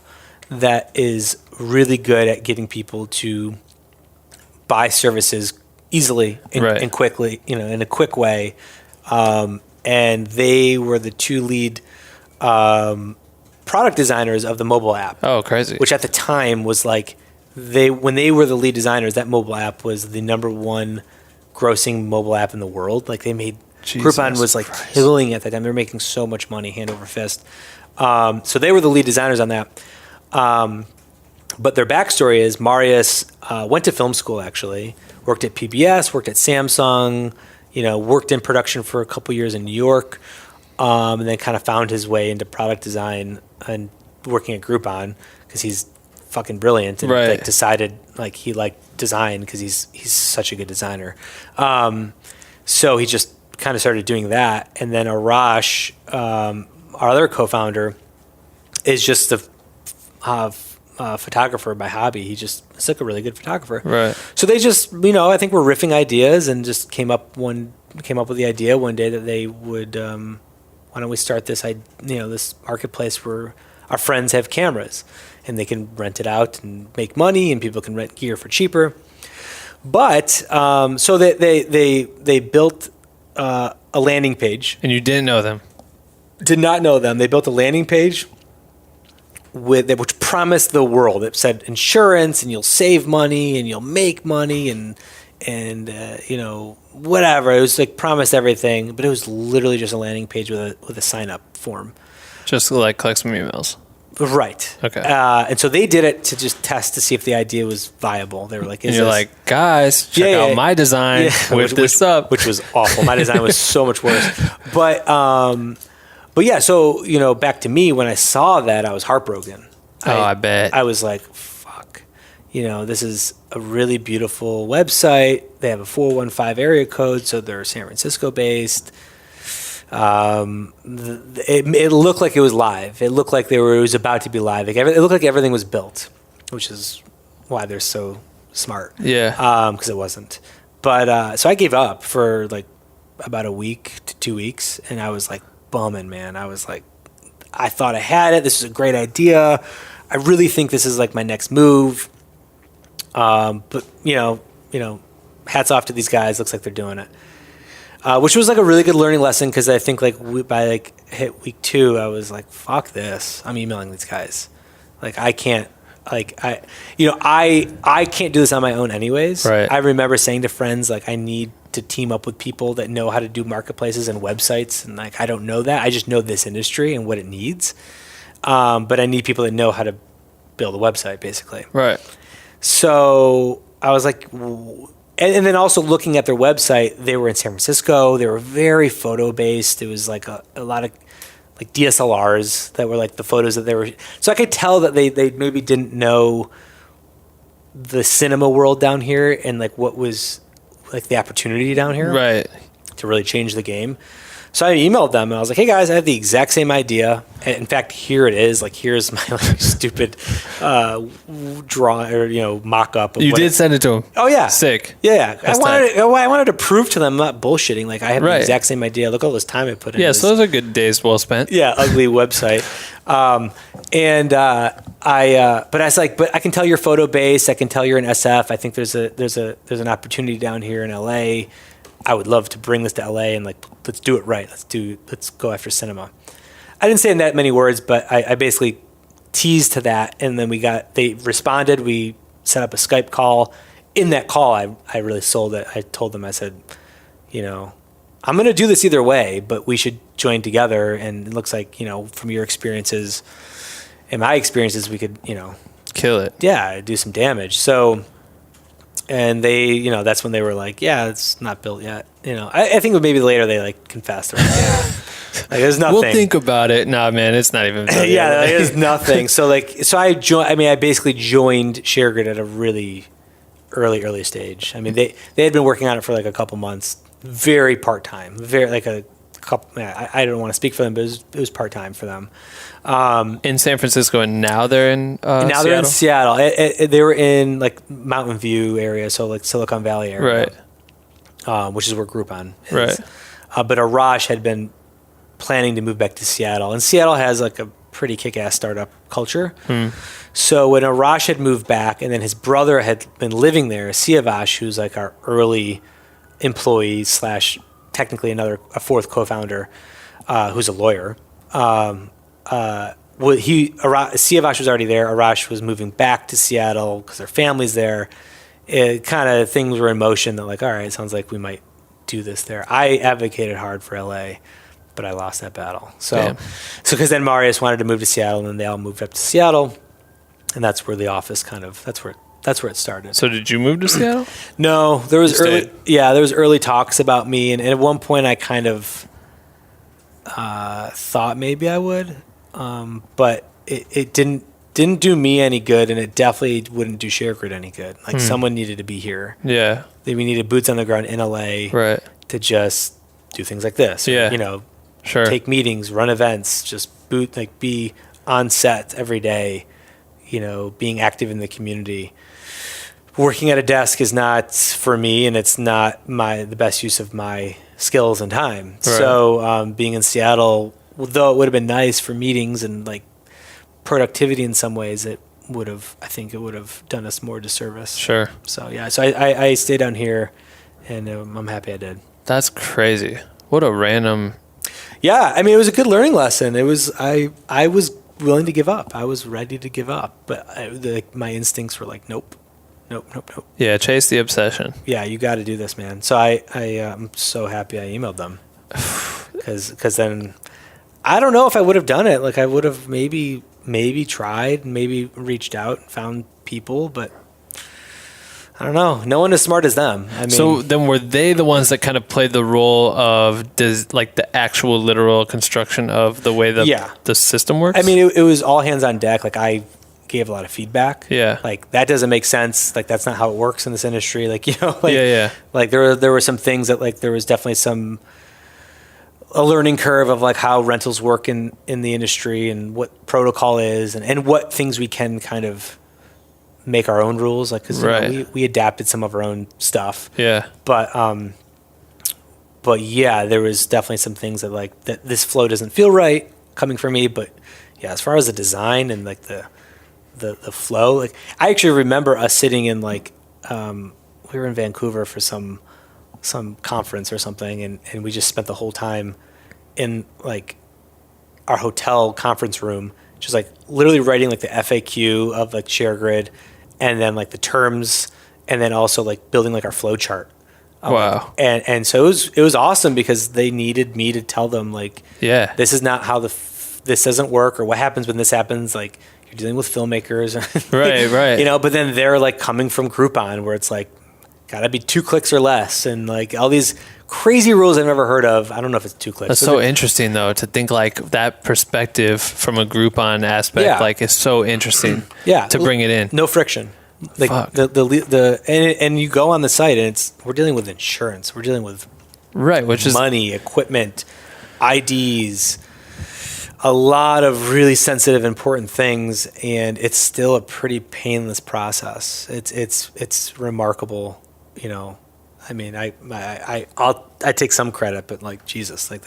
that is really good at getting people to buy services easily and quickly, in a quick way. And they were the two lead product designers of the mobile app. Oh, crazy! Which at the time was like when they were the lead designers, that mobile app was the number one grossing mobile app in the world. Like they made Groupon was like killing at that time. They were making so much money, hand over fist. So they were the lead designers on that. But their backstory is Marius went to film school, actually, worked at PBS, worked at Samsung, worked in production for a couple years in New York, and then kind of found his way into product design and working at Groupon because he's fucking brilliant and like decided like he liked design because he's such a good designer. So he just kind of started doing that. And then Arash, our other co-founder, is just a photographer by hobby. He's like a really good photographer. Right. So they just, I think we're riffing ideas and just came up with the idea one day that they would, why don't we start this, this marketplace where our friends have cameras and they can rent it out and make money and people can rent gear for cheaper. But, so they built a landing page. And you didn't know them? Did not know them. They built a landing page which promised the world. It said insurance and you'll save money and you'll make money and whatever. It was like promised everything, but it was literally just a landing page with a sign up form. Just to like collect some emails. Right. Okay. And so they did it to just test to see if the idea was viable. They were like, like, guys, check out my design. Whip this up. Which was awful. My design was so much worse. But yeah, so, back to me, when I saw that, I was heartbroken. I bet. I was like, fuck, this is a really beautiful website. They have a 415 area code, so they're San Francisco based. It looked like it was live. It looked like it was about to be live. It looked like everything was built, which is why they're so smart. Yeah. Because it wasn't. But so I gave up for like about a week to 2 weeks, and I was like bumming, man. I was like, I thought I had it. This is a great idea. I really think this is like my next move. But hats off to these guys. Looks like they're doing it. Which was like a really good learning lesson because I think like by like hit week 2, I was like, fuck this. I'm emailing these guys. Like I can't. Like I can't do this on my own anyways. Right. I remember saying to friends like I need to team up with people that know how to do marketplaces and websites. And like, I don't know that. I just know this industry and what it needs. But I need people that know how to build a website, basically. Right. So I was like, and then also looking at their website, they were in San Francisco. They were very photo based. It was like a lot of like DSLRs that were like the photos that they were. So I could tell that they maybe didn't know the cinema world down here and like what was like the opportunity down here. Right. To really change the game. So I emailed them and I was like, hey guys, I have the exact same idea. And in fact, here it is. Like, here's my like stupid drawing or, mock up. You did send it to them. Oh yeah. Sick. Yeah. That's I wanted to prove to them, I'm not bullshitting. Like, I have the exact same idea. Look at all this time I put in. Yeah. So those are good days well spent. Yeah. Ugly website. But I was like, but I can tell you're photo based. I can tell you're an SF. I think there's an opportunity down here in LA. I would love to bring this to LA and like, let's do it right. Let's go after cinema. I didn't say in that many words, but I basically teased to that. And then they responded. We set up a Skype call. In that call, I really sold it. I told them, I said, I'm going to do this either way, but we should join together. And it looks like, from your experiences and my experiences, we could, kill it. Yeah, do some damage. So, and they, that's when they were like, yeah, it's not built yet. I think maybe later they like confessed. They're like, yeah, like there's nothing. We'll think about it. Nah, man, it's not even built yeah, yet. there's nothing. So I basically joined ShareGrid at a really early stage. I mean, they had been working on it for like a couple months, very part-time, very like a couple, I don't want to speak for them, but it was part-time for them. In San Francisco, and now they're in Seattle? They're in Seattle. They were in like Mountain View area, so like Silicon Valley area, right? Which is where Groupon is. Right. But Arash had been planning to move back to Seattle, and Seattle has like a pretty kick-ass startup culture. So when Arash had moved back, and then his brother had been living there, Siavash, who's like our early employee / technically a fourth co-founder, who's a lawyer. Siavash was already there. Arash was moving back to Seattle because their family's there. It kind of things were in motion that like, all right, it sounds like we might do this there. I advocated hard for LA, but I lost that battle. So because then Marius wanted to move to Seattle, and then they all moved up to Seattle, and that's where the office that's where it started. So did you move to Seattle? No, there was early talks about me, and at one point I kind of thought maybe I would, but it didn't do me any good, and it definitely wouldn't do ShareGrid any good. Like someone needed to be here. Yeah, we needed boots on the ground in LA, right, to just do things like this. Yeah, sure. Take meetings, run events, just be on set every day. Being active in the community. Working at a desk is not for me, and it's not the best use of my skills and time. Right. So being in Seattle, though it would have been nice for meetings and like productivity in some ways, I think it would have done us more disservice. Sure. So yeah, so I stayed down here, and I'm happy I did. That's crazy. What a random. Yeah, I mean, it was a good learning lesson. It was I was willing to give up. I was ready to give up, but my instincts were like, nope. Yeah, chase the obsession. Yeah, you got to do this, man. So I'm so happy I emailed them, because then I don't know if I would have done it. Like I would have maybe tried, maybe reached out and found people, but I don't know. No one as smart as them. I mean, so then were they the ones that kind of played the role of the actual literal construction of the way the system works? I mean, it was all hands on deck. Like I gave a lot of feedback. Yeah. Like that doesn't make sense. Like that's not how it works in this industry. Like, like there were some things that like there was definitely a learning curve of like how rentals work in the industry, and what protocol is, and what things we can kind of make our own rules. Like, cause we adapted some of our own stuff. Yeah. But yeah, there was definitely some things that this flow doesn't feel right coming from me. But yeah, as far as the design and like the flow, like I actually remember us sitting in we were in Vancouver for some conference or something, and we just spent the whole time in like our hotel conference room, just like literally writing like the FAQ of like ShareGrid, and then like the terms, and then also like building like our flow chart Wow. And so it was awesome because they needed me to tell them like, Yeah. this is not how this doesn't work, or what happens when this happens. Like, you're dealing with filmmakers, Right. You know. But then they're like coming from Groupon, where it's like, gotta be 2 clicks or less, and like all these crazy rules I've never heard of. I don't know if it's 2 clicks. That's so interesting though, to think like that perspective from a Groupon aspect. Yeah. Like, it's so interesting. Yeah, To bring it in. no friction. Like Fuck. and you go on the site and we're dealing with insurance. We're dealing with Right. Which is money, equipment, IDs, a lot of really sensitive, important things, and it's still a pretty painless process. It's remarkable, you know. I mean, I take some credit, but like Jesus, like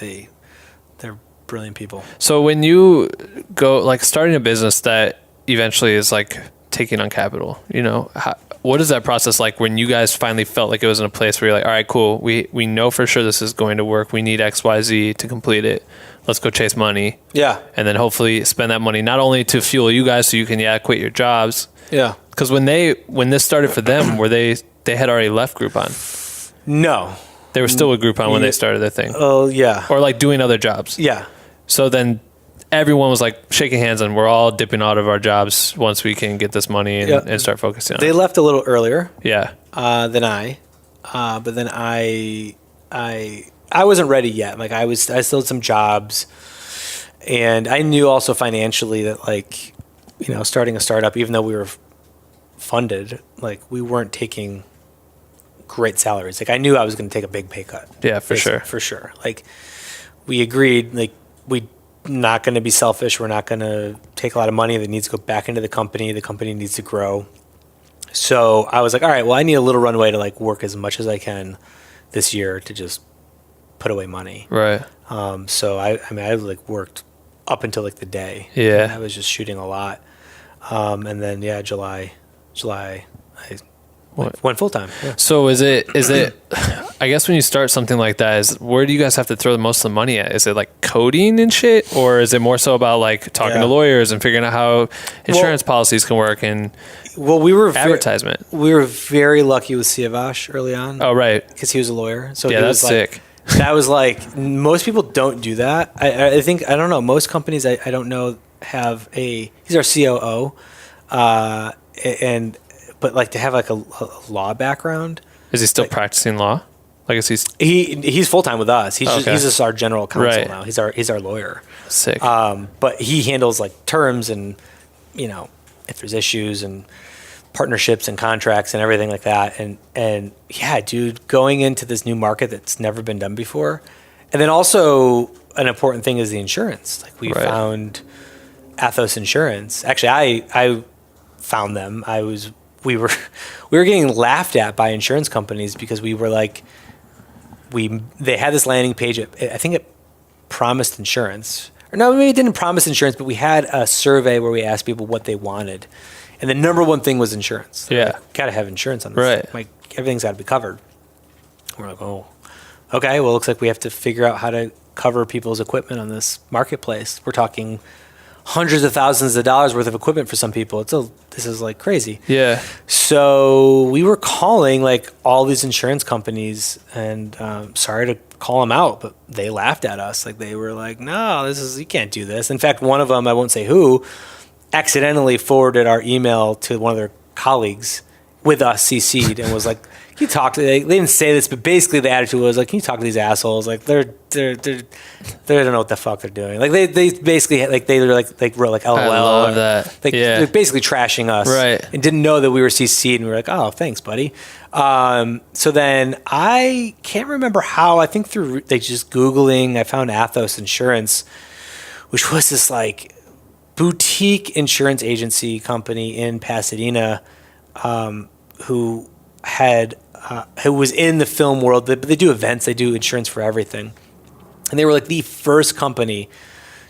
they're brilliant people. So when you go like starting a business that eventually is like taking on capital, you know, what is that process like when you guys finally felt like it was in a place where you're like, all right, cool, we know for sure this is going to work. We need XYZ to complete it. Let's go chase money. Yeah. And then hopefully spend that money not only to fuel you guys so you can quit your jobs. Yeah. Because when this started for them, were they had already left Groupon? No. They were still with Groupon when they started their thing. Oh yeah. Or like doing other jobs. Yeah. So then everyone was like shaking hands and we're all dipping out of our jobs once we can get this money and start focusing on They it. left a little earlier. Yeah. Than I, but then I wasn't ready yet. Like I still had some jobs, and I knew also financially that like, you know, starting a startup, even though we were funded, like we weren't taking great salaries. Like I knew I was going to take a big pay cut. Yeah, for sure. For sure. Like we agreed, like we not going to be selfish. We're not going to take a lot of money that needs to go back into the company. The company needs to grow. So I was like, all right, well, I need a little runway to like work as much as I can this year to just put away money. Right. So I mean, I like worked up until like the day. Yeah. I was just shooting a lot. And then July, I went full time. Yeah. So is it, I guess when you start something like that, where do you guys have to throw the most of the money at? Is it like coding and shit? Or is it more so about like talking to lawyers and figuring out how insurance policies can work and we were advertisement? We were very lucky with 𝐂𝐕𝐎𝐑𝐈𝐓𝐄 early on. Oh, right. Because he was a lawyer. So yeah, he that's was like, sick. That was like, most people don't do that. I think, I don't know, most companies I don't know have he's our COO. But like to have like a law background. Is he still practicing law? Like, is he's full time with us. He's he's just our general counsel now. He's our lawyer. Sick. But he handles like terms and, you know, if there's issues and partnerships and contracts and everything like that. And yeah, dude, going into this new market that's never been done before. And then also an important thing is the insurance. Like we found Athos Insurance. Actually, I found them. We were getting laughed at by insurance companies because we were like, they had this landing page. I think it promised insurance, or no, maybe it didn't promise insurance, but we had a survey where we asked people what they wanted, and the number one thing was insurance. Yeah, like, gotta have insurance on this. Right. Like everything's got to be covered. We're like, oh, okay. Well, it looks like we have to figure out how to cover people's equipment on this marketplace. We're talking hundreds of thousands of dollars worth of equipment for some people. This is like crazy. Yeah. So we were calling like all these insurance companies, and sorry to call them out, but they laughed at us. Like they were like, "No, you can't do this." In fact, one of them, I won't say who, accidentally forwarded our email to one of their colleagues with us CC'd and was like, "Can you talk to?" They didn't say this, but basically the attitude was like, "Can you talk to these assholes? Like they don't know what the fuck they're doing." Like they basically like they were like wrote like LOL. I love that. Like they're basically trashing us, right? And didn't know that we were CC'd, and we were like, "Oh, thanks, buddy." So then I can't remember how. I think through just Googling, I found Athos Insurance, which was this like boutique insurance agency company in Pasadena, who was in the film world. They do events, they do insurance for everything. And they were like the first company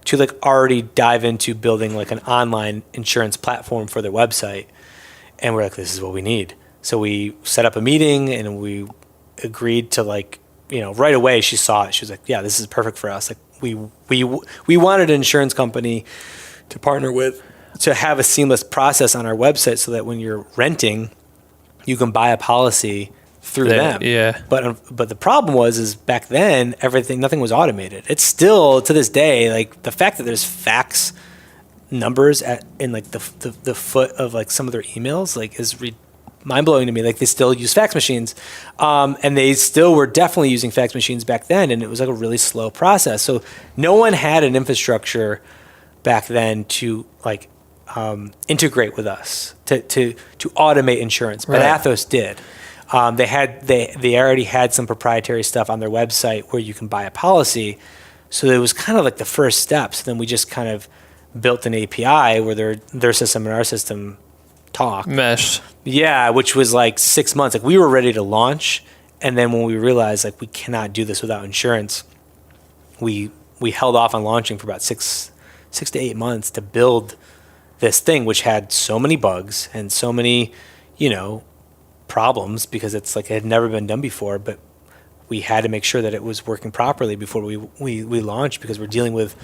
to like already dive into building like an online insurance platform for their website. And we're like, this is what we need. So we set up a meeting and we agreed to like, you know, right away she saw it. She was like, yeah, this is perfect for us. Like we wanted an insurance company to partner with, to have a seamless process on our website so that when you're renting, you can buy a policy through them. Yeah. But the problem is back then nothing was automated. It's still to this day, like the fact that there's fax numbers in like the foot of like some of their emails like is mind blowing to me. Like they still use fax machines, and they still were definitely using fax machines back then, and it was like a really slow process. So no one had an infrastructure back then to like integrate with us to automate insurance, but Athos did. They already had some proprietary stuff on their website where you can buy a policy. So it was kind of like the first steps. Then we just kind of built an API where their system and our system talk. Meshed. Yeah, which was like 6 months. Like we were ready to launch. And then when we realized like we cannot do this without insurance, we held off on launching for about six to 8 months to build this thing, which had so many bugs and so many, problems because it's like it had never been done before, but we had to make sure that it was working properly before we launched, because we're dealing with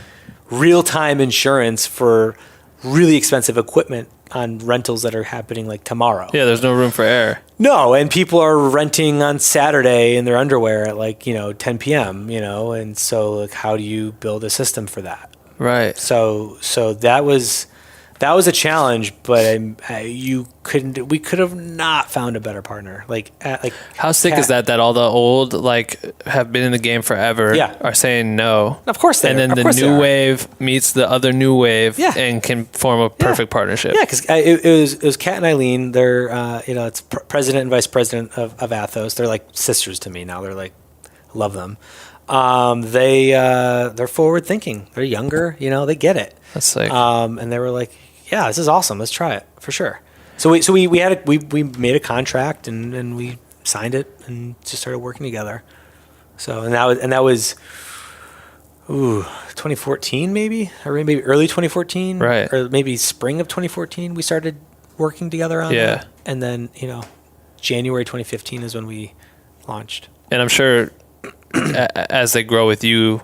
real-time insurance for really expensive equipment on rentals that are happening like tomorrow. Yeah, there's no room for error. No, and people are renting on Saturday in their underwear at like, 10 p.m., and so like how do you build a system for that? Right. So that was a challenge, but we could have not found a better partner. How sick is that all the old have been in the game forever are saying no? Of course they are. And then the new wave meets the other new wave and can form a perfect partnership. Yeah, because it was Kat and Eileen. They're it's president and vice president of Athos. They're like sisters to me now. They're like, love them. They're forward thinking. They're younger. They get it. That's sick. And they were like, yeah, this is awesome. Let's try it for sure. So we made a contract and we signed it and just started working together. So and that was 2014 maybe, or maybe early 2014, right? Or maybe spring of 2014 we started working together on that. And then January 2015 is when we launched. And I'm sure as they grow with you,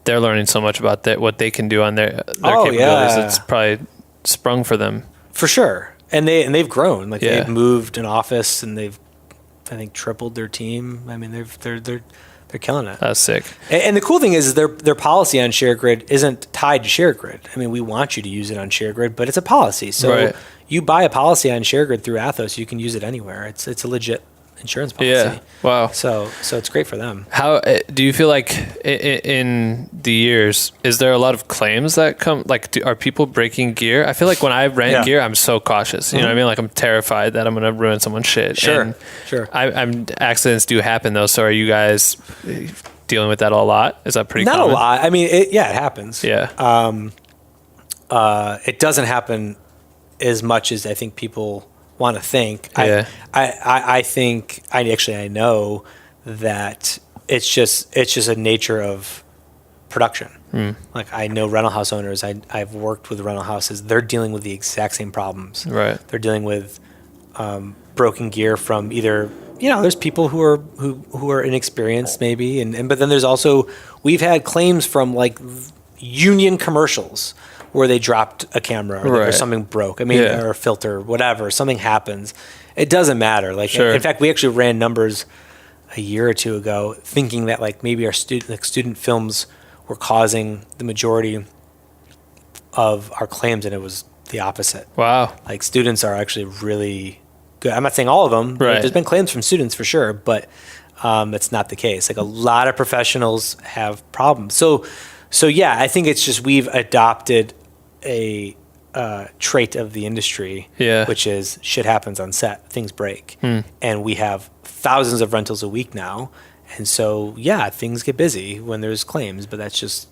they're learning so much about what they can do on their capabilities. Yeah. It's probably sprung for them for sure, and they've grown. They've moved an office, and they've I think tripled their team. I mean, they're killing it. That's sick. And the cool thing is their policy on ShareGrid isn't tied to ShareGrid. I mean, we want you to use it on ShareGrid, but it's a policy. So you buy a policy on ShareGrid through Athos, you can use it anywhere. It's a legit insurance policy. Yeah. Wow. So it's great for them. How do you feel like in the years, is there a lot of claims that come? Are people breaking gear? I feel like when I rent gear, I'm so cautious. You know what I mean? Like I'm terrified that I'm going to ruin someone's shit. Sure. Accidents do happen though. So are you guys dealing with that a lot? Is that pretty Not common? a lot. I mean, it happens. Yeah. It doesn't happen as much as I think people want to think. Yeah. I think I know that it's just a nature of production. Like I know rental house owners. I've worked with rental houses. They're dealing with the exact same problems. Right. They're dealing with broken gear from either there's people who are inexperienced maybe, but then there's also we've had claims from like union commercials where they dropped a camera or something broke. I mean, or a filter, whatever. Something happens. It doesn't matter. In fact, we actually ran numbers a year or two ago, thinking that like maybe our student films were causing the majority of our claims, and it was the opposite. Wow. Like students are actually really good. I'm not saying all of them. Right. There's been claims from students for sure, but it's not the case. Like a lot of professionals have problems. So yeah, I think it's just we've adopted a trait of the industry, which is shit happens on set, things break, and we have thousands of rentals a week now, and so things get busy when there's claims, but that's just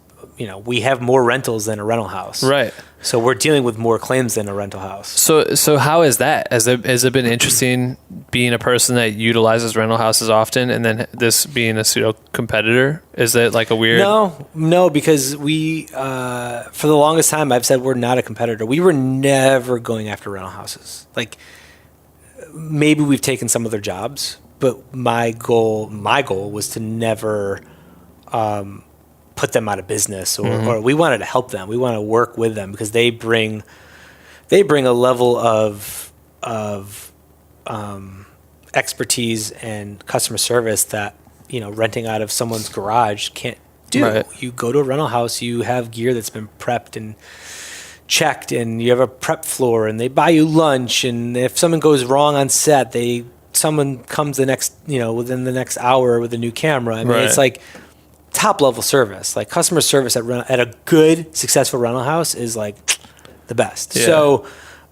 we have more rentals than a rental house, right? So we're dealing with more claims than a rental house. So how is that? Has it been interesting being a person that utilizes rental houses often, and then this being a pseudo competitor? Is it like a weird? No, because we for the longest time I've said we're not a competitor. We were never going after rental houses. Like maybe we've taken some of their jobs, but my goal was to never put them out of business, or we wanted to help them. We want to work with them because they bring a level of expertise and customer service that, renting out of someone's garage can't do. Right. You go to a rental house, you have gear that's been prepped and checked, and you have a prep floor, and they buy you lunch, and if something goes wrong on set, someone comes within the next hour with a new camera. I mean, Right. it's like top level service. Like customer service at a good, successful rental house is like the best. Yeah. So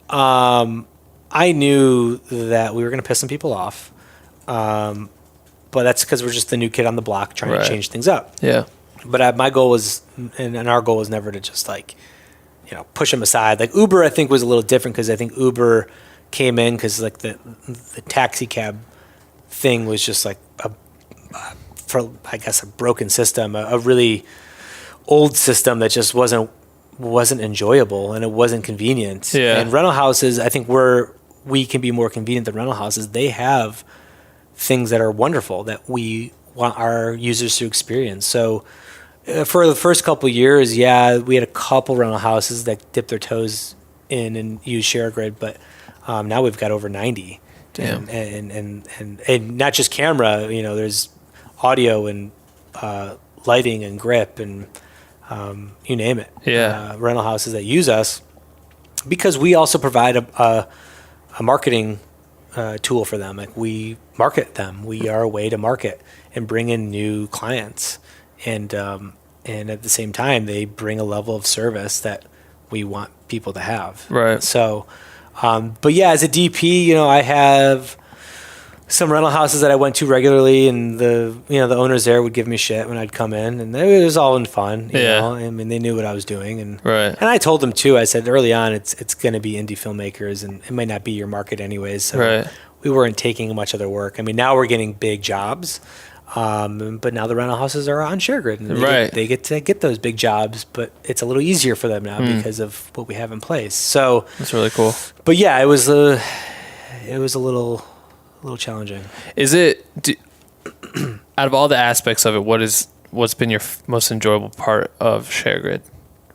I knew that we were going to piss some people off. But that's because we're just the new kid on the block trying Right. to change things up. Yeah. But my goal was, and our goal was never to just push them aside. Like Uber, I think was a little different because I think Uber came in because like the taxi cab thing was just like a broken system, a really old system that just wasn't enjoyable and it wasn't convenient. Yeah. And rental houses, I think we can be more convenient than rental houses. They have things that are wonderful that we want our users to experience. So for the first couple of years, we had a couple rental houses that dipped their toes in and used ShareGrid, but now we've got over 90. Damn. And not just camera, there's audio and lighting and grip and you name it. Yeah. Rental houses that use us because we also provide a marketing tool for them. Like we market them. We are a way to market and bring in new clients. And at the same time, they bring a level of service that we want people to have. Right. So, but yeah, as a DP, I have some rental houses that I went to regularly, and the owners there would give me shit when I'd come in, and it was all in fun. You know? I mean, they knew what I was doing, and I told them too. I said early on, it's going to be indie filmmakers, and it might not be your market anyways. So we weren't taking much of their work. I mean, now we're getting big jobs. But now the rental houses are on ShareGrid, and they get to get those big jobs, but it's a little easier for them now because of what we have in place. So that's really cool. But yeah, it was a little challenging. Is it out of all the aspects of it, what's been your most enjoyable part of ShareGrid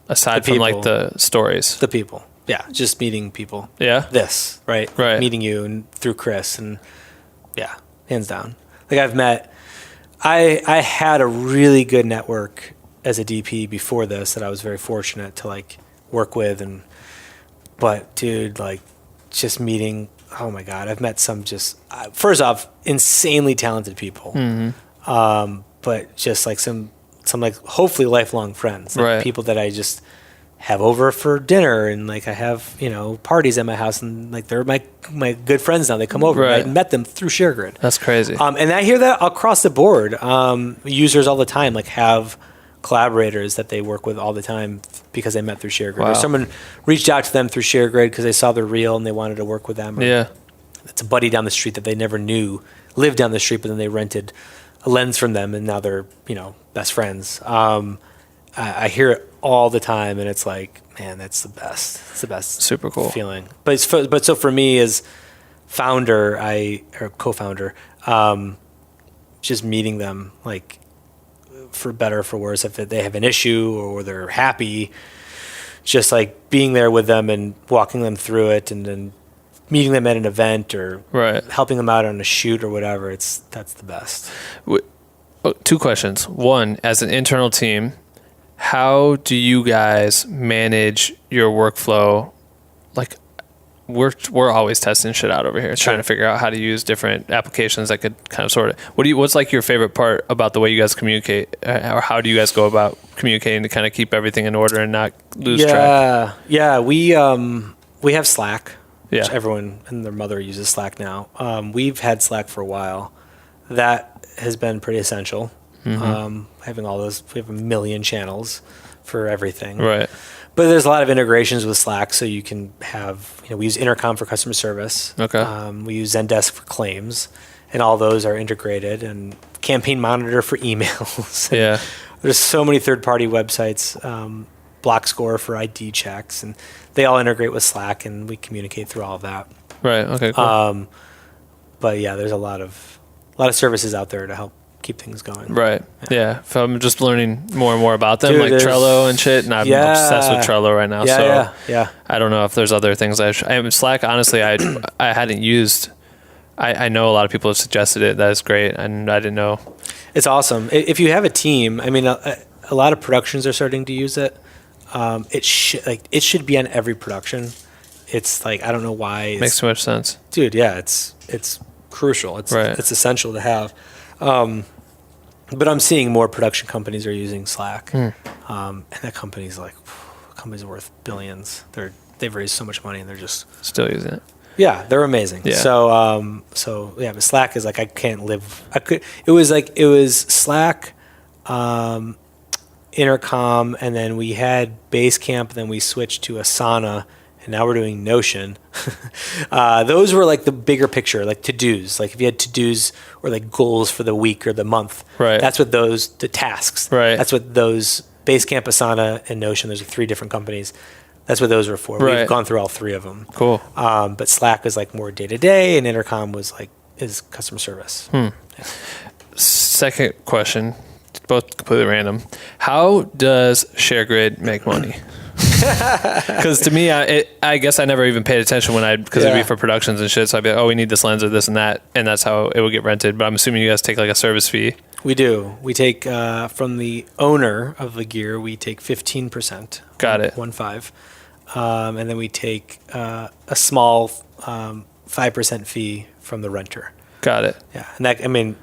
aside from like the stories? The people. Yeah, just meeting people. Yeah. This, right? Meeting you and through Chris, and yeah, hands down. Like I had a really good network as a DP before this that I was very fortunate to like work with, but dude, like just meeting, oh my God, I've met some just, first off, insanely talented people, but just like some like hopefully lifelong friends, like people that I just have over for dinner, and like I have, parties at my house, and like they're my good friends now. They come over. I met them through ShareGrid. That's crazy. And I hear that across the board. Users all the time like have collaborators that they work with all the time because they met through ShareGrid. Or someone reached out to them through ShareGrid because they saw their reel and they wanted to work with them. It's a buddy down the street that they never knew lived down the street, but then they rented a lens from them, and now they're best friends. I hear it all the time, and it's like, man, that's the best. It's the best. Super cool feeling. But so for me as founder, or co-founder, just meeting them, like for better or for worse, if they have an issue or they're happy, just like being there with them and walking them through it, and then meeting them at an event or helping them out on a shoot or whatever. That's the best. Two questions. One, as an internal team, how do you guys manage your workflow? Like we're always testing shit out over here, trying to figure out how to use different applications that could kind of sort it. What's like your favorite part about the way you guys communicate, or how do you guys go about communicating to kind of keep everything in order and not lose track? Yeah, we have Slack. Yeah. Which everyone and their mother uses Slack now. We've had Slack for a while. That has been pretty essential. Having all those, we have 1 million channels for everything. Right. But there's a lot of integrations with Slack, so you can have, we use Intercom for customer service. Okay. We use Zendesk for claims, and all those are integrated, and Campaign Monitor for emails. Yeah. There's so many third-party websites, BlockScore for ID checks, and they all integrate with Slack, and we communicate through all of that. Right. Okay. Cool. But yeah, there's a lot of services out there to help keep things going. Right. Yeah. So I'm just learning more and more about them, Dude, like Trello and shit, and I'm obsessed with Trello right now. Yeah. I don't know if there's other things Slack, honestly, I hadn't used I know a lot of people have suggested it. That is great, and I didn't know. It's awesome. If you have a team, I mean, a lot of productions are starting to use it. It should be on every production. It's like, I don't know why. Makes too much sense, dude. Yeah, it's crucial. It's essential to have. But I'm seeing more production companies are using Slack, and that company's worth billions. They've raised so much money, and they're just still using it. Yeah, they're amazing. Yeah. So yeah, but Slack is like, I can't live. It was Slack, Intercom, and then we had Basecamp. Then we switched to Asana, and now we're doing Notion. Those were like the bigger picture, like to-dos. Like if you had to-dos or like goals for the week or the month, right? That's what the tasks, right? That's what those Basecamp, Asana, and Notion. Those are 3 different companies. That's what those were for. Right. We've gone through all 3 of them. Cool. But Slack was like more day to day, and Intercom is customer service. Yeah. Second question, both completely random. How does ShareGrid make money? Because to me, I guess I never even paid attention because it'd be for productions and shit. So I'd be like, oh, we need this lens or this and that, and that's how it would get rented. But I'm assuming you guys take like a service fee. We do. We take from the owner of the gear. We take 15%. Got it. 1.5. And then we take a small 5% fee from the renter. Got it. Yeah, and that, I mean,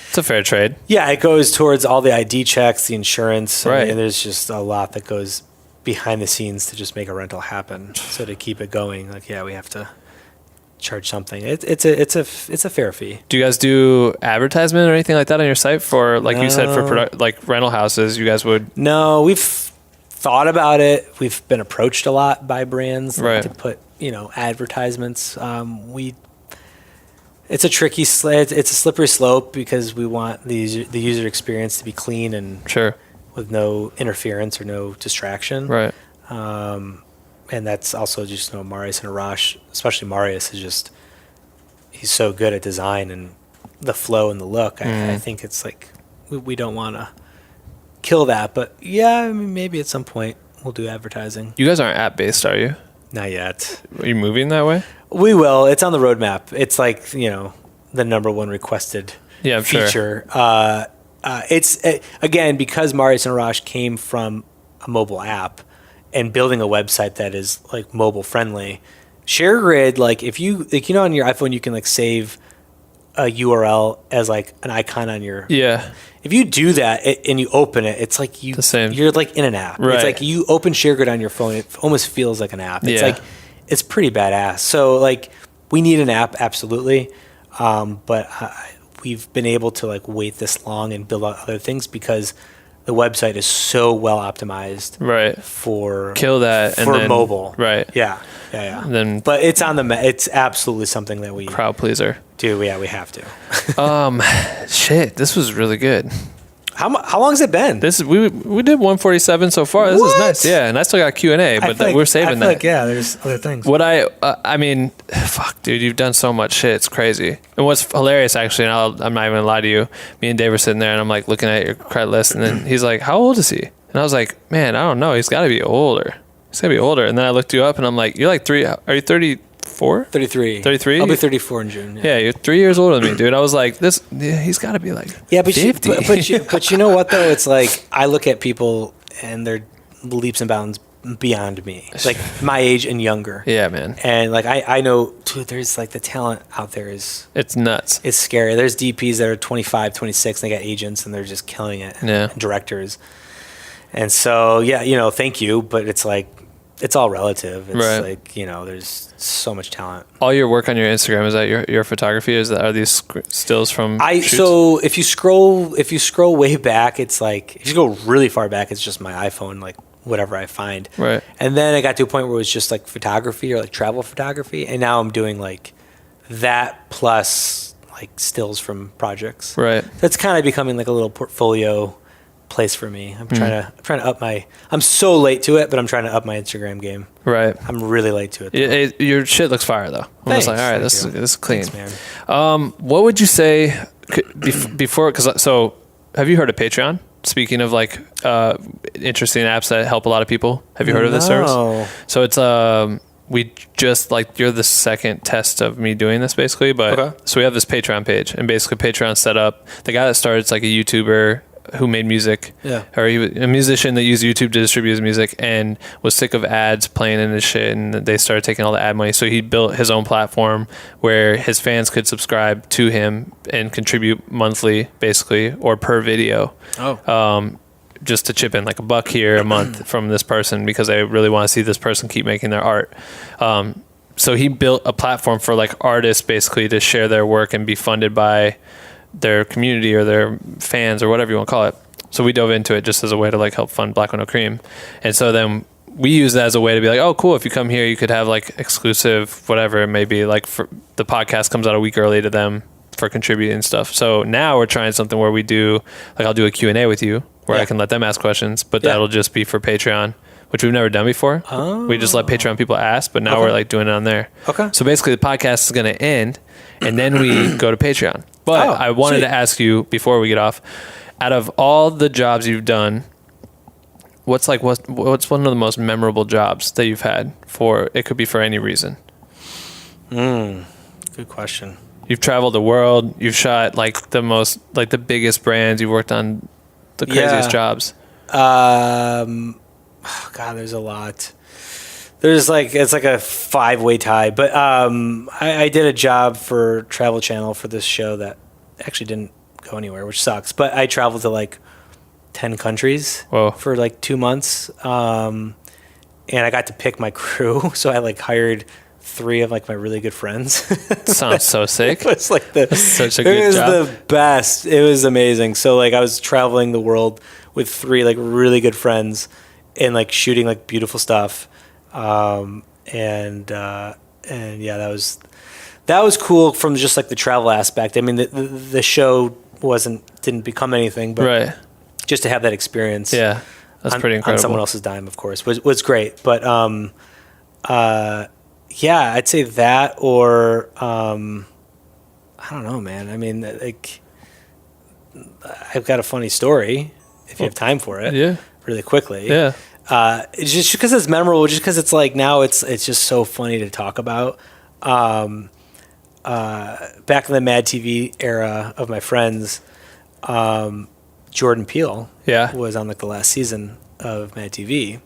it's a fair trade. Yeah, it goes towards all the ID checks, the insurance, right? And there's just a lot that goes behind the scenes to just make a rental happen. So to keep it going, like, yeah, we have to charge something. It's a fair fee. Do you guys do advertisement or anything like that on your site for, like you said, for like rental houses? You guys would? No, we've thought about it. We've been approached a lot by brands to put, advertisements. It's a tricky it's a slippery slope because we want the user experience to be clean and with no interference or no distraction. Right. And that's also just, Marius and Arash, especially Marius, he's so good at design and the flow and the look. I think it's like we don't want to kill that, but yeah, I mean, maybe at some point we'll do advertising. You guys aren't app based, are you? Not yet. Are you moving that way? We will. It's on the roadmap. It's like, the number one requested feature. Sure. It's again, because Marius and Arash came from a mobile app and building a website that is like mobile friendly. ShareGrid, like if you on your iPhone, you can like save a URL as like an icon on your. Yeah. If you do that and you open it, it's like you're like in an app. Right. It's like you open ShareGrid on your phone. It almost feels like an app. It's yeah. like, it's pretty badass. So like we need an app, absolutely. But we've been able to like wait this long and build out other things because the website is so well optimized. Right. For kill that for and then, mobile. Right. Yeah. But it's on it's absolutely something that we crowd pleaser. Do. Yeah, we have to. Shit, this was really good. How long has it been? We did 147 so far. This is nice. Yeah, and I still got Q&A, but we're saving that. There's other things. What I mean, fuck, dude, you've done so much shit. It's crazy. And what's hilarious, actually, and I'm not even gonna lie to you. Me and Dave were sitting there, and I'm like looking at your credit list, and then he's like, "How old is he?" And I was like, "Man, I don't know. He's got to be older. He's gotta be older." And then I looked you up, and I'm like, "You're like 3. Are you 34? 33. 33? I'll be 34 in June. Yeah, you're 3 years older than me, dude. I was like, he's got to be like 50. But you know what though? It's like I look at people and they're leaps and bounds beyond me, like my age and younger. Yeah, man. And like I know, dude, there's like the talent out there it's nuts. It's scary. There's DPs that are 25, 26, and they got agents and they're just killing it. Yeah. And directors. And so yeah, thank you, but it's like it's all relative. It's right. like, there's so much talent. All your work on your Instagram, is that your photography? Are these stills from shoots? So if you scroll way back, it's like, if you go really far back, it's just my iPhone, like whatever I find. Right. And then I got to a point where it was just like photography or like travel photography. And now I'm doing like that plus like stills from projects. Right. That's kind of becoming like a little portfolio place for me. I'm trying to up I'm so late to it, but I'm trying to up my Instagram game. Right. I'm really late to it. Your shit looks fire though. I'm just like, all right, this is clean. Thanks, man. What would you say before? So have you heard of Patreon? Speaking of like interesting apps that help a lot of people, have you heard of this service? So it's we just like, you're the second test of me doing this basically, but Okay. so we have this Patreon page, and basically Patreon set up, the guy that started, it's like a YouTuber who made music, or he was a musician that used YouTube to distribute his music and was sick of ads playing in his shit, and they started taking all the ad money. So he built his own platform where his fans could subscribe to him and contribute monthly, basically, or per video. Just to chip in like $1 here a month from this person because I really want to see this person keep making their art. So he built a platform for like artists basically to share their work and be funded by their community or their fans or whatever you want to call it. So we dove into it just as a way to like help fund Black Window Cream. And so then we use that as a way to be like, oh, cool. If you come here, you could have like exclusive, whatever it may be, like for the podcast comes out a week early to them for contributing and stuff. So now we're trying something where we do, like I'll do a Q&A with you where I can let them ask questions, but that'll just be for Patreon, which we've never done before. We just let Patreon people ask, but now we're like doing it on there. So basically the podcast is going to end and then we go to Patreon. But I wanted to ask you before we get off, out of all the jobs you've done, what's one of the most memorable jobs that you've had for, it could be for any reason? Good question. You've traveled the world, you've shot like the most, like the biggest brands, you've worked on the craziest jobs. God, there's a lot. There's like, it's like a 5-way tie, but I did a job for Travel Channel for this show that actually didn't go anywhere, which sucks, but I traveled to like 10 countries for like 2 months. And I got to pick my crew. So I like hired 3 of like my really good friends. Sounds so sick. It was like such a good job. It was the best. It was amazing. So like I was traveling the world with 3 like really good friends and like shooting like beautiful stuff. And yeah, that was cool from just like the travel aspect. I mean, the show didn't become anything, but just to have that experience. Yeah, that's pretty incredible. On someone else's dime, of course, was great. But yeah, I'd say that, or I don't know, man. I mean, like I've got a funny story if you have time for it. Yeah, really quickly. Yeah. It's just because it's memorable, just because it's like now it's just so funny to talk about. Back in the Mad TV era of my friends, Jordan Peele was on like the last season of Mad TV,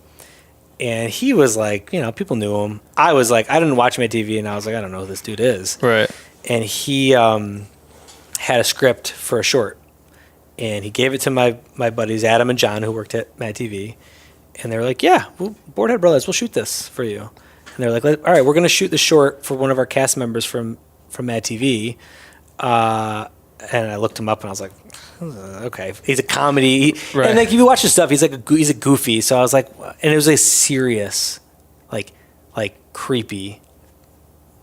and he was like, you know, people knew him. I was like, I didn't watch Mad TV, and I was like, I don't know who this dude is. Right. And he had a script for a short, and he gave it to my buddies Adam and John, who worked at Mad TV. And they were like, yeah, Boardhead Brothers, we'll shoot this for you. And they're like, all right, we're going to shoot the short for one of our cast members from Mad TV. And I looked him up and I was like, okay, he's a comedy. And like, if you watch his stuff, he's a goofy. So I was like, and it was a serious, like creepy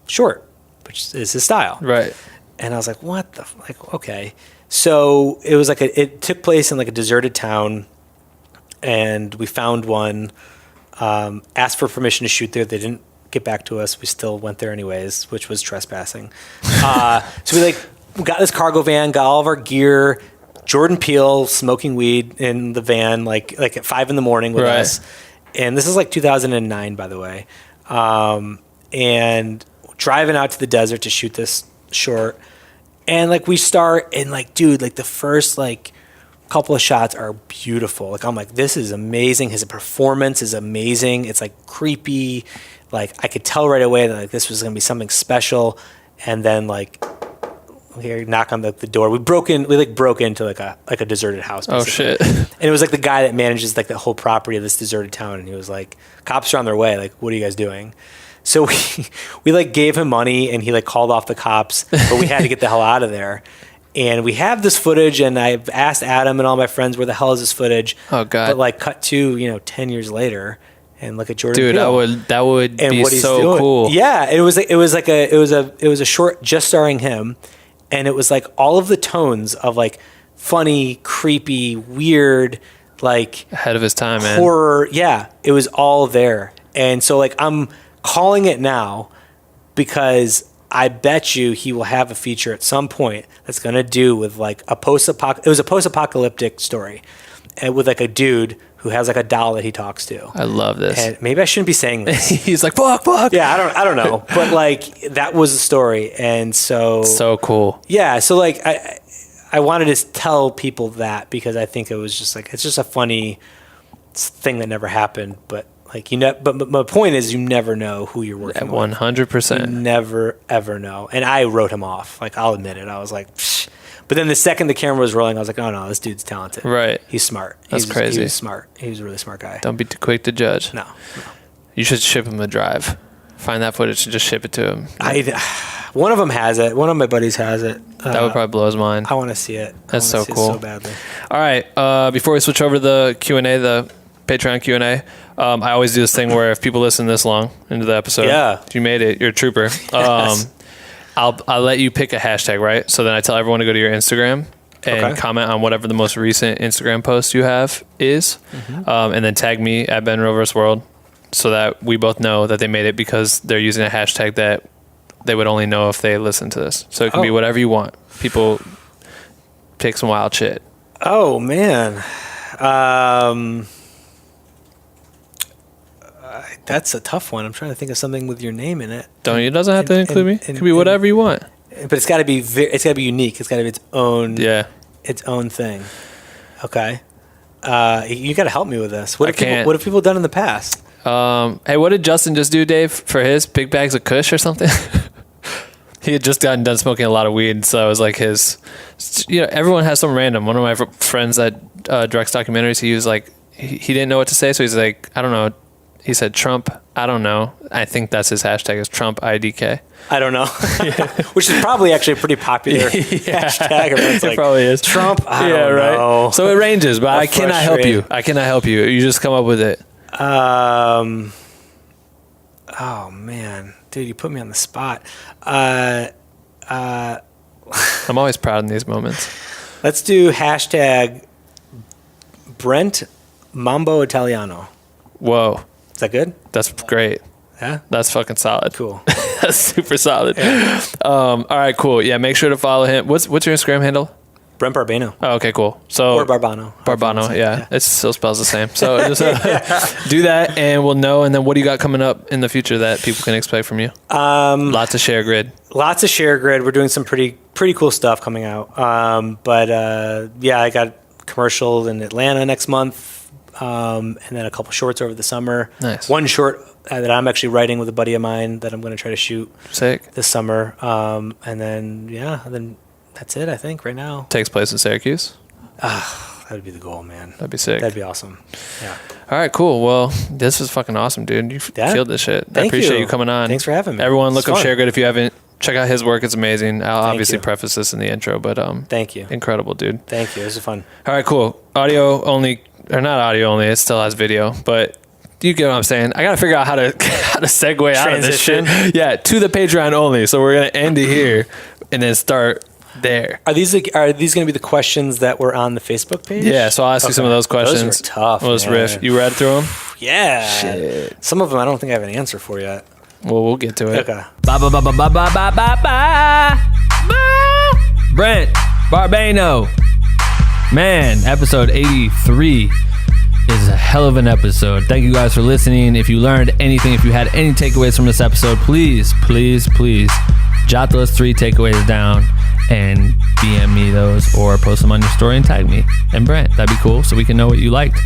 short, which is his style. Right. And I was like, what the, like, okay. So it was like, it took place in like a deserted town. And we found one, asked for permission to shoot there. They didn't get back to us. We still went there anyways, which was trespassing. So we got this cargo van, got all of our gear, Jordan Peele smoking weed in the van, like at 5 a.m. with us. And this is like 2009, by the way. And driving out to the desert to shoot this short. And like we start and like, dude, like the first like couple of shots are beautiful. Like I'm like, this is amazing. His performance is amazing. It's like creepy. Like I could tell right away that like this was gonna be something special. And then like we knock on the door. We broke into like a deserted house. Basically. Oh shit! And it was like the guy that manages like the whole property of this deserted town. And he was like, cops are on their way. Like, what are you guys doing? So we like gave him money and he like called off the cops, but we had to get the hell out of there. And we have this footage, and I've asked Adam and all my friends, where the hell is this footage? Oh God! But like, cut to 10 years later, and look at Jordan. Dude, Peele that would and be what he's so doing. cool. Yeah, it was a short just starring him, and it was like all of the tones of like funny, creepy, weird, like ahead of his time, man. Horror. Yeah, it was all there, and so like I'm calling it now because I bet you he will have a feature at some point that's going to do with like it was a post-apocalyptic story, and with like a dude who has like a doll that he talks to. I love this. And maybe I shouldn't be saying this. He's like, fuck. Yeah, I don't know. But like that was the story. And so Cool. Yeah, so like I wanted to tell people that because I think it was just like it's just a funny thing that never happened, but like but my point is you never know who you're working with. 100%. You never ever know. And I wrote him off. Like I'll admit it. I was like, psh. But then the second the camera was rolling, I was like, oh no, this dude's talented. Right. He's smart. That's crazy. He was smart. He was a really smart guy. Don't be too quick to judge. No. You should ship him a drive. Find that footage and just ship it to him. One of them has it. One of my buddies has it. That would probably blow his mind. I want to see it. That's so cool. So badly. All right. Before we switch over to the Q&A, the Patreon Q&A, I always do this thing where if people listen this long into the episode, if you made it, you're a trooper. Yes. I'll let you pick a hashtag, right? So then I tell everyone to go to your Instagram and comment on whatever the most recent Instagram post you have is, and then tag me at Ben Rovers World so that we both know that they made it because they're using a hashtag that they would only know if they listen to this. So it can be whatever you want. People pick some wild shit. Oh, man. That's a tough one. I'm trying to think of something with your name in it. It doesn't have to include me. It could be whatever you want. But it's got to be unique. It's got to be its own thing. Okay. You got to help me with this. What have people done in the past? Hey, what did Justin just do, Dave, for his big bags of Kush or something? He had just gotten done smoking a lot of weed, so it was like his. Everyone has some random. One of my friends that directs documentaries, he was like, he didn't know what to say, so he's like, I don't know. He said Trump. I don't know. I think that's his hashtag is Trump IDK. I don't know, which is probably actually a pretty popular hashtag. Everyone's like, it probably is Trump. I don't know. So it ranges, but I cannot help you. I cannot help you. You just come up with it. Oh man, dude, you put me on the spot. I'm always proud in these moments. Let's do hashtag Brent Mambo Italiano. Whoa. Is that good? That's great. Yeah? That's fucking solid. Cool. That's super solid. Yeah. All right, cool. Yeah, make sure to follow him. What's your Instagram handle? Brent Barbano. Oh, okay, cool. So or Barbano. Barbano, yeah. It still spells the same. So just do that and we'll know. And then what do you got coming up in the future that people can expect from you? Lots of ShareGrid. Lots of ShareGrid. We're doing some pretty cool stuff coming out. But I got commercial in Atlanta next month. And then a couple shorts over the summer. Nice. One short that I'm actually writing with a buddy of mine that I'm going to try to shoot this summer. And then that's it, I think, right now. Takes place in Syracuse? That would be the goal, man. That'd be sick. That'd be awesome. Yeah. All right, cool. Well, this was fucking awesome, dude. You killed this shit. I appreciate you coming on. Thanks for having me. Everyone, look up ShareGrid if you haven't. Check out his work. It's amazing. I'll obviously preface this in the intro, but thank you. Incredible, dude. Thank you. This is fun. All right, cool. Audio only, or not audio only. It still has video, but you get what I'm saying. I gotta figure out how to segue out of this shit. Yeah, to the Patreon only. So we're gonna end it here and then start there. Are these going to be the questions that were on the Facebook page? Yeah, so I'll ask you some of those questions. Those were tough. Let's riff. You read through them? Yeah. Shit. Some of them I don't think I have an answer for yet. Well, we'll get to it. Okay. Brent Barbano. Man, episode 83 is a hell of an episode. Thank you guys for listening. If you learned anything, if you had any takeaways from this episode, please jot those 3 takeaways down and DM me those or post them on your story and tag me and Brent. That'd be cool so we can know what you liked.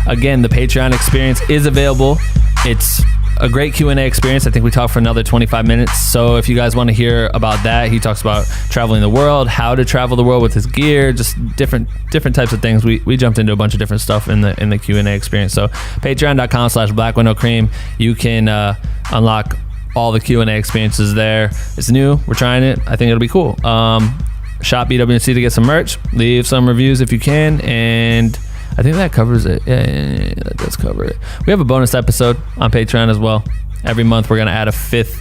Again, the Patreon experience is available. It's a great Q&A experience. I think we talked for another 25 minutes. So if you guys want to hear about that, he talks about traveling the world, how to travel the world with his gear, just different types of things. We jumped into a bunch of different stuff in the Q&A experience. So patreon.com/blackwindowcream. You can unlock all the Q&A experiences there. It's new. We're trying it. I think it'll be cool. Shop BWNC to get some merch. Leave some reviews if you can. And I think that covers it. Yeah, that does cover it. We have a bonus episode on Patreon as well. Every month we're gonna add a fifth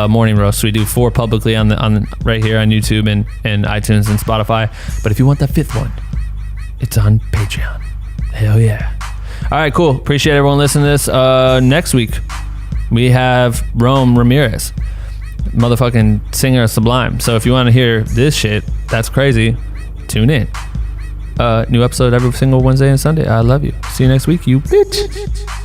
morning roast. So we do 4 publicly on right here on YouTube and iTunes and Spotify. But if you want that 5th one, it's on Patreon. Hell yeah! All right, cool. Appreciate everyone listening to this. Next week we have Rome Ramirez, motherfucking singer of Sublime. So if you want to hear this shit, that's crazy. Tune in. New episode every single Wednesday and Sunday. I love you. See you next week, you bitch.